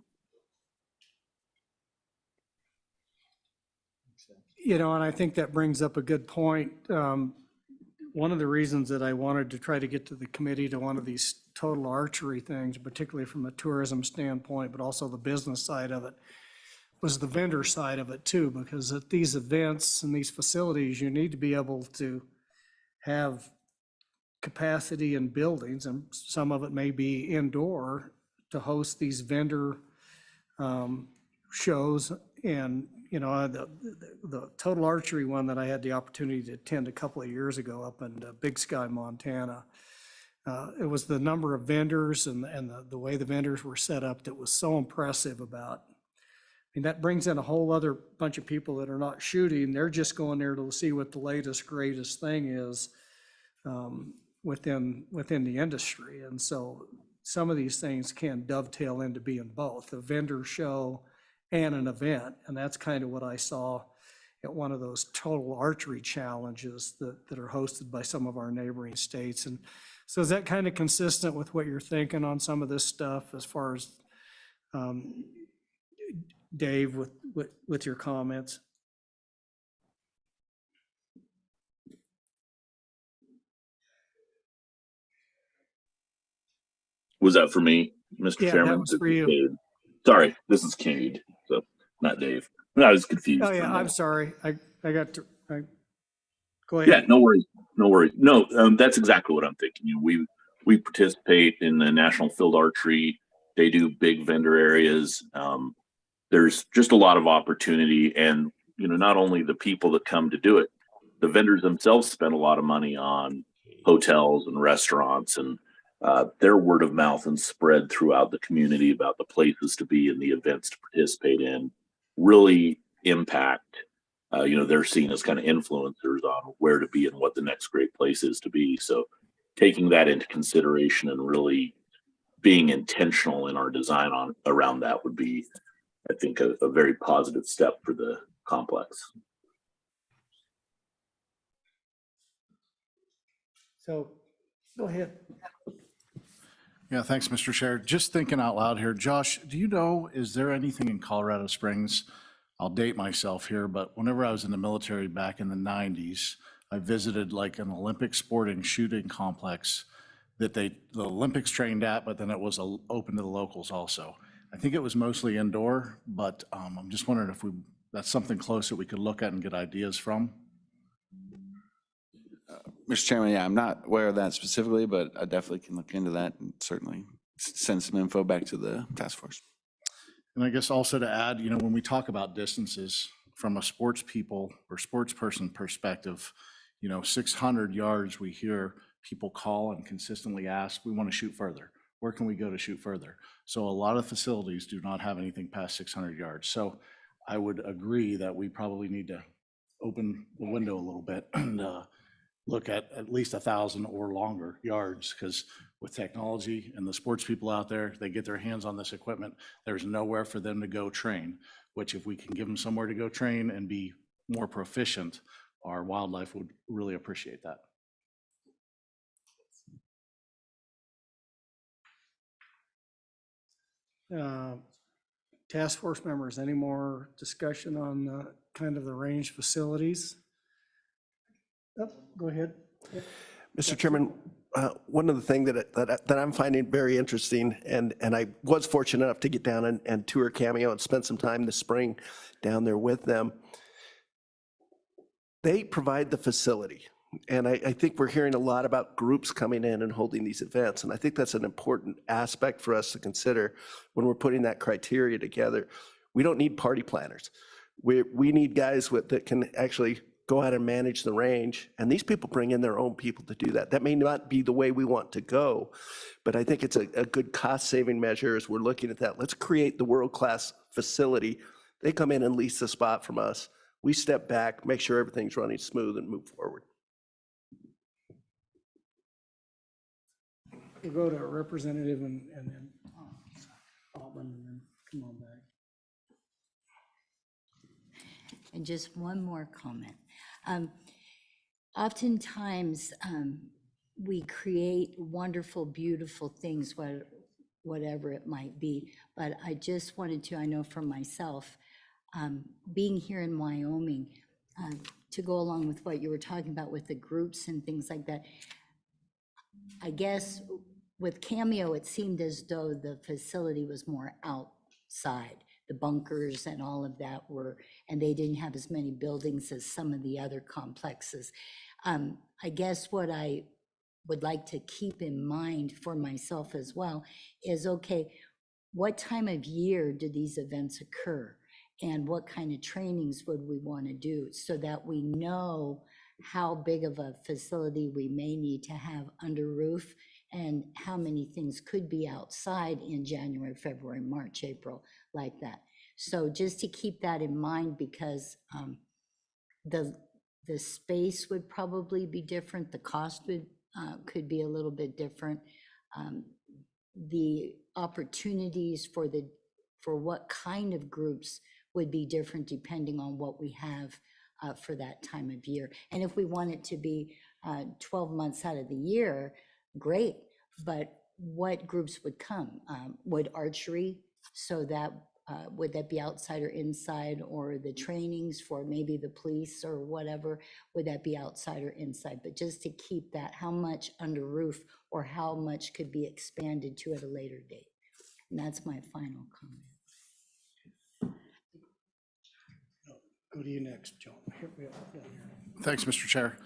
And I think that brings up a good point. One of the reasons that I wanted to try to get to the committee to one of these total archery things, particularly from a tourism standpoint, but also the business side of it, was the vendor side of it too, because at these events and these facilities, you need to be able to have capacity in buildings, and some of it may be indoor, to host these vendor shows. And the total archery one that I had the opportunity to attend a couple of years ago up in Big Sky, Montana, it was the number of vendors and the way the vendors were set up that was so impressive about. That brings in a whole other bunch of people that are not shooting. They're just going there to see what the latest, greatest thing is within the industry. And so some of these things can dovetail into being both a vendor show and an event. And that's kind of what I saw at one of those total archery challenges that are hosted by some of our neighboring states. And so is that kind of consistent with what you're thinking on some of this stuff, as far as Dave, with your comments? Was that for me, Mr. Yeah, Chairman? that was for you. Sorry, this is Cade, so not Dave. I was confused. Oh, yeah, I'm sorry. I got to, Go Yeah, ahead. no worries. No worries. No, that's exactly what I'm thinking. You know, we participate in the National Field Archery. They do big vendor areas. There's just a lot of opportunity, and you know, not only the people that come to do it, the vendors themselves spend a lot of money on hotels and restaurants, and their word of mouth and spread throughout the community about the places to be and the events to participate in really impact. You know, they're seen as kind of influencers on where to be and what the next great place is to be. So, taking that into consideration and really being intentional in our design on around that would be, I think, a very positive step for the complex. So go ahead. Yeah, thanks, Mr. Chair. Just thinking out loud here, Josh, do you know, is there anything in Colorado Springs? I'll date myself here, but whenever I was in the military back in the 90s, I visited like an Olympic sporting shooting complex that the Olympics trained at, but then it was open to the locals also. I think it was mostly indoor, but I'm just wondering if that's something close that we could look at and get ideas from. Mr. Chairman, yeah, I'm not aware of that specifically, but I definitely can look into that and certainly send some info back to the task force. And I guess also to add, you know, when we talk about distances from a sports people or sports person perspective, you know, 600 yards, we hear people call and consistently ask, we want to shoot further. Where can we go to shoot further? So a lot of facilities do not have anything past 600 yards. So I would agree that we probably need to open the window a little bit and look at least 1,000 or longer yards, because with technology and the sports people out there, they get their hands on this equipment. There's nowhere for them to go train, which if we can give them somewhere to go train and be more proficient, our wildlife would really appreciate that. Task force members, any more discussion on kind of the range facilities? Oh, go ahead. Yep. Mr. Chairman, one of the things that I'm finding very interesting, and I was fortunate enough to get down and tour Cameo and spend some time this spring down there with them. They provide the facility. And I think we're hearing a lot about groups coming in and holding these events. And I think that's an important aspect for us to consider when we're putting that criteria together. We don't need party planners. We need guys that can actually go out and manage the range. And these people bring in their own people to do that. That may not be the way we want to go, but I think it's a good cost-saving measure as we're looking at that. Let's create the world-class facility. They come in and lease the spot from us. We step back, make sure everything's running smooth, and move forward. We'll go to a representative and then Altman, and then come on back. And just one more comment. Oftentimes, we create wonderful, beautiful things, whatever it might be. But I just wanted to, I know for myself, being here in Wyoming, to go along with what you were talking about with the groups and things like that, I guess with Cameo, it seemed as though the facility was more outside. The bunkers and all of that were, and they didn't have as many buildings as some of the other complexes. I guess what I would like to keep in mind for myself as well is, okay, what time of year do these events occur? And what kind of trainings would we want to do so that we know how big of a facility we may need to have under roof and how many things could be outside in January, February, March, April, like that. So just to keep that in mind, because the space would probably be different, the cost could be a little bit different. The opportunities for what kind of groups would be different depending on what we have for that time of year. And if we want it to be 12 months out of the year, great, but what groups would come? Would archery, so that would that be outside or inside, or the trainings for maybe the police or whatever, would that be outside or inside? But just to keep that, how much under roof or how much could be expanded to at a later date. And that's my final comment. Go to you next, John. Here we are. Thanks, Mr. Chair.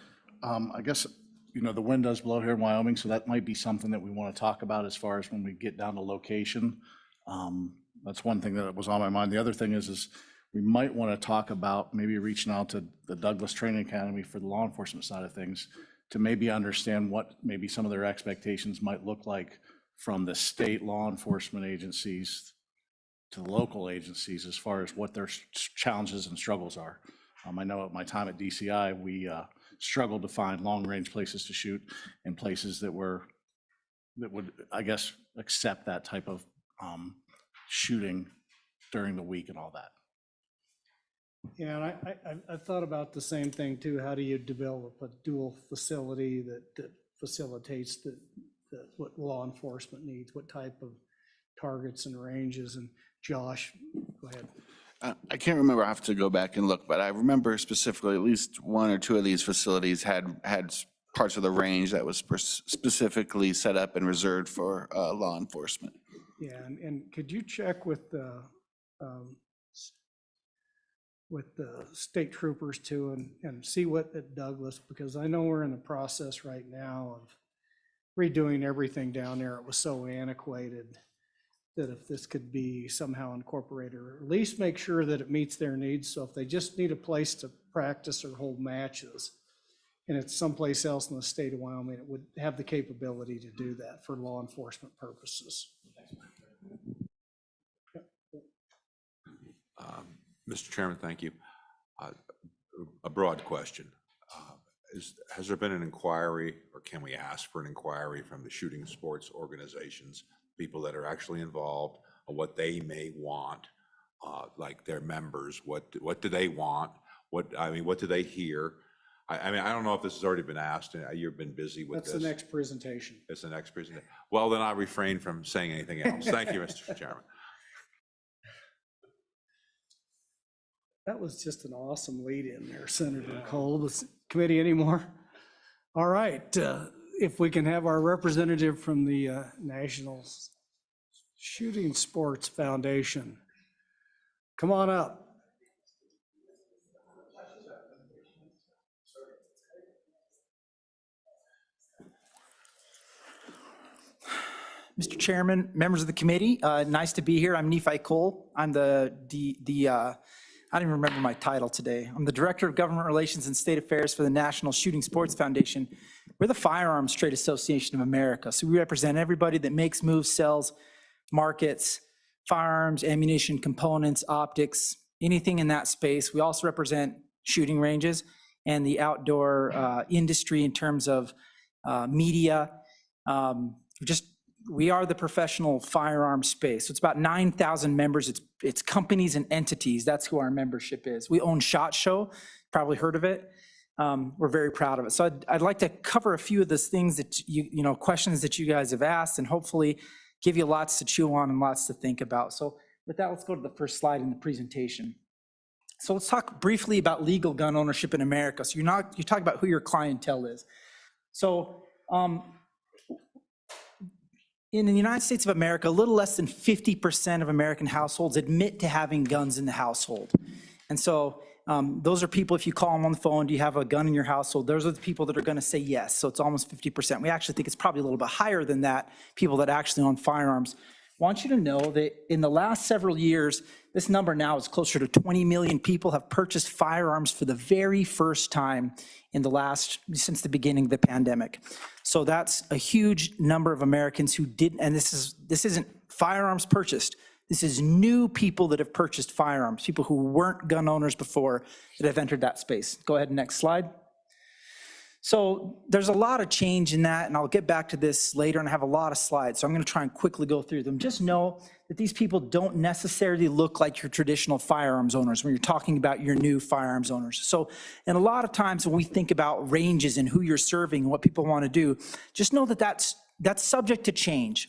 I guess, the wind does blow here in Wyoming, so that might be something that we want to talk about as far as when we get down to location. That's one thing that was on my mind. The other thing is we might want to talk about maybe reaching out to the Douglas Training Academy for the law enforcement side of things to maybe understand what maybe some of their expectations might look like from the state law enforcement agencies to the local agencies as far as what their challenges and struggles are. I know at my time at DCI, we struggled to find long-range places to shoot and places that would, I guess, accept that type of shooting during the week and all that. Yeah, and I thought about the same thing too. How do you develop a dual facility that facilitates what law enforcement needs, what type of targets and ranges? And Josh, go ahead. I can't remember, I have to go back and look, but I remember specifically at least one or two of these facilities had parts of the range that was specifically set up and reserved for law enforcement. Yeah, and could you check with the state troopers too and see what at Douglas, because I know we're in the process right now of redoing everything down there. It was so antiquated that if this could be somehow incorporated, or at least make sure that it meets their needs. So if they just need a place to practice or hold matches, and it's someplace else in the state of Wyoming, it would have the capability to do that for law enforcement purposes. Mr. Chairman, thank you. A broad question. Has there been an inquiry, or can we ask for an inquiry from the shooting sports organizations, people that are actually involved, on what they may want, like their members? What do they want? What do they hear? I don't know if this has already been asked, and you've been busy with this. That's the next presentation. It's the next presentation. Well, then I'll refrain from saying anything else. Thank you, Mr. Chairman. That was just an awesome lead in there, Senator Cole. Does committee anymore? All right, if we can have our representative from the National Shooting Sports Foundation, come on up. Mr. Chairman, members of the committee, nice to be here. I'm Nephi Cole. I'm I don't even remember my title today. I'm the Director of Government Relations and State Affairs for the National Shooting Sports Foundation. We're the Firearms Trade Association of America. So we represent everybody that makes, moves, sells, markets, firearms, ammunition, components, optics, anything in that space. We also represent shooting ranges and the outdoor industry in terms of media. We are the professional firearm space. So it's about 9,000 members. It's companies and entities. That's who our membership is. We own SHOT Show, probably heard of it. We're very proud of it. So I'd like to cover a few of those things that questions that you guys have asked, and hopefully give you lots to chew on and lots to think about. So with that, let's go to the first slide in the presentation. So let's talk briefly about legal gun ownership in America. So you talk about who your clientele is. So in the United States of America, a little less than 50% of American households admit to having guns in the household. And so those are people, if you call them on the phone, do you have a gun in your household? Those are the people that are going to say yes. So it's almost 50%. We actually think it's probably a little bit higher than that, people that actually own firearms. I want you to know that in the last several years, this number now is closer to 20 million people have purchased firearms for the very first time since the beginning of the pandemic. So that's a huge number of Americans who didn't, and this isn't firearms purchased. This is new people that have purchased firearms, people who weren't gun owners before that have entered that space. Go ahead, next slide. So there's a lot of change in that, and I'll get back to this later, and I have a lot of slides, so I'm going to try and quickly go through them. Just know that these people don't necessarily look like your traditional firearms owners when you're talking about your new firearms owners. So, and a lot of times when we think about ranges and who you're serving and what people want to do, just know that that's subject to change,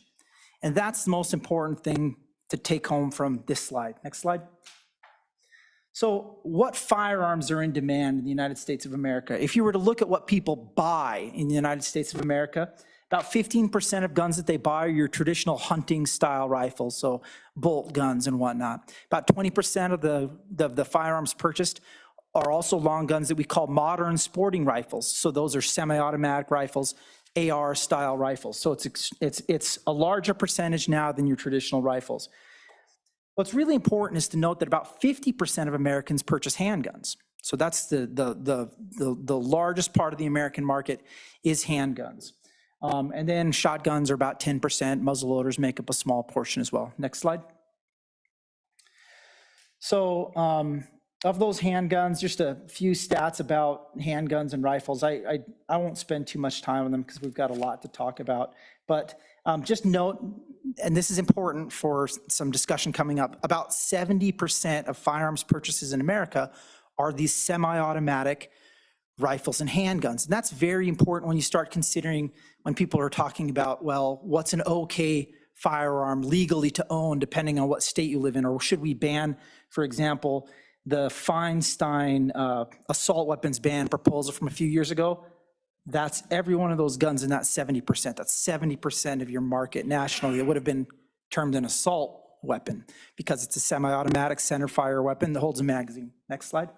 and that's the most important thing to take home from this slide. Next slide. So what firearms are in demand in the United States of America? If you were to look at what people buy in the United States of America, about 15% of guns that they buy are your traditional hunting style rifles, so bolt guns and whatnot. About 20% of the firearms purchased are also long guns that we call modern sporting rifles. So those are semi-automatic rifles, AR-style rifles. So it's a larger percentage now than your traditional rifles. What's really important is to note that about 50% of Americans purchase handguns. So that's the largest part of the American market is handguns. And then shotguns are about 10%. Muzzleloaders make up a small portion as well. Next slide. So of those handguns, just a few stats about handguns and rifles. I won't spend too much time on them because we've got a lot to talk about. But just note, and this is important for some discussion coming up, about 70% of firearms purchases in America are these semi-automatic rifles and handguns. And that's very important when you start considering when people are talking about, well, what's an okay firearm legally to own depending on what state you live in, or should we ban, for example, the Feinstein assault weapons ban proposal from a few years ago? That's every one of those guns in that 70%. That's 70% of your market nationally. It would have been termed an assault weapon because it's a semi-automatic center fire weapon that holds a magazine. Next slide.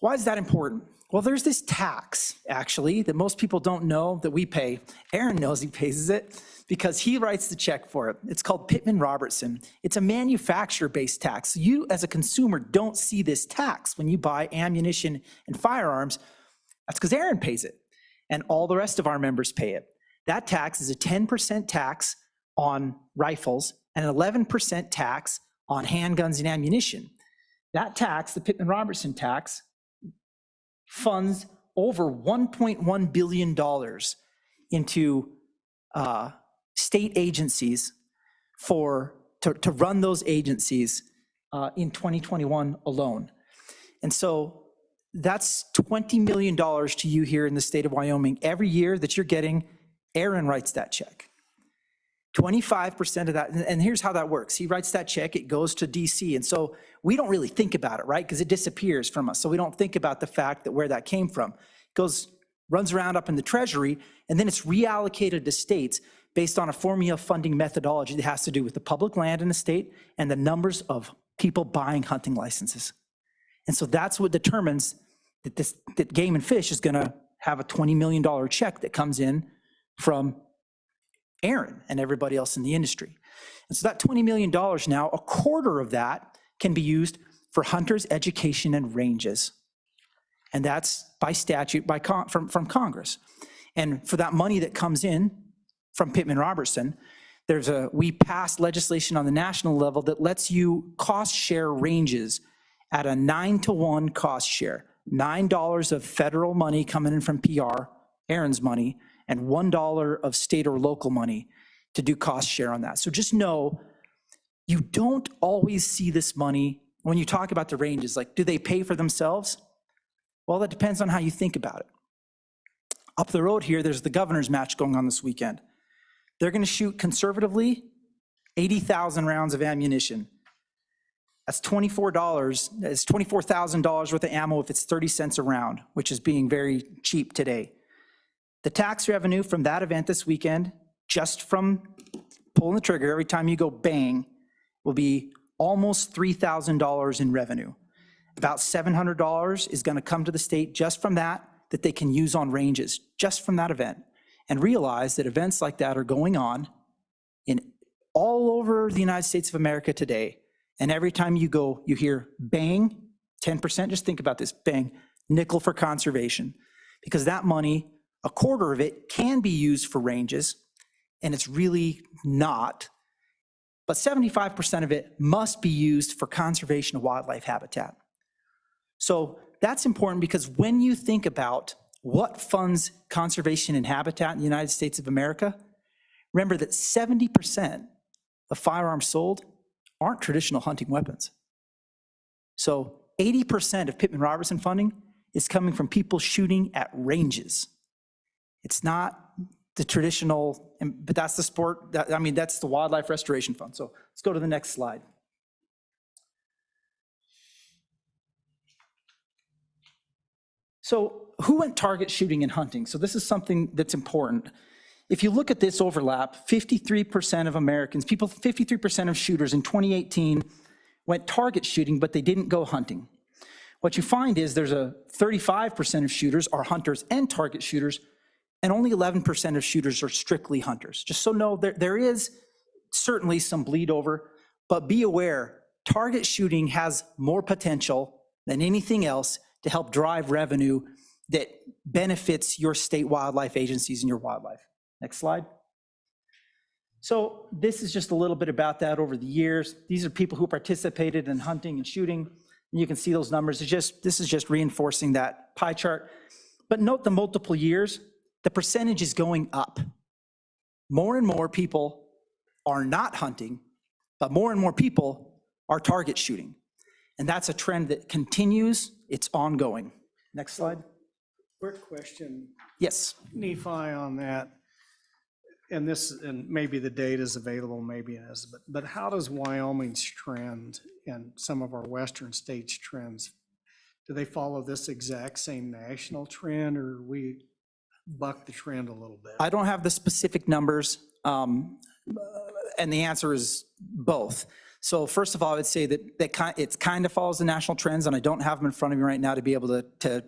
Why is that important? Well, there's this tax, actually, that most people don't know that we pay. Aaron knows he pays it because he writes the check for it. It's called Pittman-Robertson. It's a manufacturer-based tax. You, as a consumer, don't see this tax when you buy ammunition and firearms. That's because Aaron pays it, and all the rest of our members pay it. That tax is a 10% tax on rifles and an 11% tax on handguns and ammunition. That tax, the Pittman-Robertson tax, funds over $1.1 billion into state agencies to run those agencies in 2021 alone. And so that's $20 million to you here in the state of Wyoming. Every year that you're getting, Aaron writes that check. 25% of that, and here's how that works. He writes that check, it goes to DC. And so we don't really think about it, right? Because it disappears from us. So we don't think about the fact that where that came from. It runs around up in the Treasury, and then it's reallocated to states based on a formula funding methodology that has to do with the public land in the state and the numbers of people buying hunting licenses. And so that's what determines that Game and Fish is gonna have a $20 million check that comes in from Aaron and everybody else in the industry. And so that $20 million now, a quarter of that can be used for hunters' education and ranges. And that's by statute from Congress. And for that money that comes in from Pittman-Robertson, we passed legislation on the national level that lets you cost share ranges at a 9-to-1 cost share. $9 of federal money coming in from PR, Aaron's money, and $1 of state or local money to do cost share on that. So just know, you don't always see this money when you talk about the ranges. Like, do they pay for themselves? Well, that depends on how you think about it. Up the road here, there's the governor's match going on this weekend. They're gonna shoot conservatively 80,000 rounds of ammunition. That's $24, that's $24,000 worth of ammo if it's 30 cents a round, which is being very cheap today. The tax revenue from that event this weekend, just from pulling the trigger every time you go bang, will be almost $3,000 in revenue. About $700 is gonna come to the state just from that they can use on ranges, just from that event. And realize that events like that are going on in all over the United States of America today. And every time you go, you hear bang, 10%, just think about this, bang, nickel for conservation. Because that money, a quarter of it can be used for ranges, and it's really not. But 75% of it must be used for conservation of wildlife habitat. So that's important because when you think about what funds conservation and habitat in the United States of America, remember that 70% of firearms sold aren't traditional hunting weapons. So 80% of Pittman-Robertson funding is coming from people shooting at ranges. It's not the traditional, but that's the sport, that's the Wildlife Restoration Fund. So let's go to the next slide. So who went target shooting and hunting? So this is something that's important. If you look at this overlap, 53% of Americans, 53% of shooters in 2018 went target shooting, but they didn't go hunting. what you find is there's a 35% of shooters are hunters and target shooters, and only 11% of shooters are strictly hunters. Just so know, there is certainly some bleed over, but be aware, target shooting has more potential than anything else to help drive revenue that benefits your state wildlife agencies and your wildlife. Next slide. So this is just a little bit about that over the years. These are people who participated in hunting and shooting. And you can see those numbers. This is just reinforcing that pie chart. But note the multiple years, the percentage is going up. More and more people are not hunting, but more and more people are target shooting. And that's a trend that continues. It's ongoing. Next slide. Quick question, Yes. Nephi, on that. And this, and maybe the data is available, maybe it is, but how does Wyoming's trend and some of our western states' trends, do they follow this exact same national trend, or we buck the trend a little bit? I don't have the specific numbers, and the answer is both. So first of all, I would say that it kind of follows the national trends, and I don't have them in front of me right now to be able to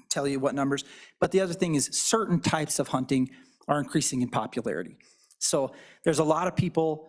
tell you what numbers. But the other thing is certain types of hunting are increasing in popularity. So there's a lot of people,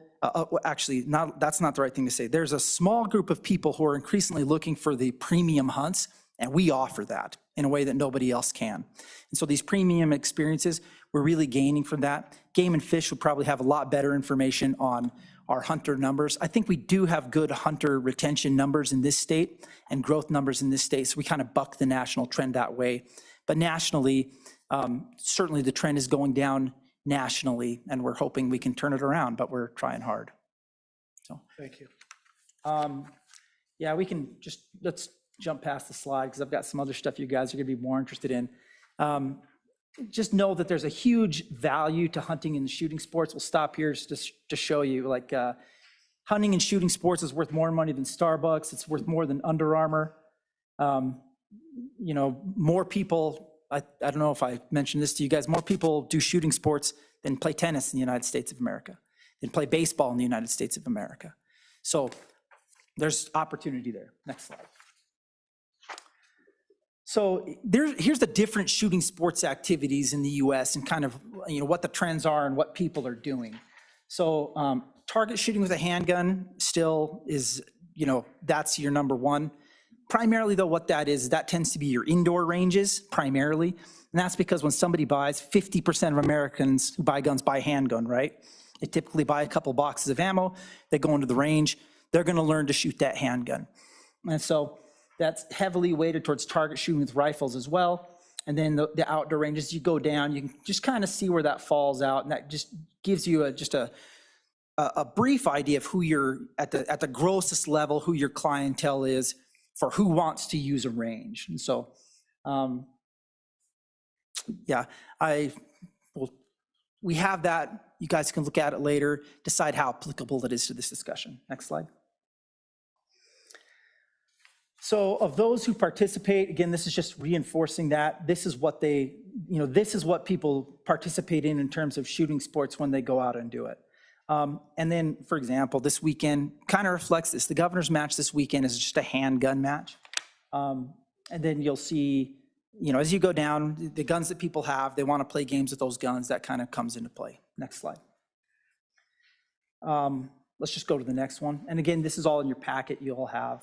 actually, that's not the right thing to say. There's a small group of people who are increasingly looking for the premium hunts, and we offer that in a way that nobody else can. And so these premium experiences, we're really gaining from that. Game and Fish would probably have a lot better information on our hunter numbers. I think we do have good hunter retention numbers in this state and growth numbers in this state, so we kind of buck the national trend that way. But nationally, certainly the trend is going down nationally, and we're hoping we can turn it around, but we're trying hard. So, Thank you. yeah, we can just, let's jump past the slide because I've got some other stuff you guys are gonna be more interested in. Just know that there's a huge value to hunting and shooting sports. We'll stop here just to show you, like, hunting and shooting sports is worth more money than Starbucks. It's worth more than Under Armour. You know, more people, I don't know if I mentioned this to you guys, more people do shooting sports than play tennis in the United States of America, than play baseball in the United States of America. So there's opportunity there. Next slide. So here's the different shooting sports activities in the US and kind of, you know, what the trends are and what people are doing. So target shooting with a handgun still is, you know, that's your number one. Primarily though, what that is, that tends to be your indoor ranges primarily. And that's because when somebody buys, 50% of Americans who buy guns buy a handgun, right? They typically buy a couple boxes of ammo, they go into the range, they're gonna learn to shoot that handgun. And so that's heavily weighted towards target shooting with rifles as well. And then the outdoor ranges, you go down, you can just kind of see where that falls out. And that just gives you just a brief idea of who you're, at the grossest level, who your clientele is for who wants to use a range. And so, yeah, we have that. You guys can look at it later, decide how applicable it is to this discussion. Next slide. So of those who participate, again, this is just reinforcing that. This is what they, you know, this is what people participate in terms of shooting sports when they go out and do it. And then, for example, this weekend kind of reflects this. The governor's match this weekend is just a handgun match. And then you'll see, you know, as you go down, the guns that people have, they want to play games with those guns. That kind of comes into play. Next slide. Let's just go to the next one. And again, this is all in your packet. You'll have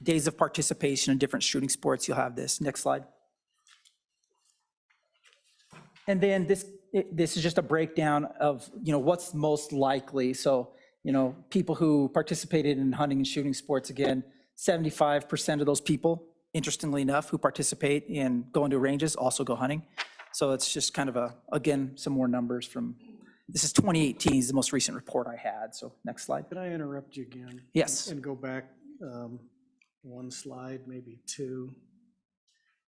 days of participation in different shooting sports. You'll have this. Next slide. And then this is just a breakdown of, you know, what's most likely. So, you know, people who participated in hunting and shooting sports, again, 75% of those people, interestingly enough, who participate in going to ranges also go hunting. So it's just kind of again, some more numbers from, this is 2018 is the most recent report I had. So next slide. Can I interrupt you again? Yes. And go back one slide, maybe two.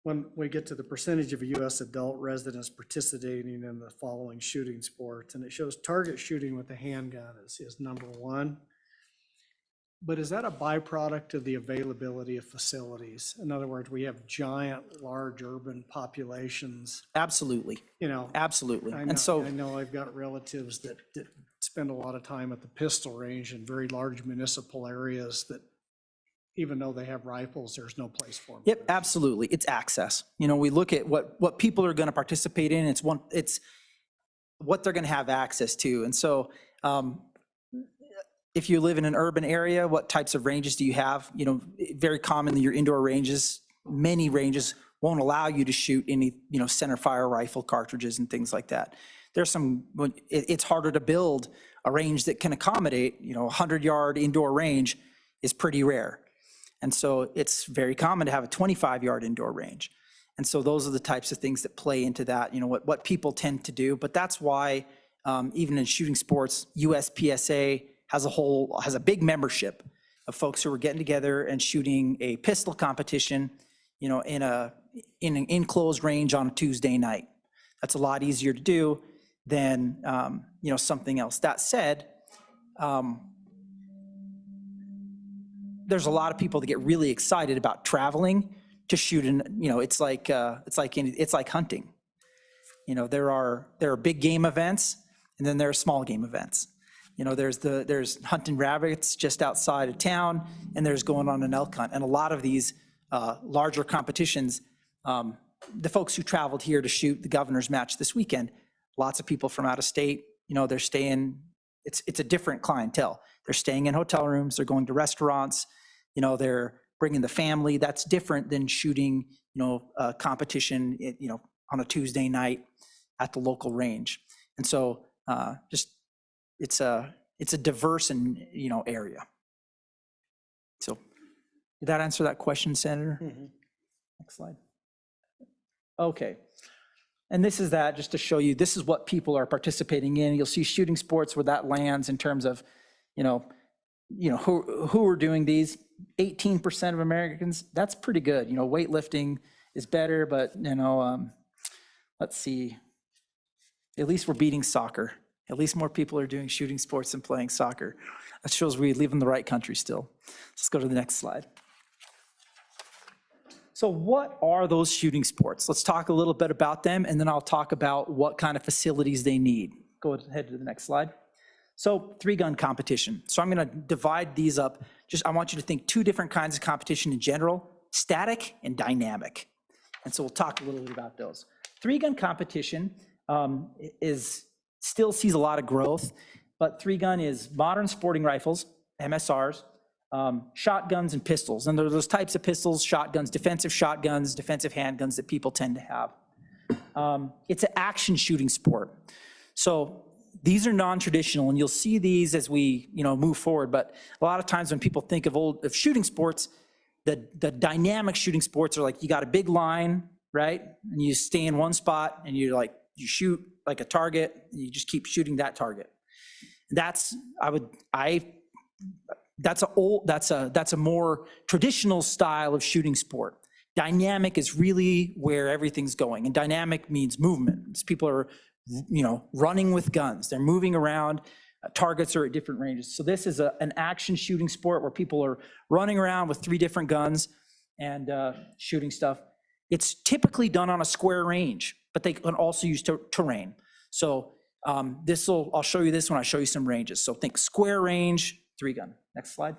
When we get to the percentage of US adult residents participating in the following shooting sports, and it shows target shooting with a handgun is number one. But is that a byproduct of the availability of facilities? In other words, we have giant, large urban populations. Absolutely. You know, absolutely. I know I've got relatives that spend a lot of time at the pistol range in very large municipal areas that, even though they have rifles, there's no place for them. Yep, absolutely. It's access. You know, we look at what people are going to participate in. It's what they're going to have access to. And so if you live in an urban area, what types of ranges do you have? You know, very commonly your indoor ranges, many ranges won't allow you to shoot any, you know, center fire rifle cartridges and things like that. There's some, it's harder to build a range that can accommodate, you know, a 100-yard indoor range is pretty rare. And so it's very common to have a 25-yard indoor range. And so those are the types of things that play into that, you know, what people tend to do. But that's why even in shooting sports, USPSA has a big membership of folks who are getting together and shooting a pistol competition, you know, in an enclosed range on a Tuesday night. That's a lot easier to do than, you know, something else. That said, there's a lot of people that get really excited about traveling to shoot, and you know, it's like hunting. You know, there are big game events, and then there are small game events. You know, there's hunting rabbits just outside of town, and there's going on an elk hunt. And a lot of these larger competitions, the folks who traveled here to shoot the governor's match this weekend, lots of people from out of state. You know, they're staying. It's a different clientele. They're staying in hotel rooms. They're going to restaurants. You know, they're bringing the family. That's different than shooting, you know, a competition, you know, on a Tuesday night at the local range. And so it's a diverse and, you know, area. So did that answer that question, Senator? Mm-hmm. Next slide. Okay. And this is that, just to show you, this is what people are participating in. You'll see shooting sports where that lands in terms of, you know, who are doing these. 18% of Americans, that's pretty good. You know, weightlifting is better, but, you know, let's see. At least we're beating soccer. At least more people are doing shooting sports than playing soccer. That shows we live in the right country still. Let's go to the next slide. So what are those shooting sports? Let's talk a little bit about them, and then I'll talk about what kind of facilities they need. Go ahead to the next slide. So 3-gun competition. So I'm going to divide these up. I want you to think 2 different kinds of competition in general, static and dynamic. And so we'll talk a little bit about those. 3-gun competition still sees a lot of growth, but 3-gun is modern sporting rifles, MSRs, shotguns and pistols. And there are those types of pistols, shotguns, defensive handguns that people tend to have. It's an action shooting sport. So these are non-traditional, and you'll see these as we, you know, move forward. But a lot of times when people think of shooting sports, the dynamic shooting sports are like, you got a big line, right? And you stay in one spot and you shoot like a target, and you just keep shooting that target. That's a more traditional style of shooting sport. Dynamic is really where everything's going, and dynamic means movement. People are, you know, running with guns. They're moving around. Targets are at different ranges. So this is an action shooting sport where people are running around with 3 different guns and shooting stuff. It's typically done on a square range, but they can also use terrain. So I'll show you this when I show you some ranges. So think square range, 3-gun. Next slide.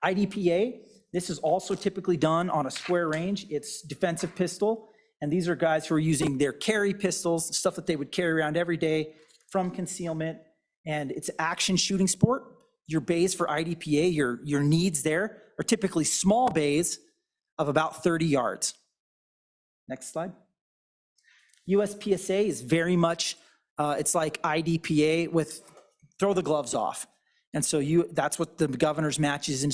IDPA, this is also typically done on a square range. It's defensive pistol. And these are guys who are using their carry pistols, stuff that they would carry around every day from concealment. And it's action shooting sport. Your bays for IDPA, your needs there are typically small bays of about 30 yards. Next slide. USPSA is very much, it's like IDPA with throw the gloves off. And so that's what the governor's match is. And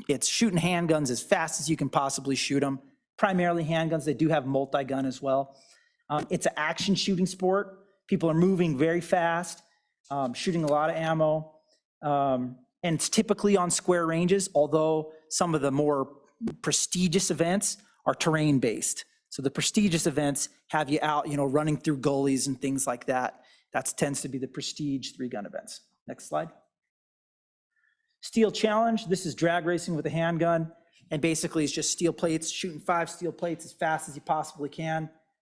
it's shooting handguns as fast as you can possibly shoot them. Primarily handguns. They do have multi-gun as well. It's an action shooting sport. People are moving very fast, shooting a lot of ammo. And it's typically on square ranges, although some of the more prestigious events are terrain-based. So the prestigious events have you out, you know, running through gullies and things like that. That tends to be the prestige 3-gun events. Next slide. Steel challenge. This is drag racing with a handgun. And basically it's just steel plates, shooting 5 steel plates as fast as you possibly can,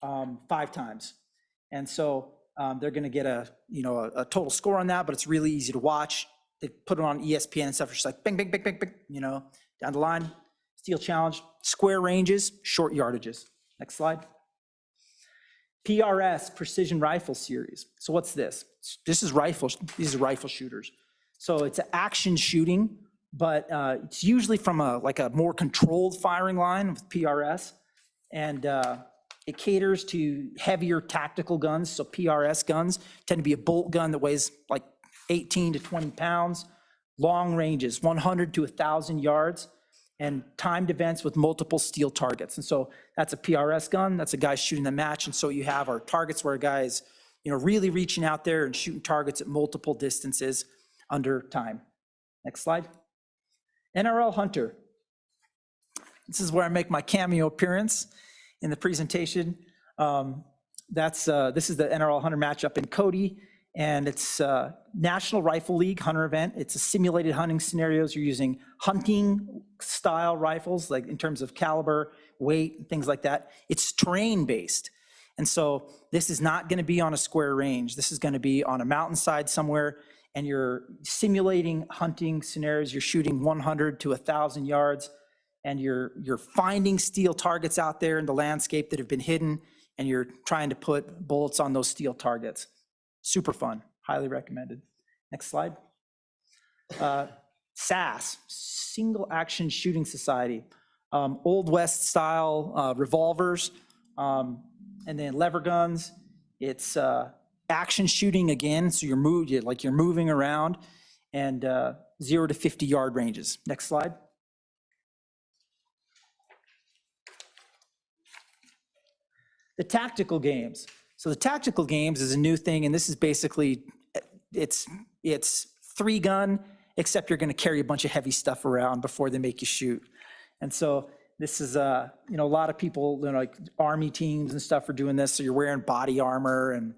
5 times. And so they're gonna get a total score on that, but it's really easy to watch. they put it on ESPN and stuff. It's just like bing, bing, bing, bing, bing, you know, down the line. Steel challenge, square ranges, short yardages. Next slide. PRS, Precision Rifle Series. So what's this? This is rifles. These are rifle shooters. So it's an action shooting, but it's usually from a more controlled firing line with PRS. And it caters to heavier tactical guns. So PRS guns tend to be a bolt gun that weighs like 18 to 20 pounds, long ranges, 100 to 1,000 yards, and timed events with multiple steel targets. And so that's a PRS gun. That's a guy shooting the match. And so you have our targets where a guy is, you know, really reaching out there and shooting targets at multiple distances under time. Next slide. NRL Hunter. This is where I make my cameo appearance in the presentation. This is the NRL Hunter matchup in Cody, and it's National Rifle League Hunter event. It's a simulated hunting scenarios. You're using hunting style rifles, like in terms of caliber, weight, things like that. It's terrain based. And so this is not going to be on a square range. This is going to be on a mountainside somewhere, and you're simulating hunting scenarios. You're shooting 100 to 1,000 yards, and you're finding steel targets out there in the landscape that have been hidden, and you're trying to put bullets on those steel targets. Super fun, highly recommended. Next slide. SAS, Single Action Shooting Society. Old West style revolvers, and then lever guns. It's action shooting again, so you're moving around, and 0 to 50 yard ranges. Next slide. The tactical games. So the tactical games is a new thing, and this is basically, it's 3-gun, except you're going to carry a bunch of heavy stuff around before they make you shoot. And so this is, a lot of people, like Army teams and stuff are doing this, so you're wearing body armor, and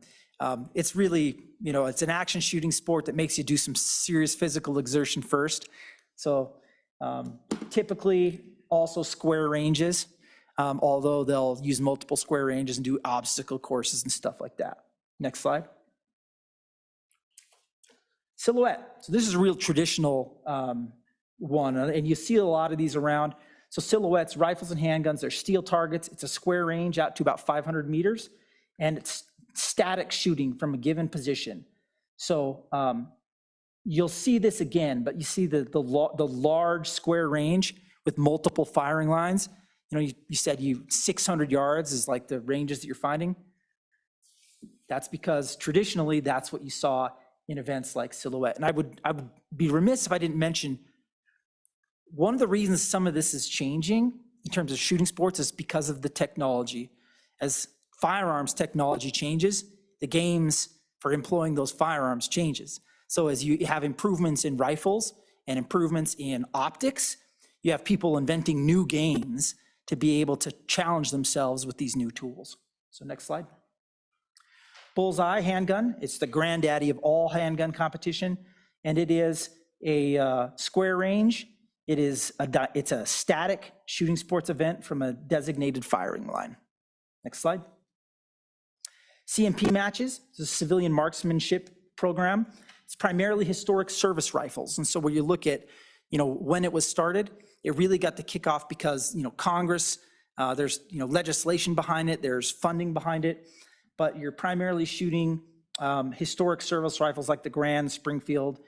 it's really, it's an action shooting sport that makes you do some serious physical exertion first. So typically also square ranges. Although they'll use multiple square ranges and do obstacle courses and stuff like that. Next slide. Silhouette. So this is a real traditional one, and you see a lot of these around. So silhouettes, rifles and handguns, they're steel targets. It's a square range out to about 500 meters, and it's static shooting from a given position. So you'll see this again, but you see the large square range with multiple firing lines. You said 600 yards is like the ranges that you're finding. That's because traditionally that's what you saw in events like Silhouette. And I would be remiss if I didn't mention one of the reasons some of this is changing in terms of shooting sports is because of the technology. As firearms technology changes, the games for employing those firearms changes. So as you have improvements in rifles and improvements in optics, you have people inventing new games to be able to challenge themselves with these new tools. So next slide. Bullseye handgun. It's the granddaddy of all handgun competition, and it is a square range. It's a static shooting sports event from a designated firing line. Next slide. CMP matches. It's a civilian marksmanship program. It's primarily historic service rifles, and so when you look at, when it was started, it really got the kickoff because, Congress, there's, legislation behind it, there's funding behind it, but you're primarily shooting historic service rifles like the Grand, Springfield,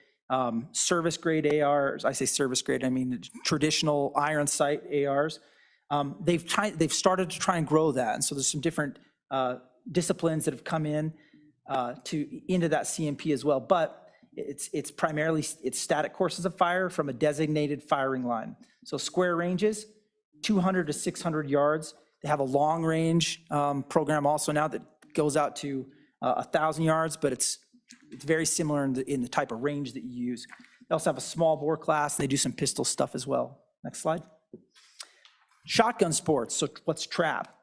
service grade ARs. I say service grade, I mean traditional iron sight ARs. They've started to try and grow that, and so there's some different disciplines that have come in into that CMP as well, but it's primarily static courses of fire from a designated firing line. So square ranges, 200 to 600 yards. They have a long range program also now that goes out to 1,000 yards, but it's very similar in the type of range that you use. They also have a small bore class. They do some pistol stuff as well. Next slide. Shotgun sports. So what's trap?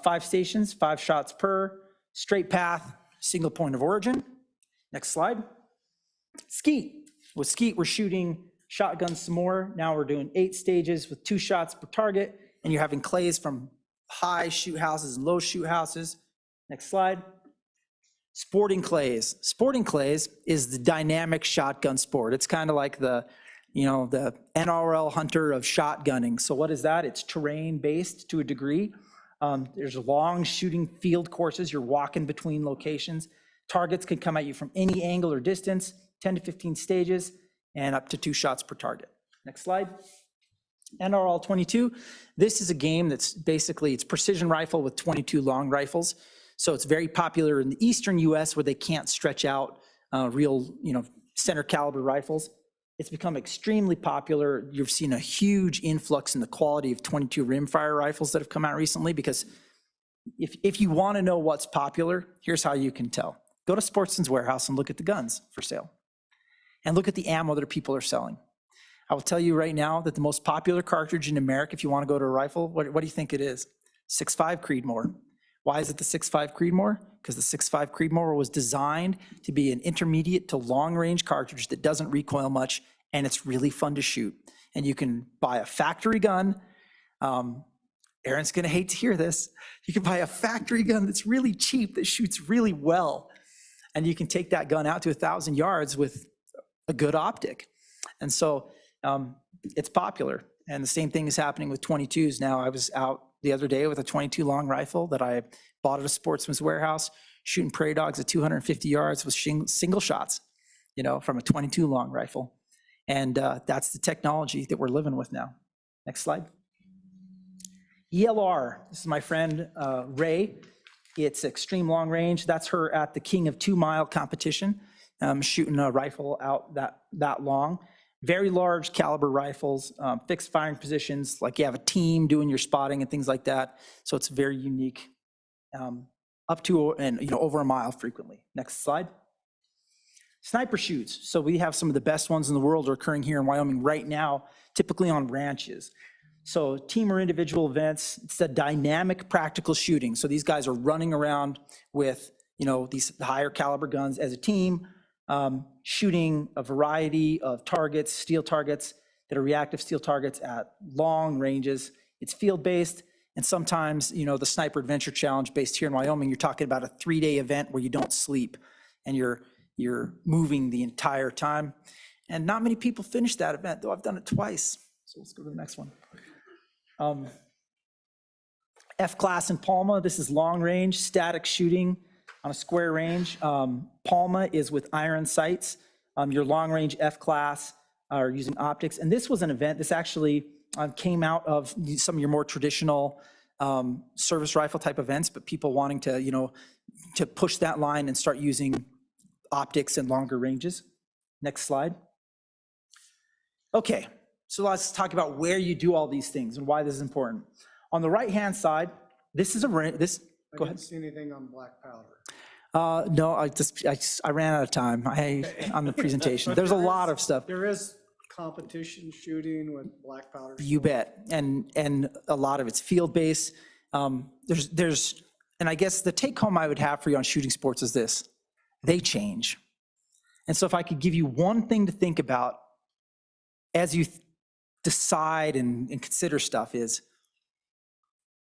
5 stations, 5 shots per, straight path, single point of origin. Next slide. Skeet. With skeet, we're shooting shotguns some more. Now we're doing 8 stages with 2 shots per target, and you're having clays from high shoot houses and low shoot houses. Next slide. Sporting clays. Sporting clays is the dynamic shotgun sport. It's kind of like the NRL hunter of shotgunning. So what is that? It's terrain-based to a degree. There's long shooting field courses. You're walking between locations. Targets can come at you from any angle or distance, 10 to 15 stages, and up to 2 shots per target. Next slide. NRL 22. This is a game that's basically, it's precision rifle with 22 long rifles. So it's very popular in the eastern US where they can't stretch out real, center caliber rifles. It's become extremely popular. You've seen a huge influx in the quality of 22 rimfire rifles that have come out recently, because if you want to know what's popular, here's how you can tell. Go to Sportsman's Warehouse and look at the guns for sale. And look at the ammo that people are selling. I will tell you right now that the most popular cartridge in America, if you want to go to a rifle, what do you think it is? 6.5 Creedmoor. Why is it the 6.5 Creedmoor? Because the 6.5 Creedmoor was designed to be an intermediate to long-range cartridge that doesn't recoil much, and it's really fun to shoot. And you can buy a factory gun. Aaron's going to hate to hear this. You can buy a factory gun that's really cheap, that shoots really well. And you can take that gun out to 1,000 yards with a good optic. And so it's popular. And the same thing is happening with 22s now. I was out the other day with a 22 long rifle that I bought at a Sportsman's Warehouse, shooting prairie dogs at 250 yards with single shots, from a 22 long rifle. And that's the technology that we're living with now. Next slide. ELR, this is my friend Ray. It's extreme long range. That's her at the King of 2 Mile competition, shooting a rifle out that long. Very large caliber rifles, fixed firing positions, like you have a team doing your spotting and things like that. So it's very unique, up to and over a mile frequently. Next slide. Sniper shoots. So we have some of the best ones in the world are occurring here in Wyoming right now, typically on ranches. So team or individual events, it's a dynamic practical shooting. So these guys are running around with, these higher caliber guns as a team, shooting a variety of targets, steel targets that are reactive steel targets at long ranges. It's field-based, and sometimes, the Sniper Adventure Challenge based here in Wyoming, you're talking about a 3-day event where you don't sleep and you're moving the entire time. And not many people finish that event, though I've done it twice. So let's go to the next one. F-class in Palma, this is long range, static shooting on a square range. Palma is with iron sights. Your long range F-class are using optics. And this was an event, this actually came out of some of your more traditional service rifle type events, but people wanting to, to push that line and start using optics and longer ranges. Next slide. Okay, so let's talk about where you do all these things and why this is important. On the right-hand side, this is a, I go didn't ahead. see anything on black powder. No, I ran out of time on the presentation. But There's a there lot is- of stuff. There is competition shooting with black powder. You bet. And a lot of it's field-based. And I guess the take home I would have for you on shooting sports is this: they change. And so if I could give you one thing to think about as you decide and consider stuff, is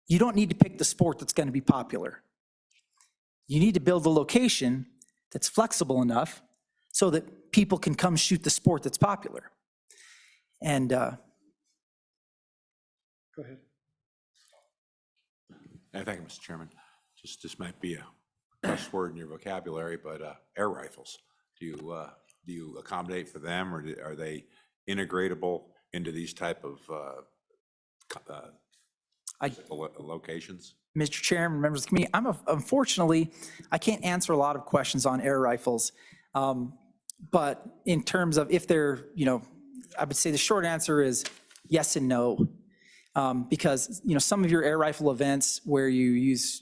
you don't need to pick the sport that's going to be popular. You need to build a location that's flexible enough so that people can come shoot the sport that's popular. And Go ahead. Thank you, Mr. Chairman. This might be a cuss word in your vocabulary, but air rifles. Do you accommodate for them, or are they integratable into these type of locations? Mr. Chairman, members of the committee, unfortunately, I can't answer a lot of questions on air rifles. But in terms of if they're, I would say the short answer is yes and no. Because, some of your air rifle events where you use,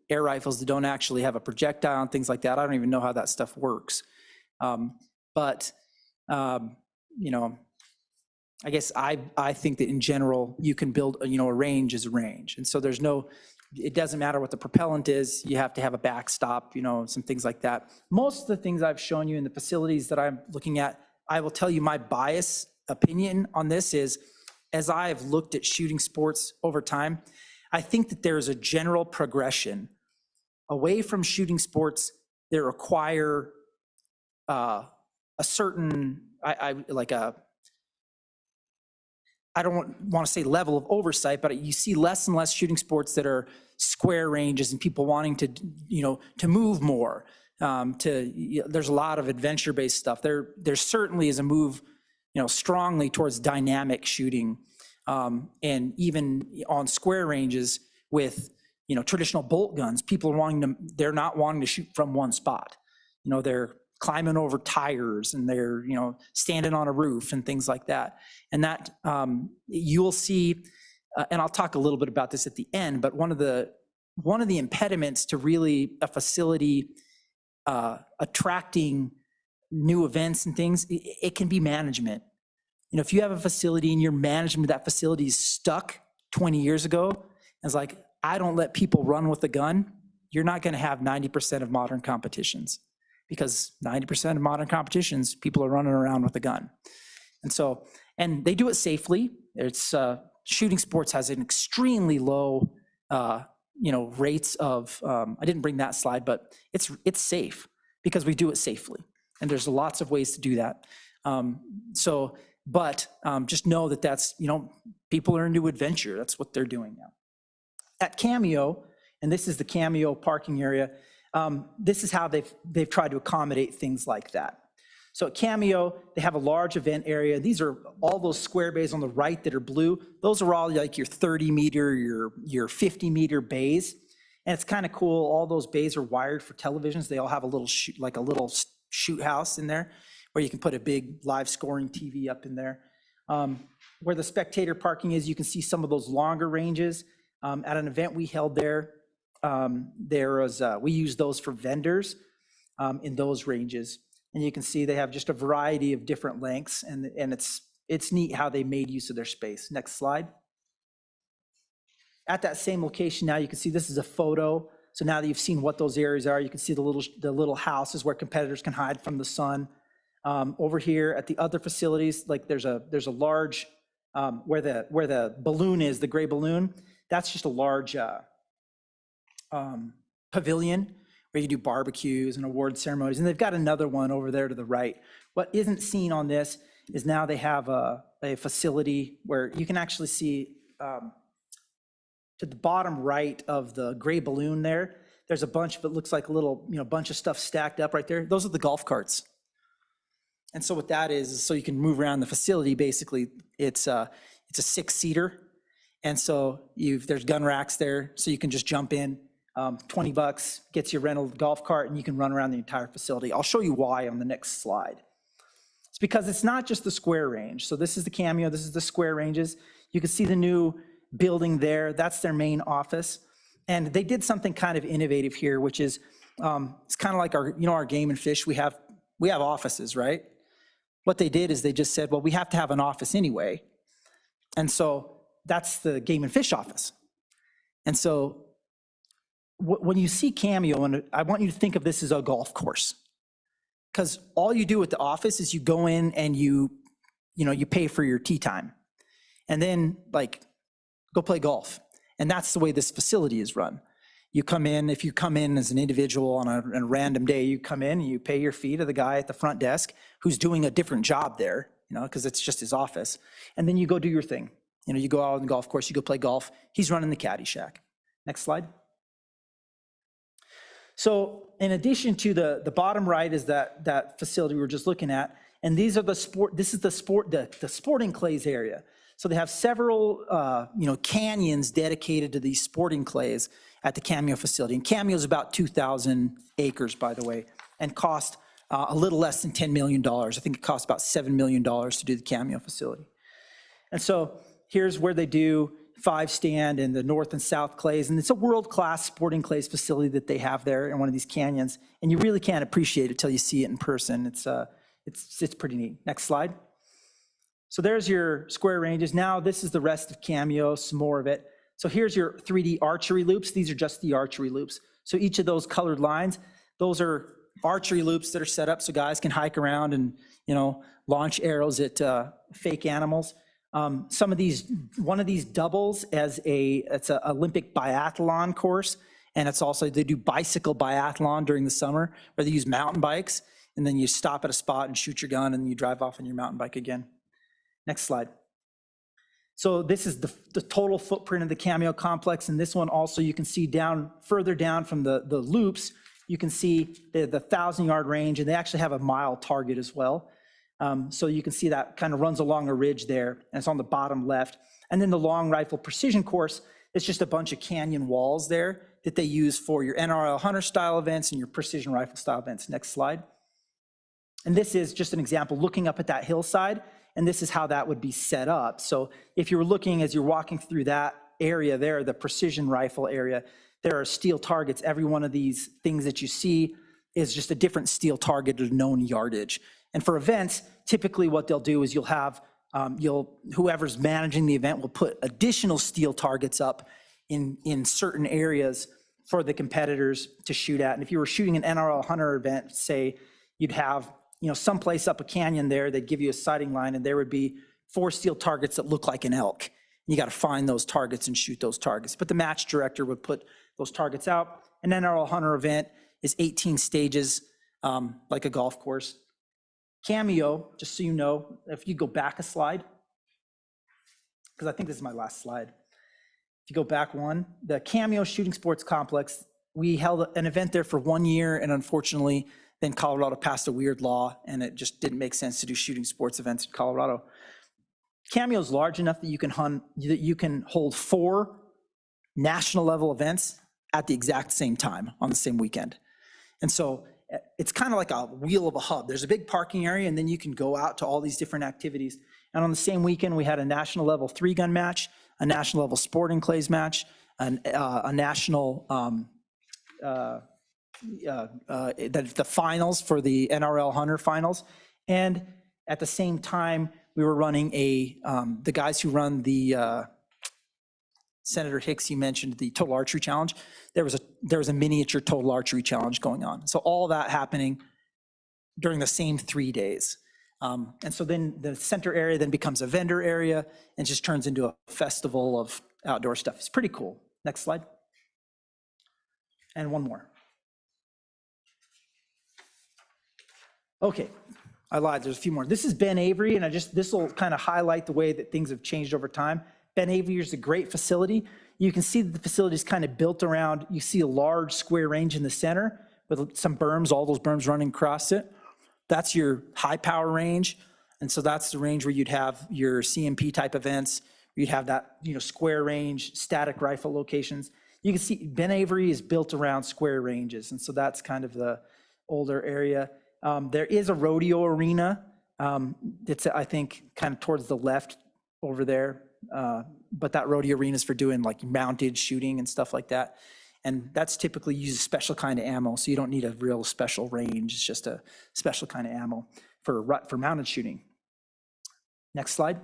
air rifles that don't actually have a projectile and things like that, I don't even know how that stuff works. But I guess I think that in general, you can build, a range is a range. And so it doesn't matter what the propellant is, you have to have a backstop, some things like that. Most of the things I've shown you in the facilities that I'm looking at, I will tell you my bias opinion on this is, as I have looked at shooting sports over time, I think that there's a general progression away from shooting sports that require a certain, I don't want to say level of oversight, but you see less and less shooting sports that are square ranges and people wanting to, to move more. There's a lot of adventure-based stuff. There certainly is a move, strongly towards dynamic shooting, and even on square ranges with, traditional bolt guns. People are they're not wanting to shoot from one spot. They're climbing over tires and they're, standing on a roof and things like that. And that you'll see, and I'll talk a little bit about this at the end, but one of the impediments to really a facility attracting new events and things, it can be management. If you have a facility and your management of that facility is stuck 20 years ago, and it's like, I don't let people run with a gun, you're not going to have 90% of modern competitions, because 90% of modern competitions, people are running around with a gun. And they do it safely. It's shooting sports has an extremely low, rates of, I didn't bring that slide, but it's safe because we do it safely. And there's lots of ways to do that. But just know that that's, people are into adventure. That's what they're doing now. At Cameo, and this is the Cameo parking area, this is how they've tried to accommodate things like that. So at Cameo, they have a large event area. These are all those square bays on the right that are blue. Those are all like your 30-meter, your 50-meter bays. And it's kind of cool. All those bays are wired for televisions. They all have a little shoot house in there where you can put a big live scoring TV up in there. Where the spectator parking is, you can see some of those longer ranges. At an event we held there, we used those for vendors in those ranges. And you can see they have just a variety of different lengths, and it's neat how they made use of their space. Next slide. At that same location now, you can see this is a photo. So now that you've seen what those areas are, you can see the little houses where competitors can hide from the sun. Over here at the other facilities, like there's a large, where the balloon is, the gray balloon, that's just a large pavilion where you do barbecues and award ceremonies. And they've got another one over there to the right. What isn't seen on this is now they have a facility where you can actually see to the bottom right of the gray balloon there, there's a bunch of, it looks like a little, bunch of stuff stacked up right there. Those are the golf carts. And so what that is so you can move around the facility. Basically, it's a 6-seater. And so there's gun racks there, so you can just jump in. $20 gets you a rental golf cart, and you can run around the entire facility. I'll show you why on the next slide. It's because it's not just the square range. So this is the Cameo, this is the square ranges. You can see the new building there. That's their main office. And they did something kind of innovative here, which is, it's kind of like our Game and Fish. We have offices, right? What they did is they just said, well, we have to have an office anyway. And so that's the Game and Fish office. And so when you see Cameo, and I want you to think of this as a golf course, because all you do at the office is you go in and you pay for your tee time, and then go play golf. And that's the way this facility is run. You come in, if you come in as an individual on a random day, you come in and you pay your fee to the guy at the front desk who's doing a different job there, because it's just his office. And then you go do your thing. You go out on the golf course, you go play golf. He's running the caddy shack. Next slide. So in addition to the bottom right is that facility we were just looking at, and these are the sporting clays area. So they have several canyons dedicated to these sporting clays at the Cameo facility. And Cameo is about 2,000 acres, by the way, and cost a little less than $10 million. I think it costs about $7 million to do the Cameo facility. And so here's where they do 5-stand in the north and south clays. And it's a world-class sporting clays facility that they have there in one of these canyons. And you really can't appreciate it till you see it in person. It's pretty neat. Next slide. So there's your square ranges. Now this is the rest of Cameo, some more of it. So here's your 3D archery loops. These are just the archery loops. So each of those colored lines, those are archery loops that are set up so guys can hike around and, launch arrows at fake animals. One of these doubles as it's an Olympic biathlon course, And it's also, they do bicycle biathlon during the summer, where they use mountain bikes, and then you stop at a spot and shoot your gun, and you drive off on your mountain bike again. Next slide. So this is the total footprint of the Cameo complex, and this one also you can see down, further down from the loops, you can see the 1,000-yard range, and they actually have a mile target as well. So you can see that kind of runs along a ridge there, and it's on the bottom left. And then the long rifle precision course, it's just a bunch of canyon walls there that they use for your NRL hunter style events and your precision rifle style events. Next slide. And this is just an example looking up at that hillside, and this is how that would be set up. So if you were looking as you're walking through that area there, the precision rifle area, there are steel targets. Every one of these things that you see is just a different steel target at a known yardage. And for events, typically what they'll do is you'll have, whoever's managing the event will put additional steel targets up in certain areas for the competitors to shoot at. And if you were shooting an NRL hunter event, say you'd have, someplace up a canyon there, they'd give you a sighting line, and there would be 4 steel targets that look like an elk. You got to find those targets and shoot those targets. But the match director would put those targets out. An NRL hunter event is 18 stages, like a golf course. Cameo, just so you know, if you go back a slide, because I think this is my last slide. If you go back one, the Cameo Shooting Sports Complex, we held an event there for 1 year, and unfortunately, then Colorado passed a weird law, and it just didn't make sense to do shooting sports events in Colorado. Cameo is large enough that you can hold 4 national level events at the exact same time on the same weekend. And so it's kind of like a wheel of a hub. There's a big parking area, and then you can go out to all these different activities. And on the same weekend, we had a national level 3-gun match, a national level sporting clays match, a national, the finals for the NRL Hunter finals. And at the same time, we were running the guys who run the, Senator Hicks, you mentioned the Total Archery Challenge. There was a miniature Total Archery Challenge going on. So all that happening during the same 3 days. And so then the center area then becomes a vendor area and just turns into a festival of outdoor stuff. It's pretty cool. Next slide. And one more. Okay, I lied, there's a few more. This is Ben Avery, and this will kind of highlight the way that things have changed over time. Ben Avery is a great facility. You can see that the facility is kind of built around, you see a large square range in the center with some berms, all those berms running across it. That's your high power range. And so that's the range where you'd have your CMP type events, where you'd have that, square range, static rifle locations. You can see Ben Avery is built around square ranges. And so that's kind of the older area. There is a rodeo arena. It's, I think, kind of towards the left over there. But that rodeo arena is for doing like mounted shooting and stuff like that. And that's typically uses special kind of ammo. So you don't need a real special range. It's just a special kind of ammo for mounted shooting. Next slide.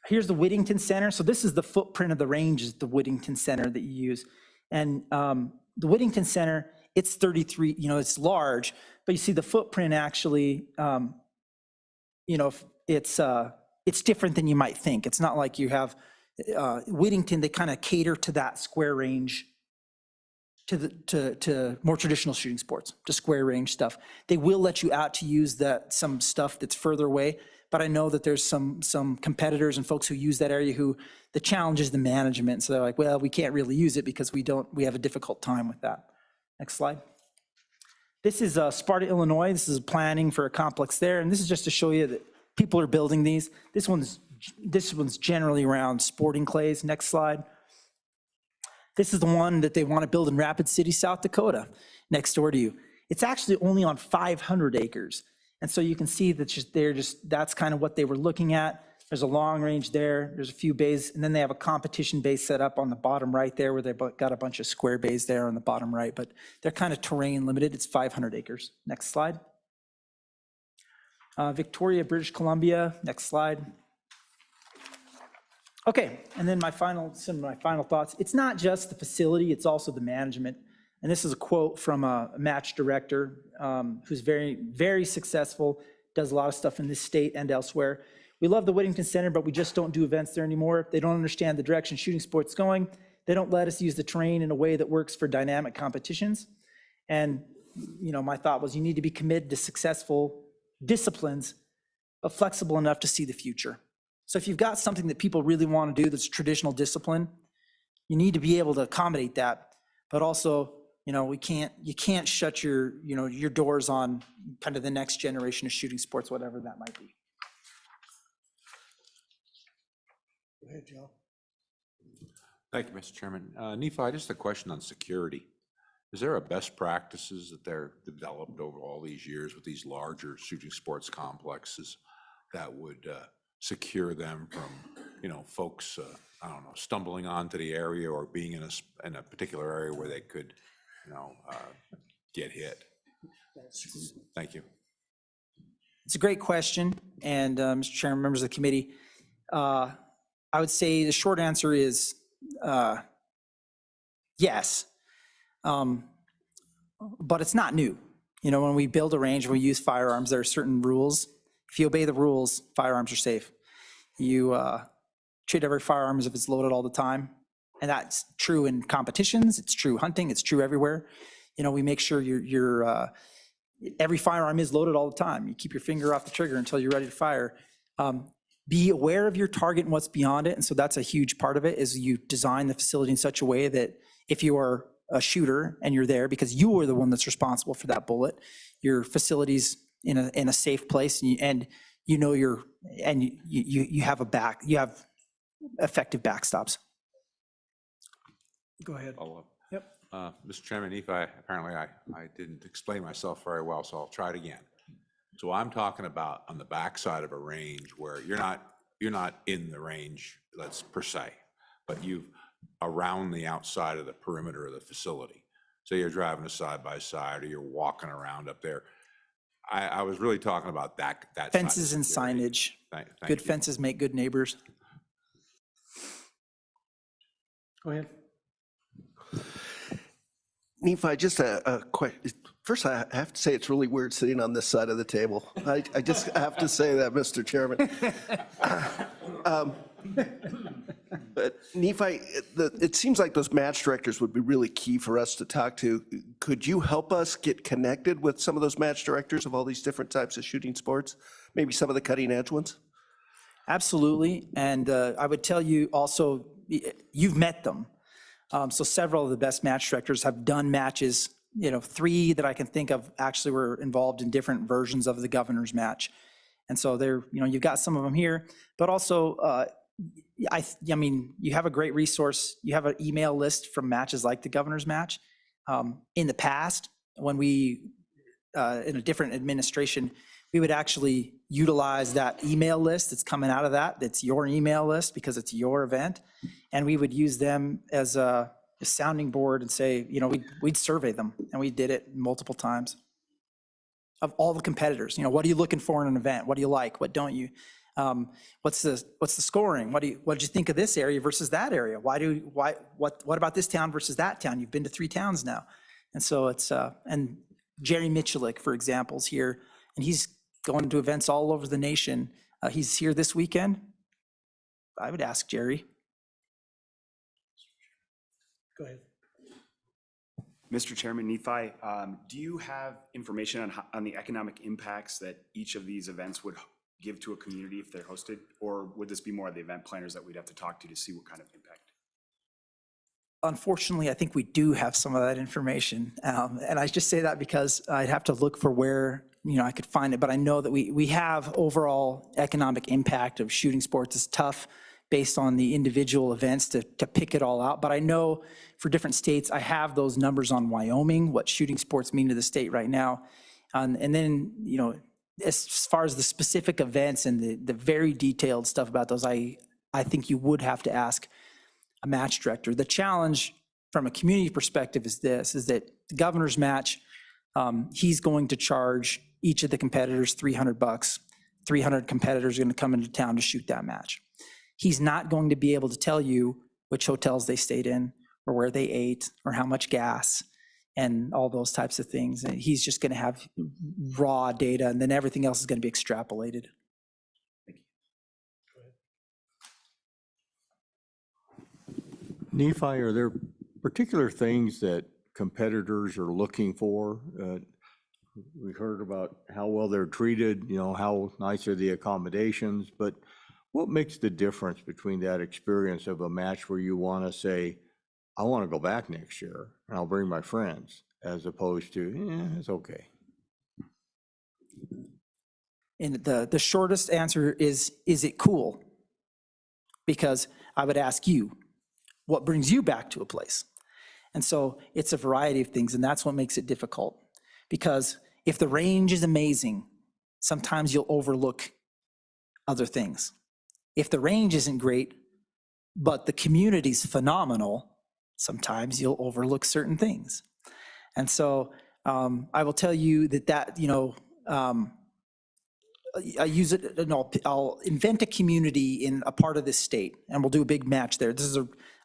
Here's the Whittington Center. So this is the footprint of the range, is the Whittington Center that you use. And the Whittington Center, it's 33, it's large, but you see the footprint actually, it's different than you might think. It's not like you have Whittington, they kind of cater to that square range, to more traditional shooting sports, to square range stuff. They will let you out to use some stuff that's further away, but I know that there's some competitors and folks who use that area who the challenge is the management. So they're like, well, we can't really use it because we have a difficult time with that. Next slide. This is Sparta, Illinois. This is planning for a complex there. And this is just to show you that people are building these. This one's generally around sporting clays. Next slide. This is the one that they want to build in Rapid City, South Dakota, next door to you. It's actually only on 500 acres. And so you can see that that's kind of what they were looking at. There's a long range there. There's a few bays, and then they have a competition base set up on the bottom right there, where they've got a bunch of square bays there on the bottom right, but they're kind of terrain limited. It's 500 acres. Next slide. Victoria, British Columbia. Next slide. Okay, and then some of my final thoughts. It's not just the facility, it's also the management. And this is a quote from a match director who's very, very successful, does a lot of stuff in this state and elsewhere. We love the Whittington Center, but we just don't do events there anymore. They don't understand the direction shooting sports is going. They don't let us use the terrain in a way that works for dynamic competitions. And, my thought was you need to be committed to successful disciplines, but flexible enough to see the future. So if you've got something that people really want to do that's traditional discipline, you need to be able to accommodate that, but also, you can't shut your doors on kind of the next generation of shooting sports, whatever that might be. Go ahead, Joe. Thank you, Mr. Chairman. Nephi, just a question on security. Is there a best practices that they're developed over all these years with these larger shooting sports complexes that would secure them from, folks, I don't know, stumbling onto the area or being in a particular area where they could, get hit? Thank you. It's a great question, and Mr. Chairman, members of the committee, I would say the short answer is yes, but it's not new. When we build a range, when we use firearms, there are certain rules. If you obey the rules, firearms are safe. You treat every firearm as if it's loaded all the time, and that's true in competitions, it's true hunting, it's true everywhere. We make sure every firearm is loaded all the time. You keep your finger off the trigger until you're ready to fire. Be aware of your target and what's beyond it. And so that's a huge part of it, is you design the facility in such a way that if you are a shooter and you're there because you are the one that's responsible for that bullet, your facility's in a safe place, and you have effective backstops. Go ahead. Follow up. Yep. Mr. Chairman, Nephi, apparently I didn't explain myself very well, so I'll try it again. So I'm talking about on the backside of a range where you're not in the range, let's per se, but you around the outside of the perimeter of the facility. So you're driving a side by side or you're walking around up there. I was really talking about that Fences and signage. Thank Good you. fences make good neighbors. Go ahead. Nephi, just a question. First, I have to say it's really weird sitting on this side of the table. I just have to say that, Mr. Chairman. But Nephi, it seems like those match directors would be really key for us to talk to. Could you help us get connected with some of those match directors of all these different types of shooting sports? Maybe some of the cutting edge ones? Absolutely. And I would tell you also, you've met them. So several of the best match directors have done matches. 3 that I can think of actually were involved in different versions of the governor's match. And so you've got some of them here, but also, you have a great resource. You have an email list from matches like the governor's match. In the past, when we, in a different administration, we would actually utilize that email list that's coming out of that's your email list because it's your event. And we would use them as a sounding board and say, we'd survey them, and we did it multiple times. Of all the competitors, what are you looking for in an event? What do you like? What don't you? What's the scoring? What did you think of this area versus that area? What about this town versus that town? You've been to 3 towns now. And so it's, and Jerry Michelik, for example, is here, and he's going to events all over the nation. He's here this weekend. I would ask Jerry. Go ahead. Mr. Chairman, Nephi, do you have information on the economic impacts that each of these events would give to a community if they're hosted? Or would this be more of the event planners that we'd have to talk to see what kind of impact? Unfortunately, I think we do have some of that information. And I just say that because I'd have to look for where I could find it. But I know that we have overall economic impact of shooting sports. It's tough based on the individual events to pick it all out. But I know for different states, I have those numbers on Wyoming, what shooting sports mean to the state right now. And then, as far as the specific events and the very detailed stuff about those, I think you would have to ask a match director. The challenge from a community perspective is that the governor's match, he's going to charge each of the competitors $300. 300 competitors are going to come into town to shoot that match. He's not going to be able to tell you which hotels they stayed in or where they ate or how much gas and all those types of things. And he's just going to have raw data, and then everything else is going to be extrapolated. Nephi, are there particular things that competitors are looking for? We heard about how well they're treated, how nice are the accommodations, but what makes the difference between that experience of a match where you want to say, I want to go back next year and I'll bring my friends, as opposed to, it's okay? And the shortest answer is it cool? Because I would ask you, what brings you back to a place? And so it's a variety of things, and that's what makes it difficult. Because if the range is amazing, sometimes you'll overlook other things. If the range isn't great, but the community's phenomenal, sometimes you'll overlook certain things. And so I will tell you that I use it, and I'll invent a community in a part of this state, and we'll do a big match there.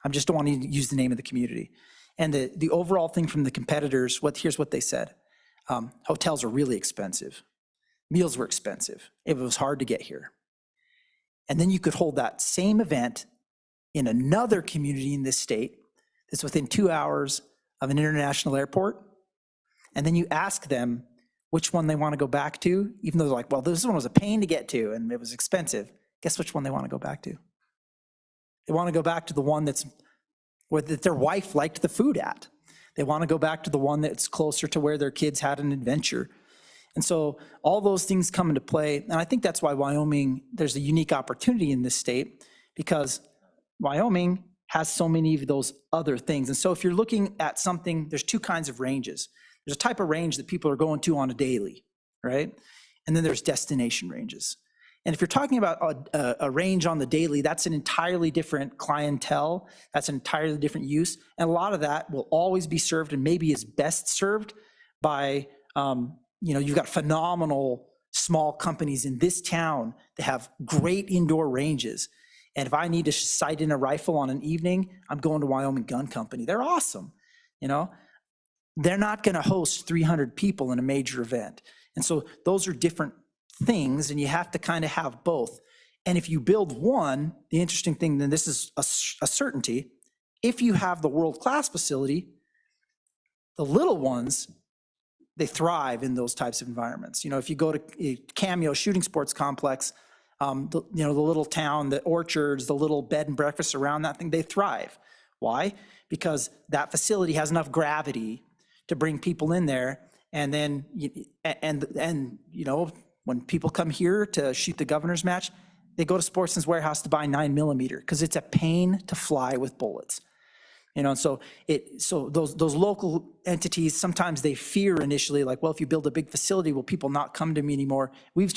I just don't want to use the name of the community. And the overall thing from the competitors, here's what they said. Hotels are really expensive. Meals were expensive. It was hard to get here. And then you could hold that same event in another community in this state that's within 2 hours of an international airport. And then you ask them which one they want to go back to, even though they're like, well, this one was a pain to get to and it was expensive. Guess which one they want to go back to? They want to go back to the one that their wife liked the food at. They want to go back to the one that's closer to where their kids had an adventure. And so all those things come into play. And I think that's why Wyoming, there's a unique opportunity in this state, because Wyoming has so many of those other things. And so if you're looking at something, there's two kinds of ranges. There's a type of range that people are going to on a daily, right? And then there's destination ranges. And if you're talking about a range on the daily, that's an entirely different clientele. That's an entirely different use. And a lot of that will always be served, and maybe is best served by, you've got phenomenal small companies in this town that have great indoor ranges. And if I need to sight in a rifle on an evening, I'm going to Wyoming Gun Company. They're awesome. They're not going to host 300 people in a major event. And so those are different things, and you have to kind of have both. And if you build one, the interesting thing, then this is a certainty, if you have the world-class facility, the little ones, they thrive in those types of environments. If you go to a Cameo Shooting Sports Complex, the little town, the orchards, the little bed and breakfasts around that thing, they thrive. Why? Because that facility has enough gravity to bring people in there. And then, when people come here to shoot the governor's match, they go to Sportsman's Warehouse to buy 9mm because it's a pain to fly with bullets. So those local entities, sometimes they fear initially, like, well, if you build a big facility, will people not come to me anymore? We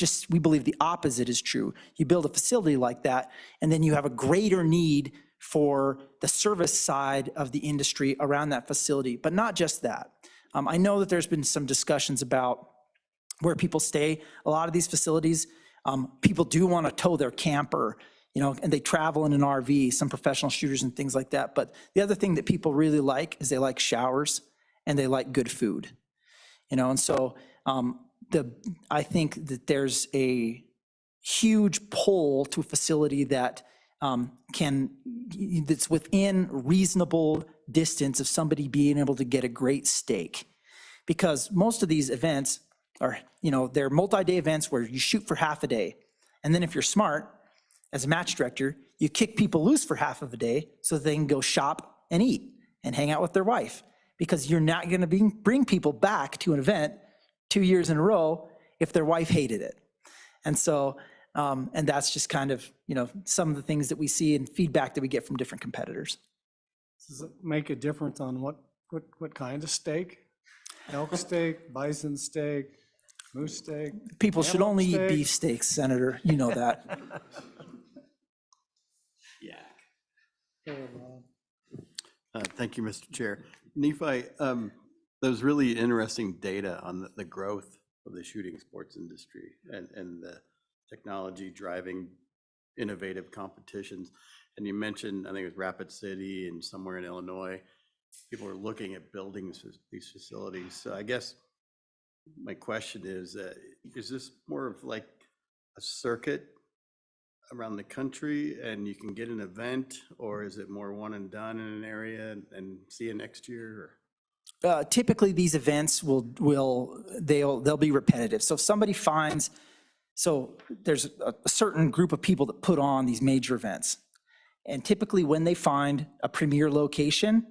believe the opposite is true. You build a facility like that, and then you have a greater need for the service side of the industry around that facility, but not just that. I know that there's been some discussions about where people stay. A lot of these facilities, people do want to tow their camper, and they travel in an RV, some professional shooters and things like that. But the other thing that people really like is they like showers and they like good food, and so I think that there's a huge pull to a facility that that's within reasonable distance of somebody being able to get a great steak. Because most of these events are, they're multi-day events where you shoot for half a day. And then if you're smart, as a match director, you kick people loose for half of a day so they can go shop and eat and hang out with their wife. Because you're not going to bring people back to an event 2 years in a row if their wife hated it. And so, and that's just kind of, some of the things that we see and feedback that we get from different competitors. Does it make a difference on what kind of steak? Elk steak, bison steak, moose steak? People should only eat steak? beef steaks, Senator. You know that. Thank you, Mr. Chair. Nephi, there was really interesting data on the growth of the shooting sports industry and the technology driving innovative competitions. And you mentioned, I think it was Rapid City and somewhere in Illinois, people are looking at building these facilities. So I guess my question is this more of like a circuit around the country and you can get an event, or is it more one and done in an area and see you next year? Typically, these events they'll be repetitive. So if somebody finds, so there's a certain group of people that put on these major events. And typically when they find a premier location,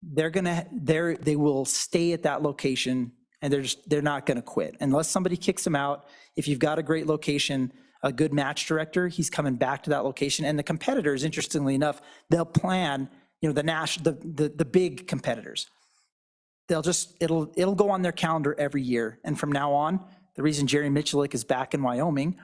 they will stay at that location, and they're not gonna quit unless somebody kicks them out. If you've got a great location, a good match director, he's coming back to that location. And the competitors, interestingly enough, they'll plan, the big competitors. It'll go on their calendar every year. And from now on, the reason Jerry Michalik is back in Wyoming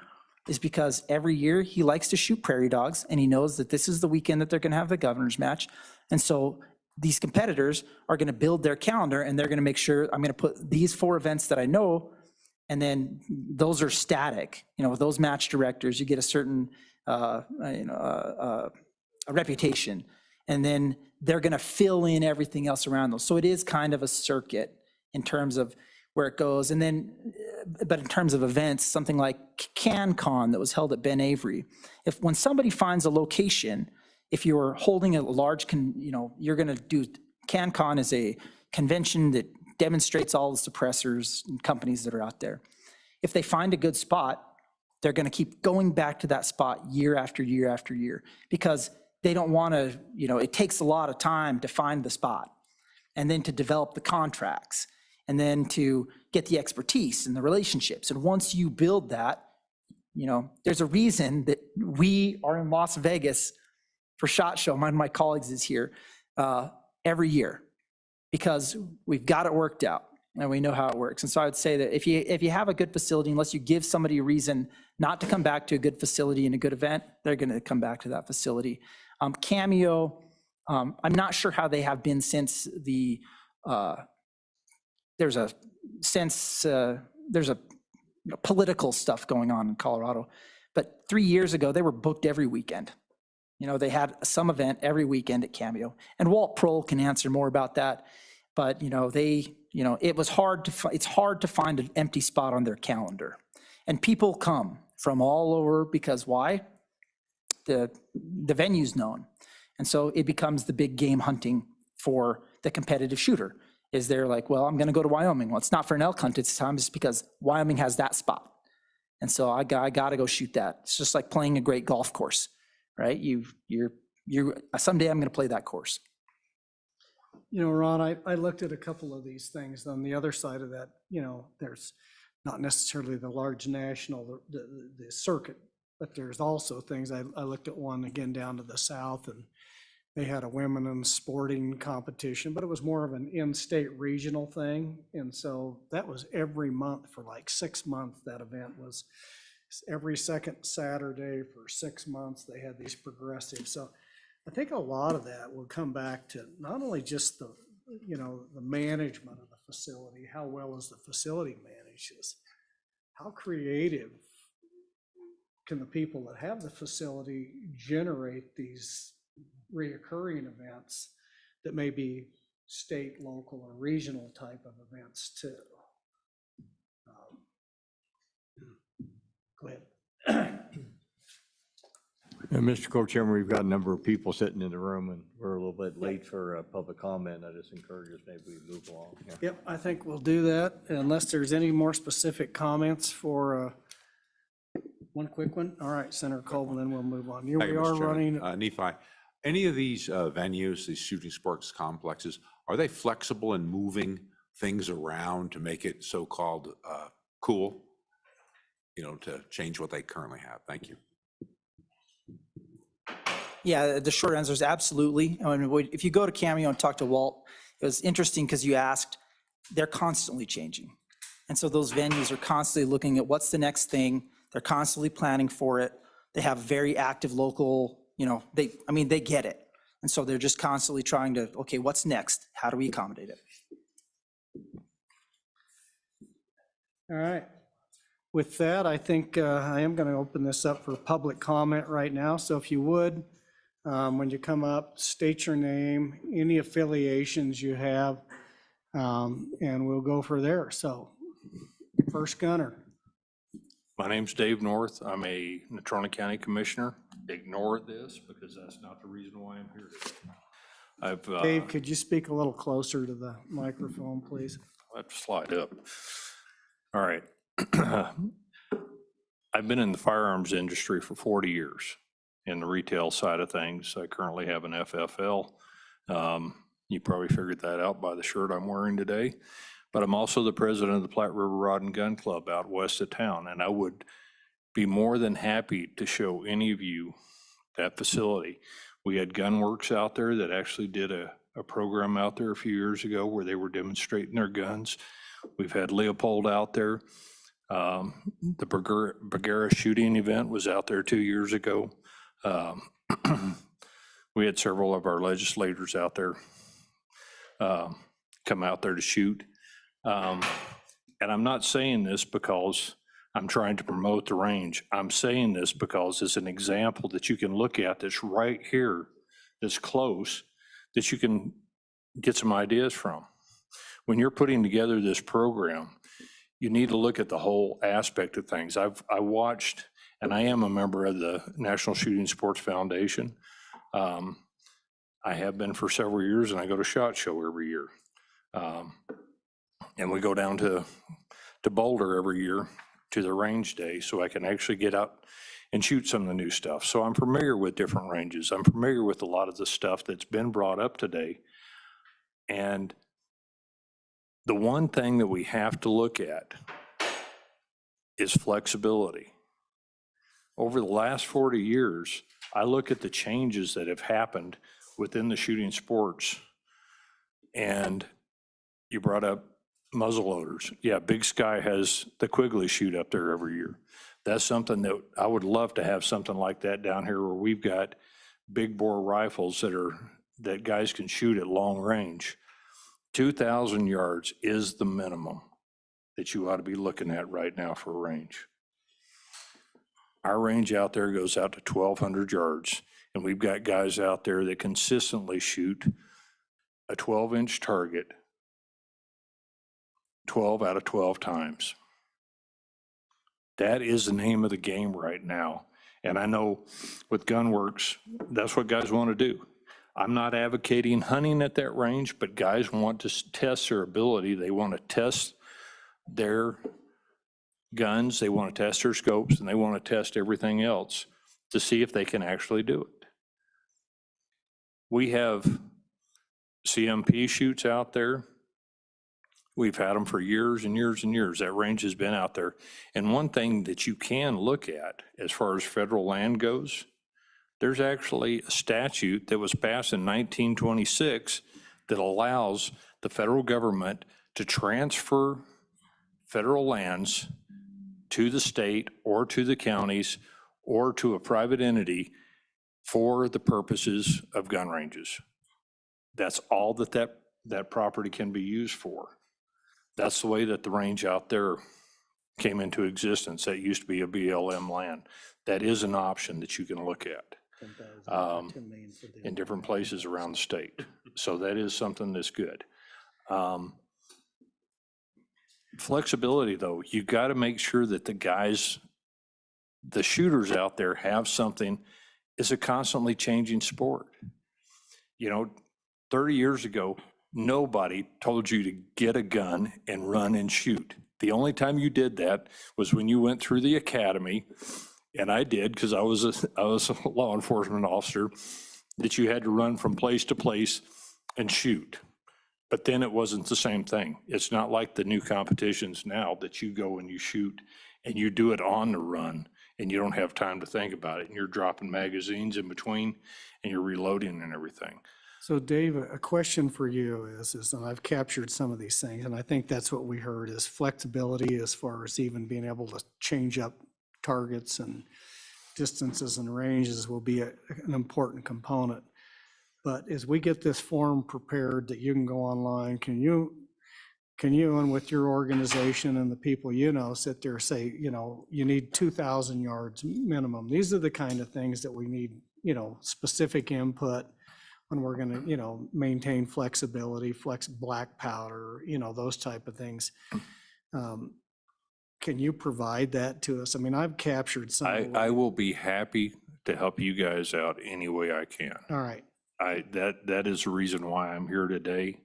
is because every year he likes to shoot prairie dogs, and he knows that this is the weekend that they're gonna have the governor's match. And so these competitors are gonna build their calendar, and they're gonna make sure, I'm gonna put these 4 events that I know, and then those are static. With those match directors, you get a certain, a reputation, and then they're gonna fill in everything else around those. So it is kind of a circuit in terms of where it goes. And then, but in terms of events, something like CanCon that was held at Ben Avery, when somebody finds a location, if you're holding a large, you're gonna do, CanCon is a convention that demonstrates all the suppressors and companies that are out there. If they find a good spot, they're gonna keep going back to that spot year after year after year, because they don't wanna, it takes a lot of time to find the spot, and then to develop the contracts, and then to get the expertise and the relationships. And once you build that, there's a reason that we are in Las Vegas for SHOT Show, one of my colleagues is here, every year, because we've got it worked out and we know how it works. And so I would say that if you have a good facility, unless you give somebody a reason not to come back to a good facility and a good event, they're gonna come back to that facility. Cameo, I'm not sure how they have been since there's a political stuff going on in Colorado, but 3 years ago, they were booked every weekend. They had some event every weekend at Cameo, and Walt Prohl can answer more about that. But, it's hard to find an empty spot on their calendar, and people come from all over because why? The venue's known. And so it becomes the big game hunting for the competitive shooter. Is they're like, well, I'm gonna go to Wyoming. Well, it's not for an elk hunt this time, it's because Wyoming has that spot. And so I gotta go shoot that. It's just like playing a great golf course, right? Someday I'm gonna play that course. Ron, I looked at a couple of these things on the other side of that. There's not necessarily the large national, the circuit, but there's also things. I looked at one again down to the south, and they had a women in sporting competition, but it was more of an in-state regional thing. And so that was every month for like 6 months. That event was every second Saturday for 6 months. They had these progressive. So I think a lot of that will come back to not only just the management of the facility, how well is the facility managed, is how creative can the people that have the facility generate these reoccurring events that may be state, local, or regional type of events too. Go ahead. And Mr. Co-Chairman, we've got a number of people sitting in the room, and we're a little bit late for public comment. I just encourage us, maybe we move along. Yeah. Yep, I think we'll do that unless there's any more specific comments for one quick one. All right, Senator Colvin, then we'll move on. Here Thank we you, Mr. are Chairman. running. Nephi, any of these venues, these shooting sports complexes, are they flexible in moving things around to make it so-called cool? To change what they currently have? Thank you. Yeah, the short answer is absolutely. If you go to Cameo and talk to Walt, it was interesting because you asked, they're constantly changing. And so those venues are constantly looking at what's the next thing. They're constantly planning for it. They have very active local, they get it. And so they're just constantly trying to, okay, what's next? How do we accommodate it? All right. With that, I think I am going to open this up for public comment right now. So if you would, when you come up, state your name, any affiliations you have, and we'll go for there. So first gunner. My name's Dave North. I'm a Natrona County Commissioner. Ignore this because that's not the reason why I'm here today. Dave, could you speak a little closer to the microphone, please? I have to slide up. All right. I've been in the firearms industry for 40 years in the retail side of things. I currently have an FFL. You probably figured that out by the shirt I'm wearing today. But I'm also the president of the Platte River Rod and Gun Club out west of town, and I would be more than happy to show any of you that facility. We had Gunworks out there that actually did a program out there a few years ago where they were demonstrating their guns. We've had Leopold out there. The Bergara shooting event was out there 2 years ago. We had several of our legislators out there come out there to shoot. And I'm not saying this because I'm trying to promote the range. I'm saying this because it's an example that you can look at that's right here, that's close, that you can get some ideas from. When you're putting together this program, you need to look at the whole aspect of things. I watched, and I am a member of the National Shooting Sports Foundation. I have been for several years, and I go to SHOT Show every year. And we go down to Boulder every year to the range day so I can actually get out and shoot some of the new stuff. So I'm familiar with different ranges. I'm familiar with a lot of the stuff that's been brought up today. And the one thing that we have to look at is flexibility. Over the last 40 years, I look at the changes that have happened within the shooting sports. And you brought up muzzle loaders. Yeah, Big Sky has the Quigley shoot up there every year. That's something that I would love to have something like that down here where we've got big bore rifles that guys can shoot at long range. 2,000 yards is the minimum that you ought to be looking at right now for a range. Our range out there goes out to 1,200 yards, and we've got guys out there that consistently shoot a 12-inch target 12 out of 12 times. That is the name of the game right now. And I know with Gunworks, that's what guys want to do. I'm not advocating hunting at that range, but guys want to test their ability. They want to test their guns, they want to test their scopes, and they want to test everything else to see if they can actually do it. We have CMP shoots out there. We've had them for years and years and years. That range has been out there. And one thing that you can look at as far as federal land goes, there's actually a statute that was passed in 1926 that allows the federal government to transfer federal lands to the state or to the counties or to a private entity for the purposes of gun ranges. That's all that property can be used for. That's the way that the range out there came into existence. That used to be a BLM land. That is an option that you can look at in different places around the state. So that is something that's good. Flexibility, though, you got to make sure that the shooters out there have something. It's a constantly changing sport. 30 years ago, nobody told you to get a gun and run and shoot. The only time you did that was when you went through the academy, and I did because I was a law enforcement officer, that you had to run from place to place and shoot. But then it wasn't the same thing. It's not like the new competitions now that you go and you shoot and you do it on the run and you don't have time to think about it. And you're dropping magazines in between and you're reloading and everything. So Dave, a question for you is, and I've captured some of these things, and I think that's what we heard is flexibility as far as even being able to change up targets and distances and ranges will be an important component. But as we get this form prepared that you can go online, can you and with your organization and the people sit there and say, you need 2,000 yards minimum. These are the kind of things that we need, specific input when we're going to, maintain flexibility, black powder, those type of things. can you provide that to us? I mean, I've captured some. of what- I will be happy to help you guys out any way I can. All right. That is the reason why I'm here today.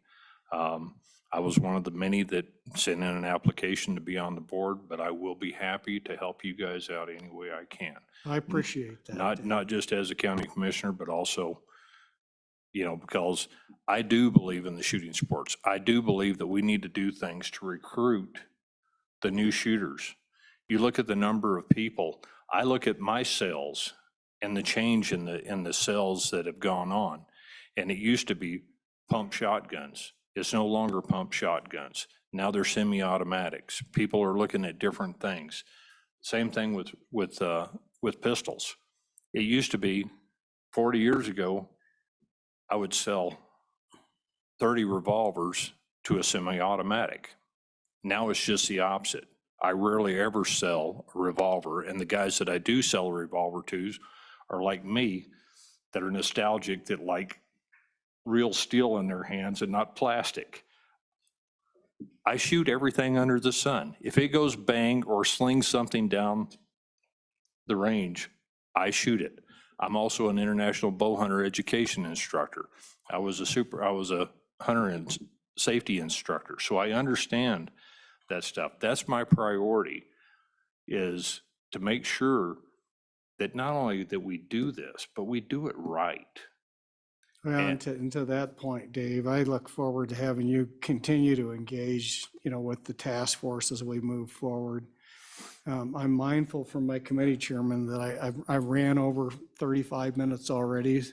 I was one of the many that sent in an application to be on the board, but I will be happy to help you guys out any way I can. I appreciate that. Not just as a county commissioner, but also, because I do believe in the shooting sports. I do believe that we need to do things to recruit the new shooters. You look at the number of people, I look at my sales and the change in the sales that have gone on. And it used to be pump shotguns. It's no longer pump shotguns. Now they're semi-automatics. People are looking at different things. Same thing with pistols. It used to be 40 years ago, I would sell 30 revolvers to a semi-automatic. Now it's just the opposite. I rarely ever sell a revolver, and the guys that I do sell a revolver to are like me, that are nostalgic, that like real steel in their hands and not plastic. I shoot everything under the sun. If it goes bang or slings something down the range, I shoot it. I'm also an international bow hunter education instructor. I was a hunter and safety instructor, so I understand that stuff. That's my priority, is to make sure that not only that we do this, but we do it right. Well, and to that point, Dave, I look forward to having you continue to engage, with the task force as we move forward. I'm mindful from my committee chairman that I ran over 35 minutes already,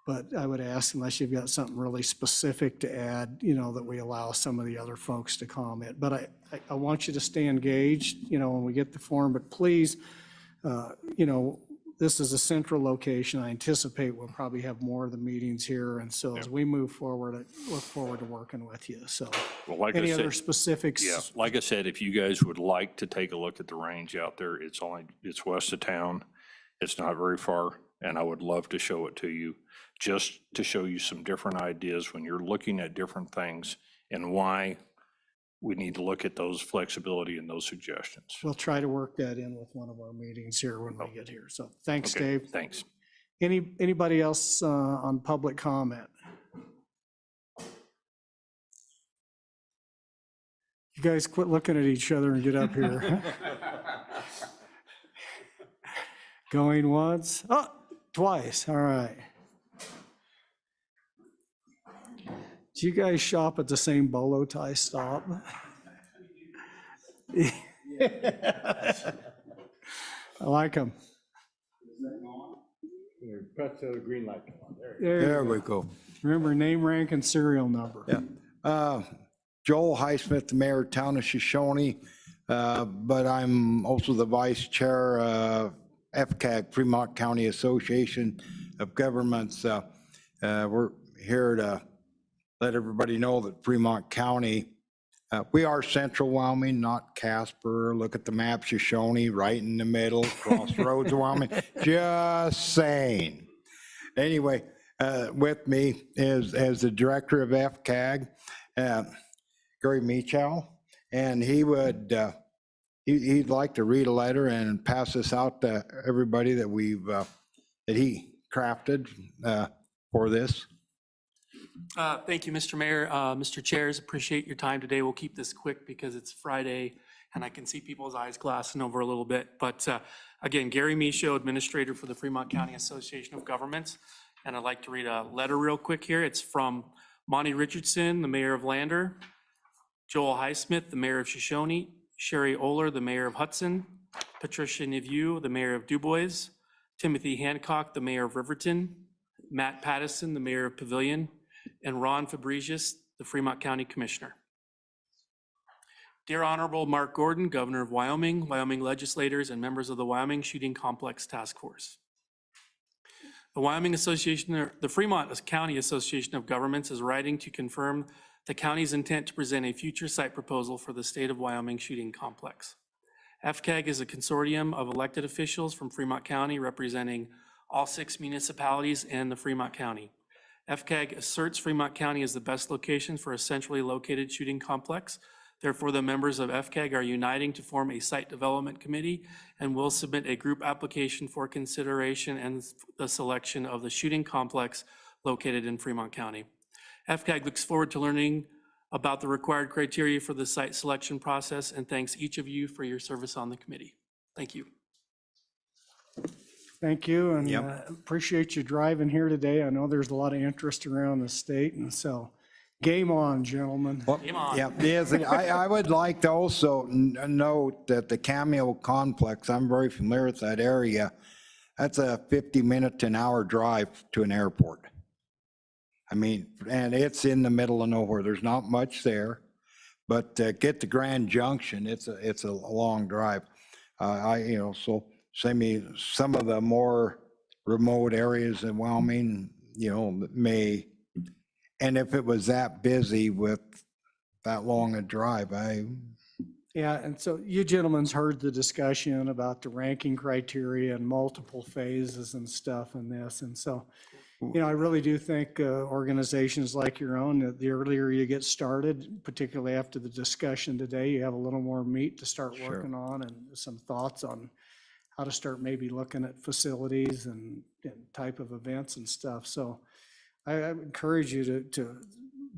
but I would ask, unless you've got something really specific to add, that we allow some of the other folks to comment. But I want you to stay engaged, when we get the form, but please, this is a central location. I anticipate we'll probably have more of the meetings here. And so as we move forward, I look forward to working with you. So any other specifics? Yeah, like I said, if you guys would like to take a look at the range out there, it's west of town. It's not very far, and I would love to show it to you, just to show you some different ideas when you're looking at different things and why we need to look at those flexibility and those suggestions. We'll try to work that in with one of our meetings here when we get here. So thanks, Okay, Dave. thanks. Anybody else on public comment? You guys quit looking at each other and get up here. Going once, twice, all right. Do you guys shop at the same bolo tie stop? I like them. Press the green light. There we go. Remember name, rank, and serial number. Yeah. Joel Highsmith, the mayor of town of Shoshone, but I'm also the vice chair of FCAG, Fremont County Association of Governments. We're here to let everybody know that Fremont County, we are central Wyoming, not Casper. Look at the map, Shoshone, right in the middle, crossroads of Wyoming. Just saying. Anyway, with me is as the director of FCAG, Gary Meachow, and he would he'd like to read a letter and pass this out to everybody that that he crafted for this. Thank you, Mr. Mayor. Mr. Chairs, appreciate your time today. We'll keep this quick because it's Friday and I can see people's eyes glassing over a little bit. But again, Gary Michaud, Administrator for the Fremont County Association of Governments. And I'd like to read a letter real quick here. It's from Monty Richardson, the Mayor of Lander, Joel Highsmith, the Mayor of Shoshone, Sherry Oler, the Mayor of Hudson, Patricia Nevieux, the Mayor of DuBois, Timothy Hancock, the Mayor of Riverton, Matt Pattison, the Mayor of Pavilion, and Ron Fabricius, the Fremont County Commissioner. Dear Honorable Mark Gordon, Governor of Wyoming, Wyoming legislators, and members of the Wyoming Shooting Complex Task Force. The Fremont County Association of Governments is writing to confirm the county's intent to present a future site proposal for the state of Wyoming shooting complex. FCAG is a consortium of elected officials from Fremont County representing all 6 municipalities and the Fremont County. FCAG asserts Fremont County is the best location for a centrally located shooting complex Therefore, the members of FCAG are uniting to form a site development committee and will submit a group application for consideration and the selection of the shooting complex located in Fremont County. FCAG looks forward to learning about the required criteria for the site selection process and thanks each of you for your service on the committee. Thank you. Thank you, and appreciate you driving here today. I know there's a lot of interest around the state, and so game on, gentlemen. Game on. Yeah, yes, and I would like to also note that the Cameo Complex, I'm very familiar with that area. That's a 50-minute to an hour drive to an airport. I mean, and it's in the middle of nowhere. There's not much there, but to get to Grand Junction, it's a long drive. So some of the more remote areas in Wyoming, may, and if it was that busy with that long a drive, Yeah, and so you gentlemen's heard the discussion about the ranking criteria and multiple phases and stuff in this, and so, I really do think organizations like your own, that the earlier you get started, particularly after the discussion today, you have a little more meat to start working on and some thoughts on how to start maybe looking at facilities and type of events and stuff. So I encourage you to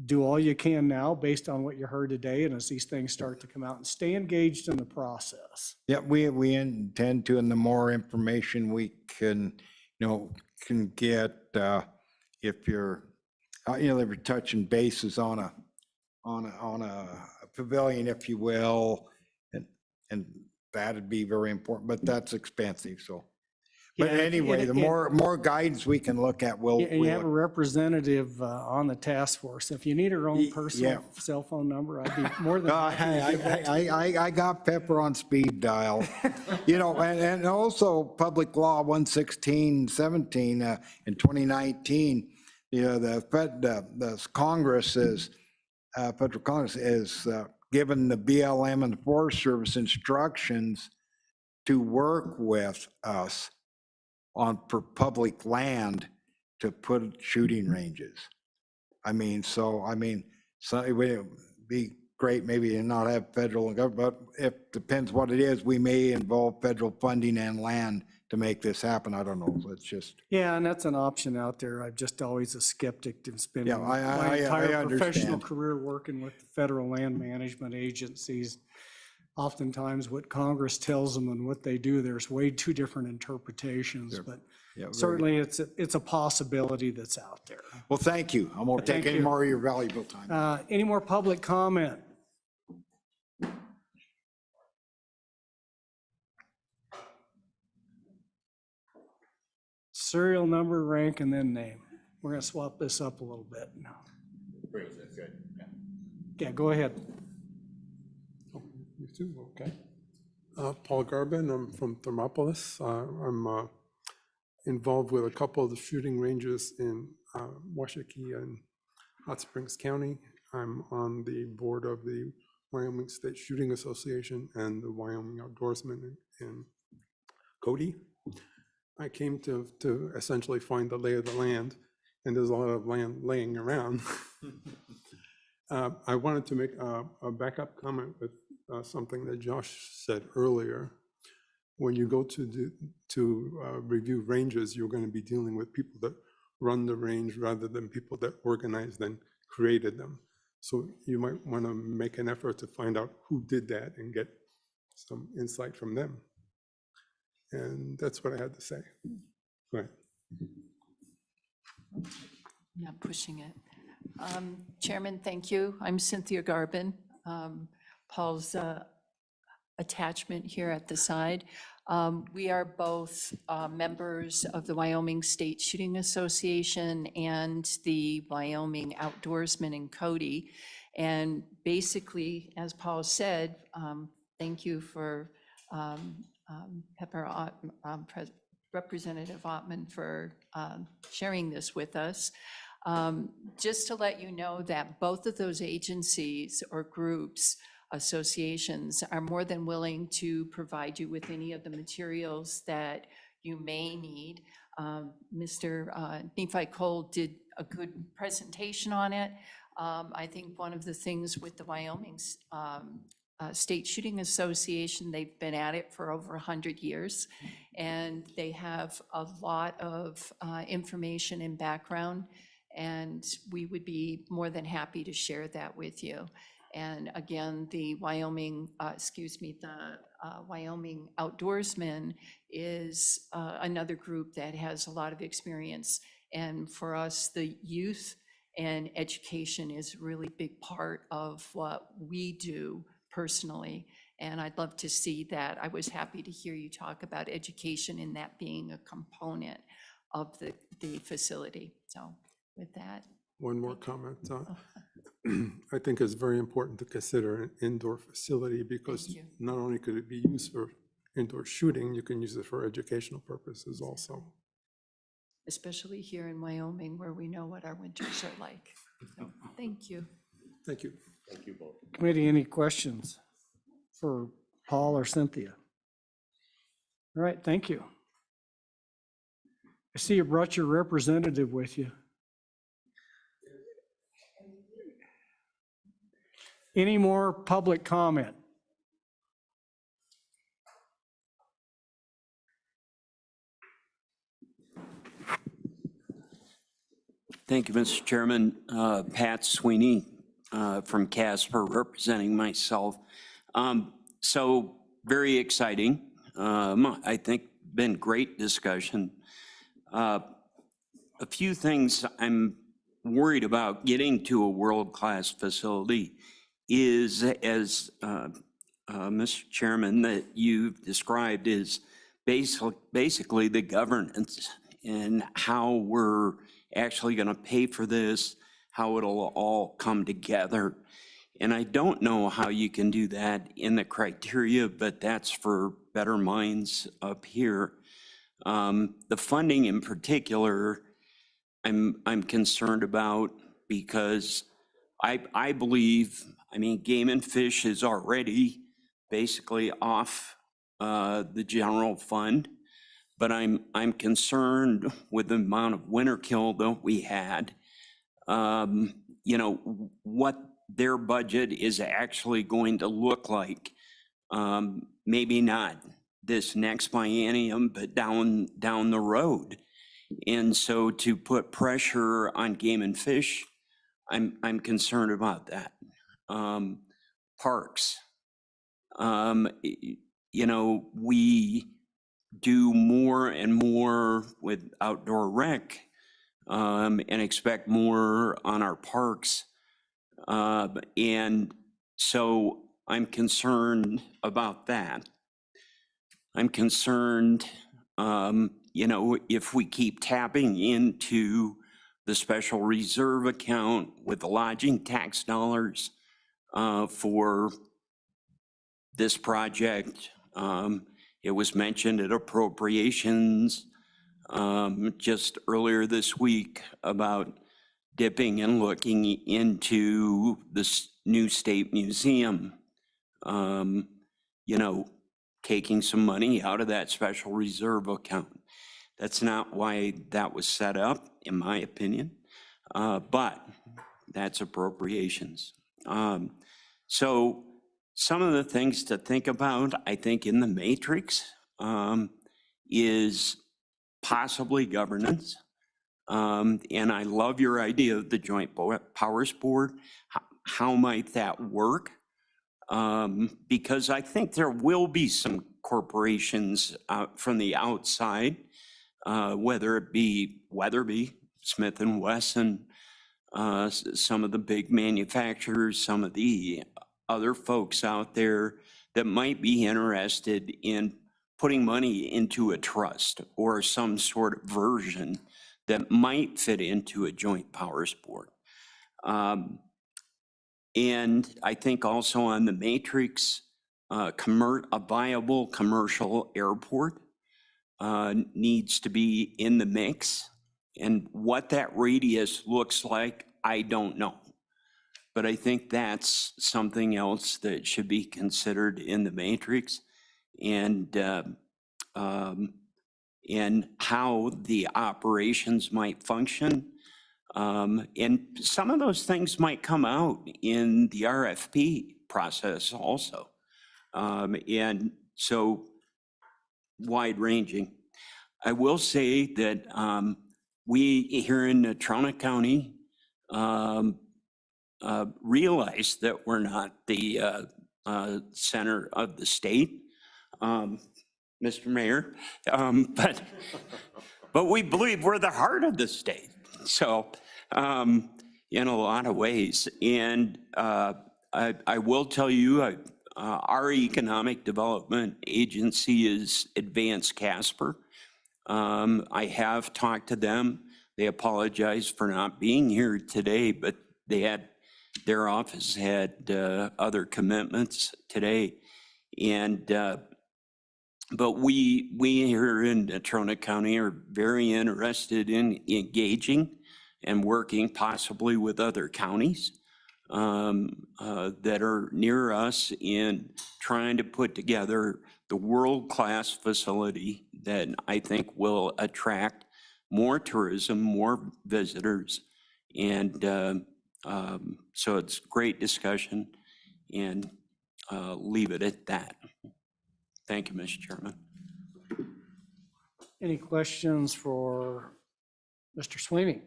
do all you can now based on what you heard today, and as these things start to come out, and stay engaged in the process. yeah, we intend to, and the more information we can get, if you're, they were touching bases on a pavilion, if you will, and that'd be very important, but that's expensive, so. But Yeah, anyway, the more guidance we can look at, we'll. And you have a representative on the task force. If you need her own personal cell phone number, I'd be more than happy to give that to you. I got Pepper on speed dial. And also Public Law 11617 in 2019, the Congress is, Federal Congress is given the BLM and the Forest Service instructions to work with us for public land to put shooting ranges. So it would be great maybe to not have federal and government, but it depends what it is. We may involve federal funding and land to make this happen. I don't know. It's just. Yeah, and that's an option out there. I'm just always a skeptic to spend Yeah, my entire professional understand. career working with federal land management agencies. Oftentimes what Congress tells them and what they do, there's way two different interpretations, but certainly it's a possibility that's out there. Well, thank you. I won't take any more of your valuable time. Any more public comment? Serial number, rank, and then name. We're going to swap this up a little bit. Yeah, go ahead. You too, okay. Paul Garvin, I'm from Thermopolis. I'm involved with a couple of the shooting ranges in Washakie and Hot Springs County. I'm on the board of the Wyoming State Shooting Association and the Wyoming Outdoorsmen in Cody. I came to essentially find the lay of the land, and there's a lot of land laying around. I wanted to make a backup comment with something that Josh said earlier. When you go to review ranges, you're going to be dealing with people that run the range rather than people that organized and created them. So you might want to make an effort to find out who did that and get some insight from them. And that's what I had to say. Go ahead. Not pushing it. Chairman, thank you. I'm Cynthia Garvin. Paul's attachment here at the side. We are both members of the Wyoming State Shooting Association and the Wyoming Outdoorsmen in Cody. And basically, as Paul said, thank you for Pepper, Representative Ottman for sharing this with us. Just to let you know that both of those agencies or groups, associations, are more than willing to provide you with any of the materials that you may need. Mr. Nephi Cole did a good presentation on it. I think one of the things with the Wyoming State Shooting Association, they've been at it for over 100 years, and they have a lot of information and background, and we would be more than happy to share that with you. And again, the Wyoming Outdoorsmen is another group that has a lot of experience. And for us, the youth and education is a really big part of what we do personally. And I'd love to see that. I was happy to hear you talk about education and that being a component of the facility. So with that. One more comment. I think it's very important to consider an indoor facility because not only could it be used for indoor shooting, you can use it for educational purposes also. Especially here in Wyoming, where we know what our winters are like. So, thank you. Thank you. Thank you both. Committee, any questions for Paul or Cynthia? All right, thank you. I see you brought your representative with you. Any more public comment? Thank you, Mr. Chairman. Pat Sweeney from Casper, representing myself. So very exciting. I think been great discussion. A few things I'm worried about getting to a world-class facility is, as Mr. Chairman, that you've described, is basically the governance and how we're actually going to pay for this, how it'll all come together. And I don't know how you can do that in the criteria, but that's for better minds up here. The funding in particular, I'm concerned about because I believe, I mean, Game and Fish is already basically off the general fund, but I'm concerned with the amount of winter kill that we had. You know, what their budget is actually going to look like. Maybe not this next biennium, but down the road. And so to put pressure on Game and Fish, I'm concerned about that. Parks. You know, we do more and more with outdoor rec and expect more on our parks. And so I'm concerned about that. I'm concerned, you know, if we keep tapping into the special reserve account with the lodging tax dollars for this project. It was mentioned at appropriations just earlier this week about dipping and looking into this new state museum, you know, taking some money out of that special reserve account. That's not why that was set up, in my opinion, but that's appropriations. So some of the things to think about, I think, in the matrix is possibly governance. And I love your idea of the Joint Powers Board. How might that work? Because I think there will be some corporations from the outside, whether it be Weatherby, Smith & Wesson, some of the big manufacturers, some of the other folks out there that might be interested in putting money into a trust or some sort of version that might fit into a Joint Powers Board. And I think also on the matrix, a viable commercial airport needs to be in the mix. And what that radius looks like, I don't know. But I think that's something else that should be considered in the matrix. And how the operations might function. And some of those things might come out in the RFP process also. And so wide ranging. I will say that we here in Tronic County realize that we're not the center of the state, Mr. Mayor, but we believe we're the heart of the state. So in a lot of ways. And I will tell you, our economic development agency is Advanced Casper. I have talked to them. They apologize for not being here today, but their office had other commitments today. And but we here in Tronic County are very interested in engaging and working possibly with other counties that are near us in trying to put together the world-class facility that I think will attract more tourism, more visitors. And so it's great discussion, and leave it at that. Thank you, Mr. Chairman. Any questions for Mr. Sweeney?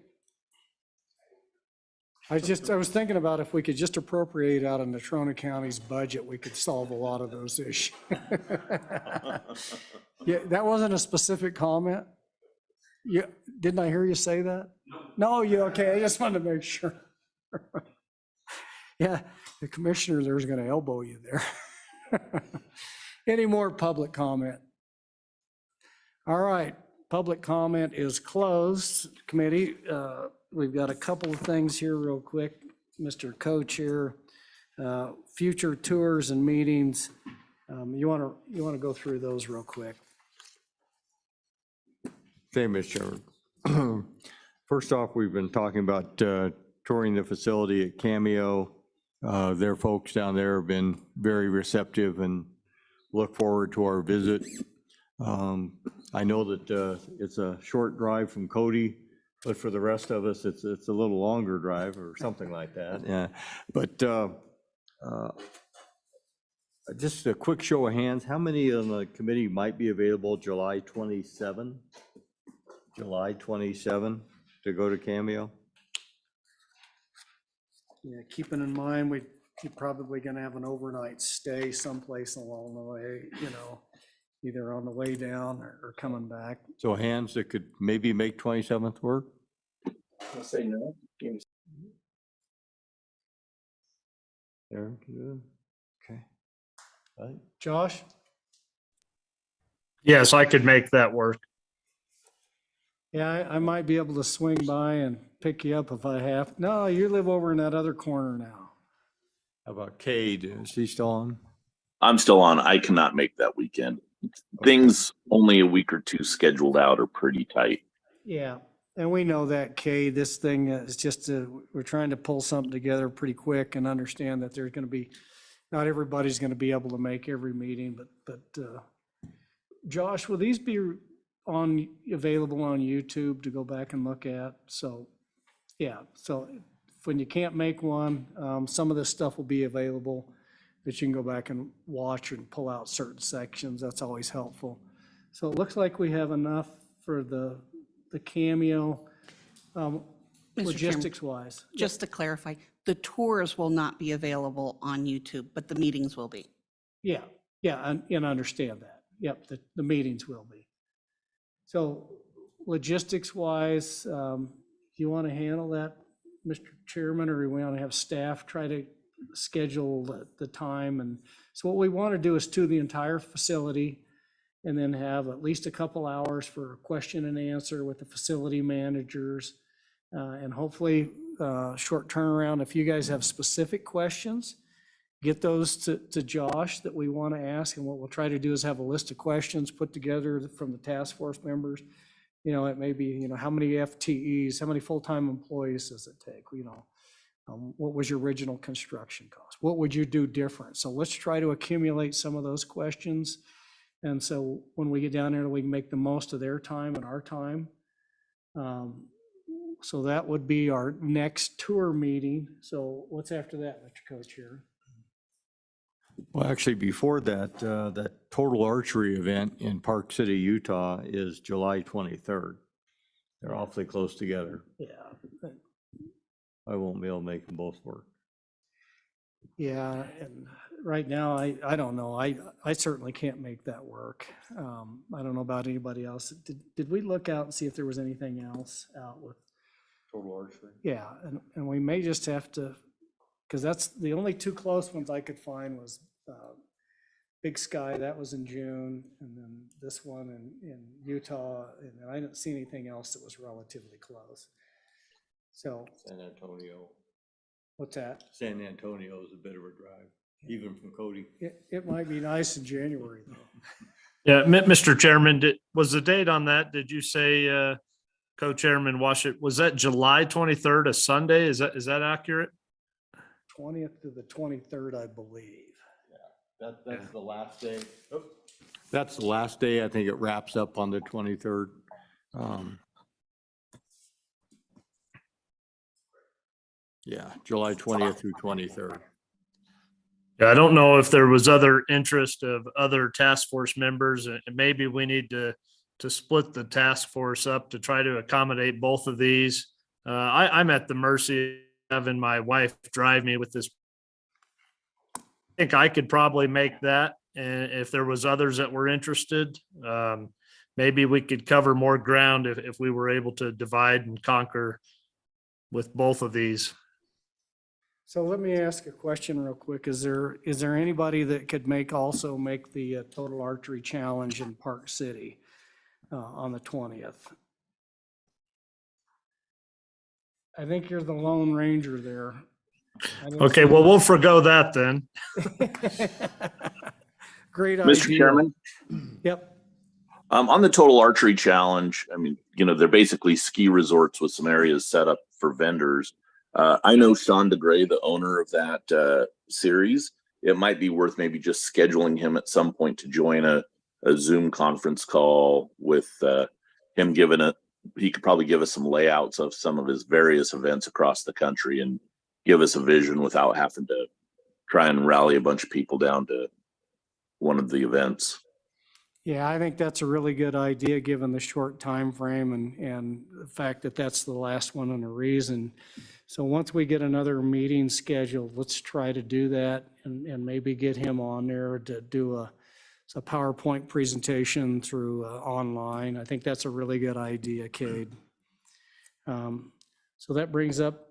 I was thinking about if we could just appropriate out of Natrona County's budget, we could solve a lot of those issues. Yeah, that wasn't a specific comment? Yeah, didn't I hear you say that? No, you okay? I just wanted to make sure. Yeah, the commissioner there's going to elbow you there. Any more public comment? All right, public comment is closed. Committee, we've got a couple of things here real quick. Mr. Co-Chair, future tours and meetings. You want to go through those real quick? Thank you, Mr. Chairman. First off, we've been talking about touring the facility at Cameo. Their folks down there have been very receptive and look forward to our visit. I know that it's a short drive from Cody, but for the rest of us, it's a little longer drive or something like that. Yeah, but just a quick show of hands, how many on the committee might be available July 27? July 27 to go to Cameo? Yeah, keeping in mind, you're probably going to have an overnight stay someplace along the way, either on the way down or coming back. So hands that could maybe make 27th work? I'll say no. Aaron, can you do it? Okay. All right. Josh? Yes, I could make that work. Yeah, I might be able to swing by and pick you up if I have. No, you live over in that other corner now. How about Cade? Is he still on? I'm still on. I cannot make that weekend. Things only a week or two scheduled out are pretty tight. Yeah, and we know that, Kay. This thing is just, we're trying to pull something together pretty quick and understand that there's going to be, not everybody's going to be able to make every meeting, but Josh, will these be available on YouTube to go back and look at? So, yeah, so when you can't make one, some of this stuff will be available that you can go back and watch and pull out certain sections. That's always helpful. So it looks like we have enough for the Cameo, logistics wise. Just to clarify, the tours will not be available on YouTube, but the meetings will be. Yeah, and understand that. Yep, the meetings will be. So logistics wise, do you want to handle that, Mr. Chairman, or do we want to have staff try to schedule the time? And so what we want to do is tour the entire facility and then have at least a couple hours for question and answer with the facility managers, and hopefully short turnaround. If you guys have specific questions, get those to Josh that we want to ask. And what we'll try to do is have a list of questions put together from the task force members. It may be, how many FTEs, how many full-time employees does it take? What was your original construction cost? What would you do different? So let's try to accumulate some of those questions. And so when we get down there, we can make the most of their time and our time. so that would be our next tour meeting. So what's after that, Mr. Co-Chair? Well, actually, before that, that total archery event in Park City, Utah is July 23rd. They're awfully close together. Yeah. I won't be able to make them both work. Yeah, and right now, I don't know. I certainly can't make that work. I don't know about anybody else. Did we look out and see if there was anything else out with? Total archery? Yeah, and we may just have to, because that's the only two close ones I could find was Big Sky, that was in June, and then this one in Utah, and I didn't see anything else that was relatively close. So. San Antonio. What's that? San Antonio is a bit of a drive, even from Cody. It might be nice in January, though. Yeah, Mr. Chairman, was the date on that, did you say, Co-Chairman Washit, was that July 23rd, a Sunday? Is that accurate? 20th to the 23rd, I believe. That's the last day. That's the last day. I think it wraps up on the 23rd. Yeah, July 20th through 23rd. Yeah, I don't know if there was other interest of other task force members, and maybe we need to split the task force up to try to accommodate both of these. I'm at the mercy of having my wife drive me with this. I think I could probably make that. And if there was others that were interested, maybe we could cover more ground if we were able to divide and conquer with both of these. So let me ask a question real quick. Is there anybody that could also make the total archery challenge in Park City on the 20th? I think you're the Lone Ranger there. Okay, well, we'll forgo that then. Great idea. Mr. Chairman? Yep. On the total archery challenge, I mean, they're basically ski resorts with some areas set up for vendors. I know Sean DeGray, the owner of that series. It might be worth maybe just scheduling him at some point to join a Zoom conference call with him he could probably give us some layouts of some of his various events across the country and give us a vision without having to try and rally a bunch of people down to one of the events. Yeah, I think that's a really good idea, given the short time frame and the fact that that's the last one and a reason. So once we get another meeting scheduled, let's try to do that and maybe get him on there to do a PowerPoint presentation through online. I think that's a really good idea, Cade. So that brings up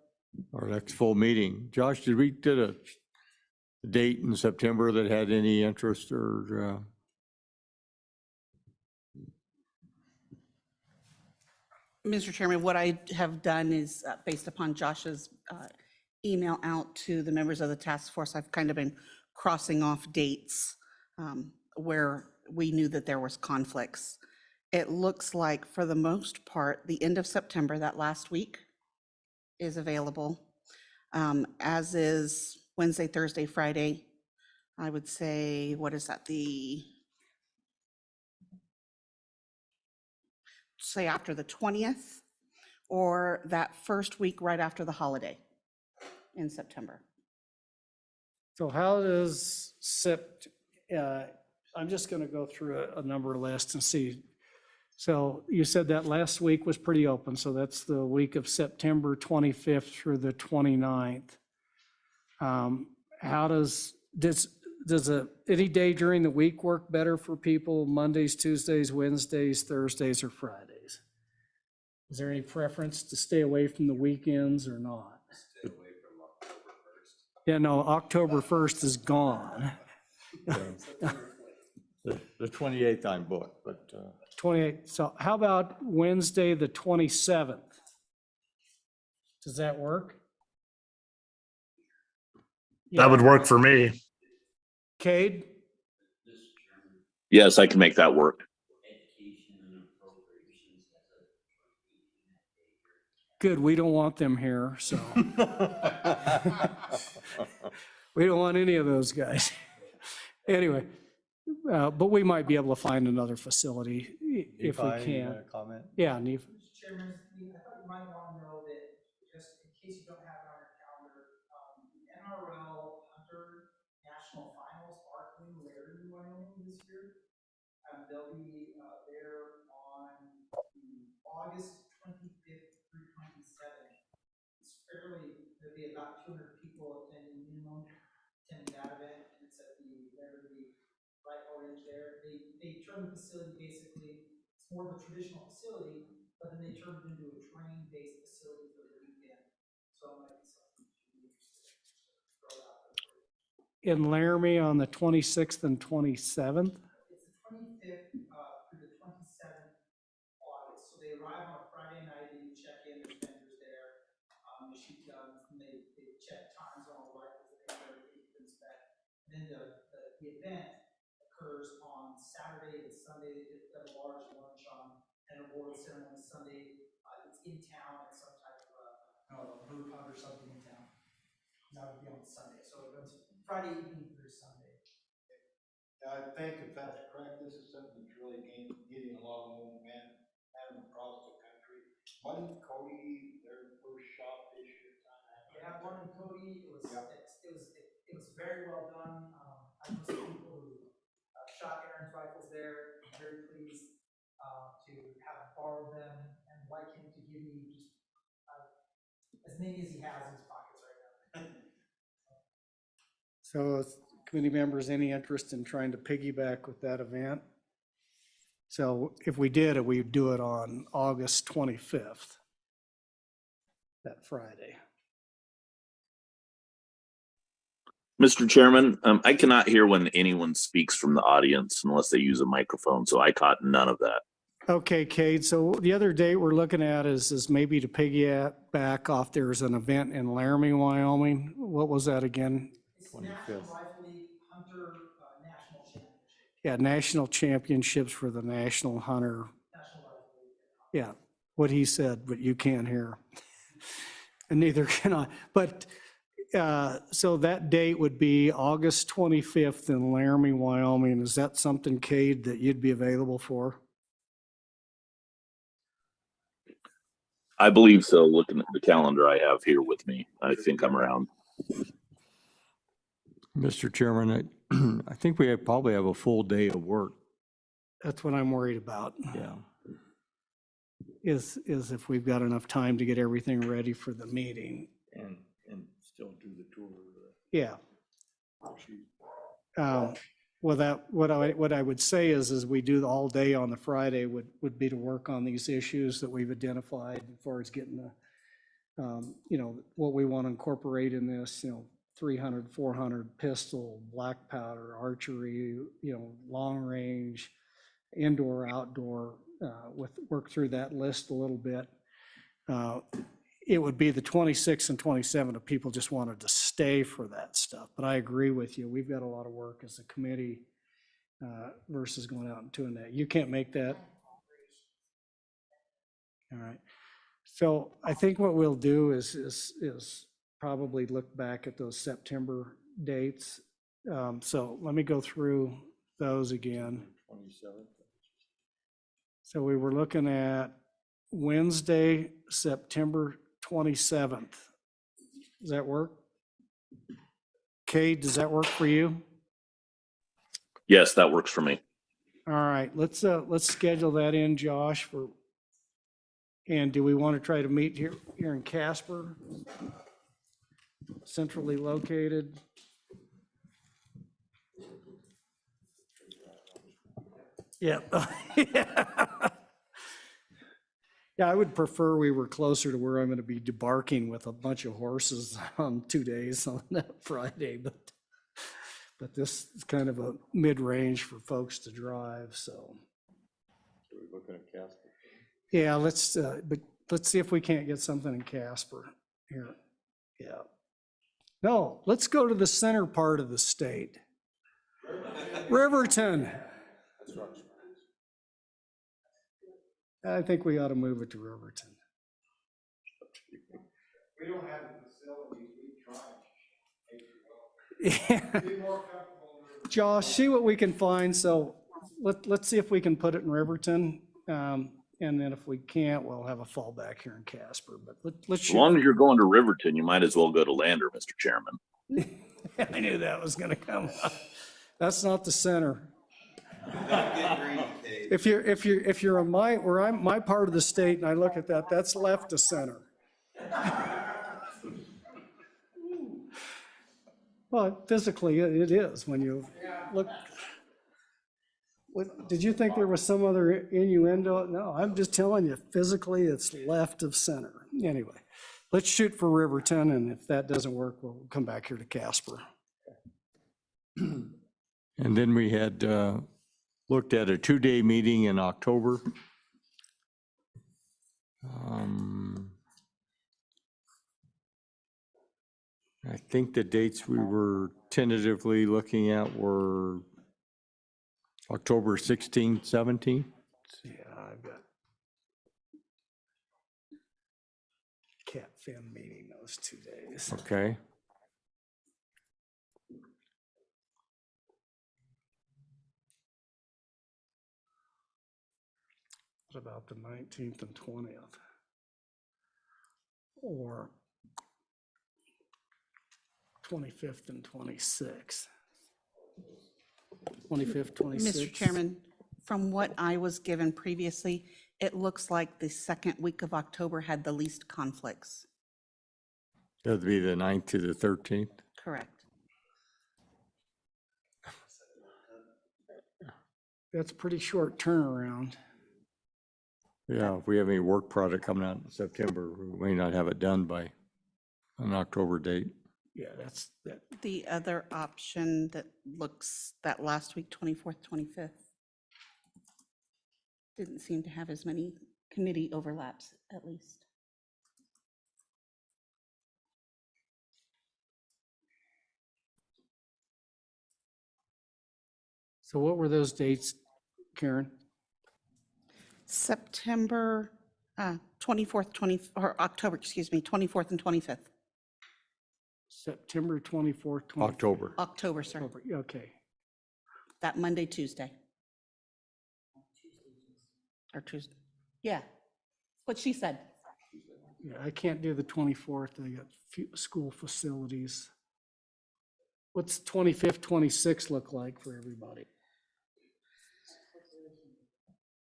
Our next full meeting. Josh, did we get a date in September that had any interest or? Mr. Chairman, what I have done is, based upon Josh's email out to the members of the task force, I've kind of been crossing off dates where we knew that there was conflicts. It looks like, for the most part, the end of September, that last week, is available, as is Wednesday, Thursday, Friday. I would say, what is that, say after the 20th, or that first week right after the holiday in September. So how does I'm just going to go through a number of lists and see. So you said that last week was pretty open. So that's the week of September 25th through the 29th. How does any day during the week work better for people? Mondays, Tuesdays, Wednesdays, Thursdays, or Fridays? Is there any preference to stay away from the weekends or not? Stay away from October 1st. Yeah, no, October 1st is gone. The 28th I'm booked, but. 28th. So how about Wednesday, the 27th? Does that work? That would work for me. Cade? Yes, I can make that work. Good, we don't want them here, so. We don't want any of those guys. Anyway, but we might be able to find another facility if we can. Comment? Yeah, Neve. Chairman, I thought you might want to know case you don't have it on your calendar, the NRL Hunter National Finals are in Laramie, Wyoming this year. They'll be there on August 25th through 27th. There'll be about 200 people attending minimum, attending that event, and it's at the Laramie Light Orange there. They turn the facility basically, it's more of a traditional facility, but then they turn it into a terrain-based facility for the weekend. So it might be something to throw out there. In Laramie on the 26th and 27th? It's the 25th through the 27th August. So they arrive on a Friday night and you check in, there's vendors there. You shoot guns and they check times on all the rifles that they have, everything you can inspect. And then the event occurs on Saturday and Sunday. They have a large lunch on an award ceremony Sunday. It's in town at some type of bird hunt or something in town. That would be on Sunday. So it goes Friday evening through Sunday. I think if that's correct, this is something that's really getting a lot of momentum across the country. Wasn't Cody their first shot this year? They have one in Cody. It was very well done. I know some people who shot Aaron's rifles there. I'm very pleased to have borrowed them and like him to give me just as many as he has in his pockets right now. So committee members, any interest in trying to piggyback with that event? So if we did it, we'd do it on August 25th, that Friday. Mr. Chairman, I cannot hear when anyone speaks from the audience unless they use a microphone, so I caught none of that. Okay, Cade, so the other date we're looking at is maybe to piggyback off, there's an event in Laramie, Wyoming. What was that again? It's the National Rifle League Hunter National Championship. Yeah, national championships for the National Hunter. National Rifle League. Yeah, what he said, but you can't hear. And neither can I. But so that date would be August 25th in Laramie, Wyoming. Is that something, Cade, that you'd be available for? I believe so, looking at the calendar I have here with me. I think I'm around. Mr. Chairman, I think we probably have a full day of work. That's what I'm worried about. Yeah. Is if we've got enough time to get everything ready for the meeting. And still do the tour. Yeah. Well, what I would say is we do all day on the Friday would be to work on these issues that we've identified as far as getting the, what we want to incorporate in this, 300, 400 pistol, black powder, archery, long range, indoor, outdoor, work through that list a little bit. It would be the 26th and 27th if people just wanted to stay for that stuff. But I agree with you. We've got a lot of work as a committee versus going out and doing that. You can't make that. All right. So I think what we'll do is probably look back at those September dates. So let me go through those again. 27th. So we were looking at Wednesday, September 27th. Does that work? Cade, does that work for you? Yes, that works for me. All right, let's schedule that in, Josh, and do we want to try to meet here in Casper? Centrally located. Yeah. Yeah, I would prefer we were closer to where I'm going to be debarking with a bunch of horses on 2 days on that Friday, but this is kind of a mid-range for folks to drive, so. We're looking at Casper. Yeah, but let's see if we can't get something in Casper here. Yeah. No, let's go to the center part of the state. Riverton. I think we ought to move it to Riverton. We don't have the facilities, we tried. Be more comfortable. Josh, see what we can find. So let's see if we can put it in Riverton. And then if we can't, we'll have a fallback here in Casper, but let's As shoot. long as you're going to Riverton, you might as well go to Lander, Mr. Chairman. I knew that was gonna come up. That's not the center. If you're on my part of the state and I look at that, that's left to center. Well, physically, it is when you look. Did you think there was some other innuendo? No, I'm just telling you, physically, it's left of center. Anyway, let's shoot for Riverton, and if that doesn't work, we'll come back here to Casper. And then we had looked at a 2-day meeting in October. I think the dates we were tentatively looking at were October 16th, 17th. Yeah, I've got Cat Fin meeting those 2 days. Okay. What about the 19th and 20th? Or 25th and 26th? 25th, 26th? Mr. Chairman, from what I was given previously, it looks like the second week of October had the least conflicts. That'd be the 9th to the 13th. Correct. That's a pretty short turnaround. Yeah, if we have any work product coming out in September, we may not have it done by an October date. Yeah, that's that. The other option that looks that last week, 24th, 25th, didn't seem to have as many committee overlaps, at least. So what were those dates, Karen? September 24th, or October, excuse me, 24th and 25th. September 24th, 25th. October. October, sir. October, okay. That Monday, Tuesday. Or Tuesday. Yeah. What she said. Yeah, I can't do the 24th. I got school facilities. What's 25th, 26th look like for everybody?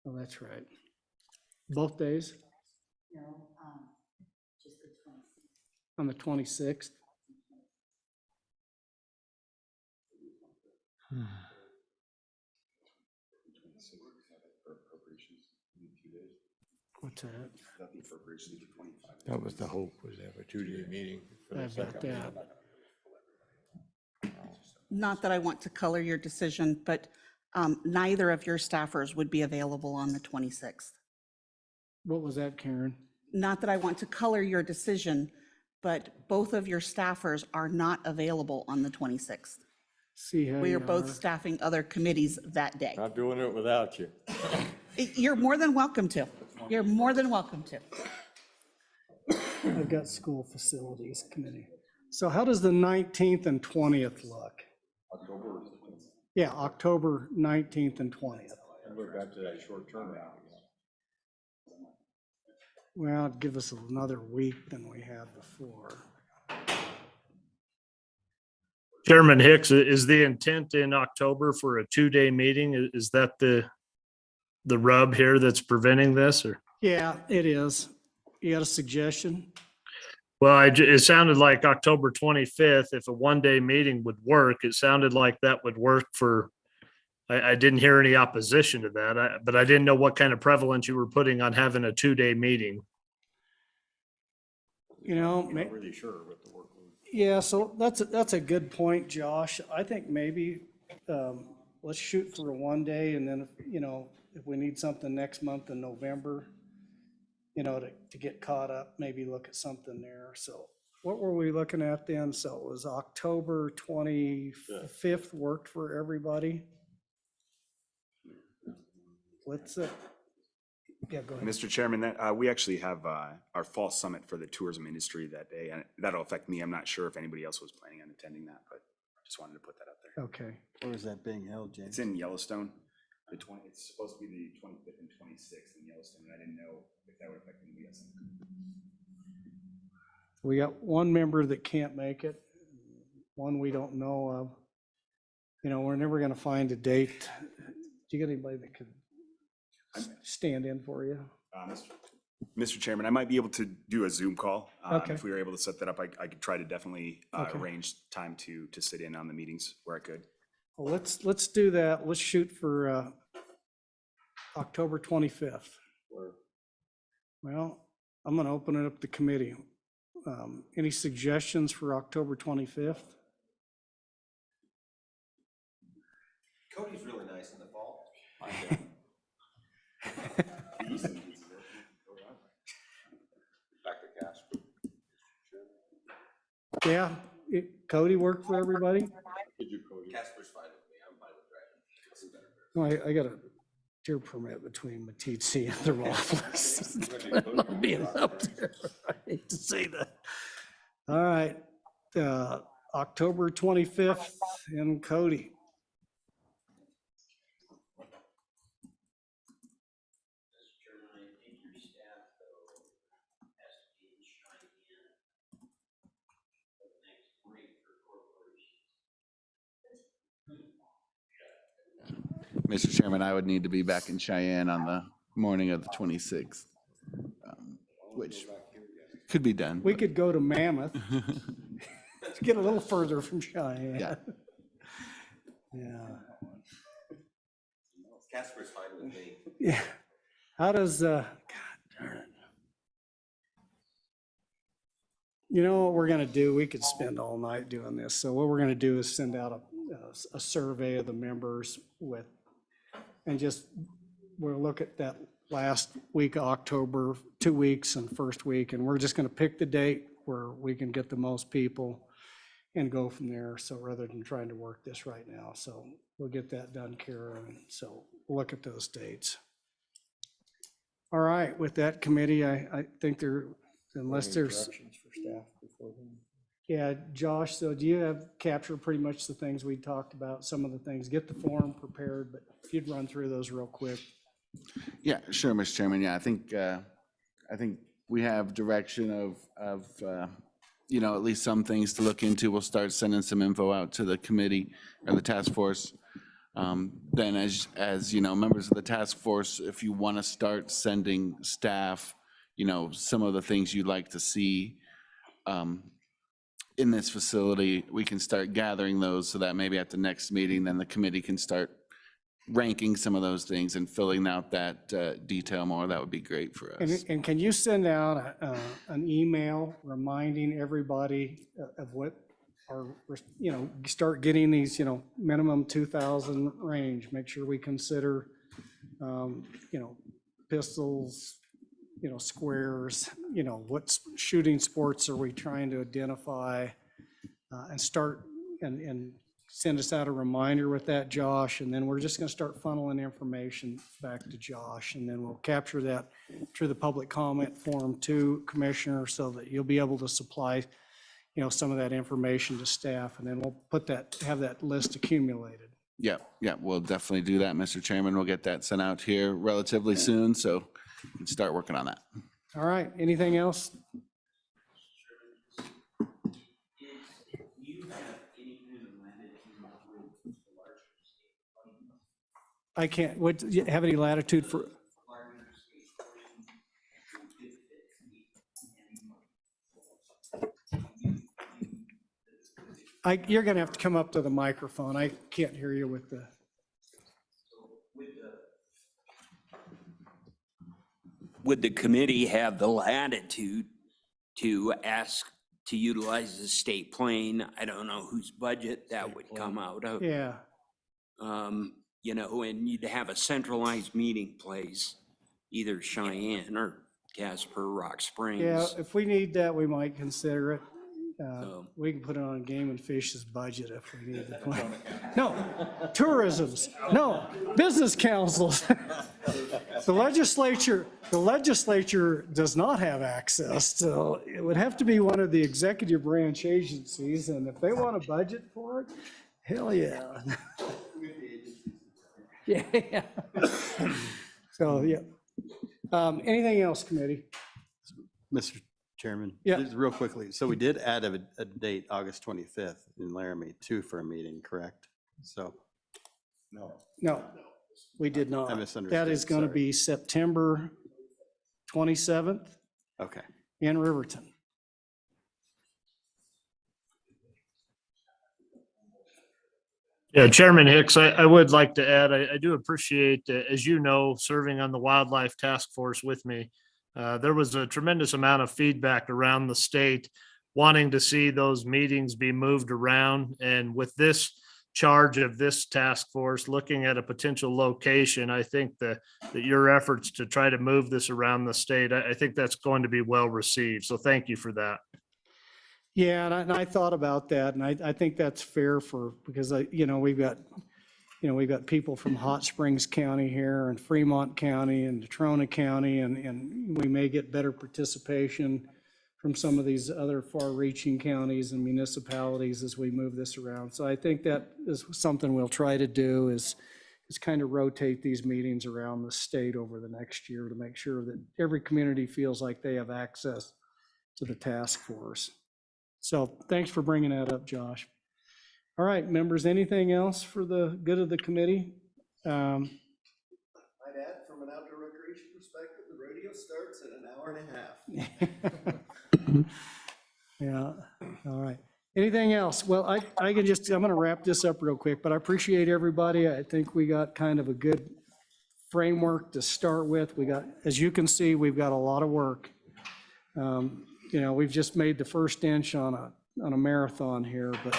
Oh, that's right. Both days? No, just the 26th. On the 26th? What's that? That was the hope, was to have a 2-day meeting. for the I've got second that. meeting. Not that I want to color your decision, but neither of your staffers would be available on the 26th. What was that, Karen? Not that I want to color your decision, but both of your staffers are not available on the 26th. See how We you are both staffing other committees that day. Not doing it without you. You're more than welcome to. You're more than welcome to. I've got school facilities committee. So how does the 19th and 20th look? October. Yeah, October 19th and 20th. And we're back to that short turnaround again. Well, it'd give us another week than we had before. Chairman Hicks, is the intent in October for a 2-day meeting? Is that the rub here that's preventing this, or? Yeah, it is. You got a suggestion? Well, it sounded like October 25th, if a 1-day meeting would work, it sounded like that would work for, I didn't hear any opposition to that, but I didn't know what kind of prevalence you were putting on having a 2-day meeting. You know, Not really sure what the workload. yeah, so that's a good point, Josh. I think maybe let's shoot for a 1-day, and then, if we need something next month in November, to get caught up, maybe look at something there. So what were we looking at then? So it was October 25th worked for everybody? Let's, yeah, go ahead. Mr. Chairman, that, we actually have our fall summit for the tourism industry that day, and that'll affect me. I'm not sure if anybody else was planning on attending that, but I just wanted to put that out there. Okay. Where is that being held, James? It's in Yellowstone. It's supposed to be the 25th and 26th in Yellowstone, and I didn't know if that would affect anybody else. We got one member that can't make it, one we don't know of. You know, we're never gonna find a date. Do you got anybody that could stand in for you? Mr. Chairman, I might be able to do a Zoom call. Okay. If we were able to set that up, I could try to definitely Okay. arrange time to sit in on the meetings where I could. Well, let's do that. Let's shoot for October 25th. Well, I'm gonna open it up to committee. Any suggestions for October 25th? Cody's really nice in the fall. Dr. Casper. Yeah, Cody worked for everybody? Casper's fine with me. I'm fine with driving. No, I got a deer permit between Matisse and Thermopolis. Being up there, I hate to say that. All right, October 25th in Cody. Mr. Chairman, I would need to be back in Cheyenne on the morning of the 26th, which could be done. We could go to Mammoth, get a little further from Cheyenne. Yeah. Yeah. Casper's fine with me. Yeah. How does, God darn it. You know what we're gonna do? We could spend all night doing this. So what we're gonna do is send out a survey of the members with, and just, we'll look at that last week of October, 2 weeks and first week, and we're just gonna pick the date where we can get the most people and go from there. So rather than trying to work this right now, so we'll get that done, Kara, and so we'll look at those dates. All right, with that committee, I think there, unless there's. Directions for staff before then? Yeah, Josh, so do you have captured pretty much the things we talked about, some of the things, get the form prepared, but if you'd run through those real quick. Yeah, sure, Mr. Chairman. Yeah, I think we have direction of you know, at least some things to look into. We'll start sending some info out to the committee or the task force. Then as you know, members of the task force, if you want to start sending staff, you know, some of the things you'd like to see in this facility, we can start gathering those so that maybe at the next meeting, then the committee can start ranking some of those things and filling out that detail more. That would be great for us. And can you send out an email reminding everybody of what our, you know, start getting these, you know, minimum 2,000 range, make sure we consider, you know, pistols, you know, squares, you know, what shooting sports are we trying to identify, and start and send us out a reminder with that, Josh, and then we're just going to start funneling information back to Josh, and then we'll capture that through the public comment form to Commissioner so that you'll be able to supply, you know, some of that information to staff, and then we'll put that, have that list accumulated. Yeah, we'll definitely do that, Mr. Chairman. We'll get that sent out here relatively soon, so we can start working on that. All right, anything else? I can't, what, do you have any latitude for? You're gonna have to come up to the microphone. I can't hear you with the. Would the committee have the latitude to ask to utilize the state plane? I don't know whose budget that would come out of. Yeah. You know, and you'd have a centralized meeting place, either Cheyenne or Casper, Rock Springs. Yeah, if we need that, we might consider it. We can put it on Game and Fish's budget if we need the plan. No, tourism's, no, business councils. The legislature does not have access, so it would have to be one of the executive branch agencies, and if they want a budget for it, hell yeah. Yeah. So, yeah. Anything else, committee? Mr. Chairman? Yeah. Just real quickly, so we did add a date, August 25th in Laramie too for a meeting, correct? So. No, we did not. I misunderstood, That is going to sorry. be September 27th Okay. in Riverton. Yeah, Chairman Hicks, I would like to add, I do appreciate, as you know, serving on the Wildlife Task Force with me. There was a tremendous amount of feedback around the state wanting to see those meetings be moved around. And with this charge of this task force, looking at a potential location, I think that your efforts to try to move this around the state, I think that's going to be well received. So thank you for that. Yeah, and I thought about that, and I think that's fair because we've got people from Hot Springs County here and Fremont County and Natrona County, and we may get better participation from some of these other far-reaching counties and municipalities as we move this around. So I think that is something we'll try to do is kind of rotate these meetings around the state over the next year to make sure that every community feels like they have access to the task force. So thanks for bringing that up, Josh. All right, members, anything else for the good of the committee? I'd add, from an outdoor recreation perspective, the rodeo starts in an hour and a half. Yeah, all right. Anything else? Well, I'm going to wrap this up real quick, but I appreciate everybody. I think we got kind of a good framework to start with. As you can see, we've got a lot of work. We've just made the first inch on a marathon here, but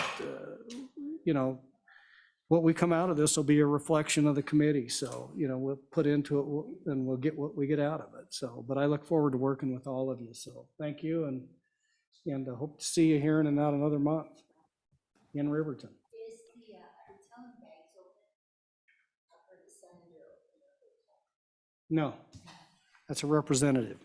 what we come out of this will be a reflection of the committee. So, we'll put into it and we'll get what we get out of it. So, but I look forward to working with all of you. So thank you. And I hope to see you here in about another month in Riverton. Is the hotel and bags open for the senator? No, that's a representative.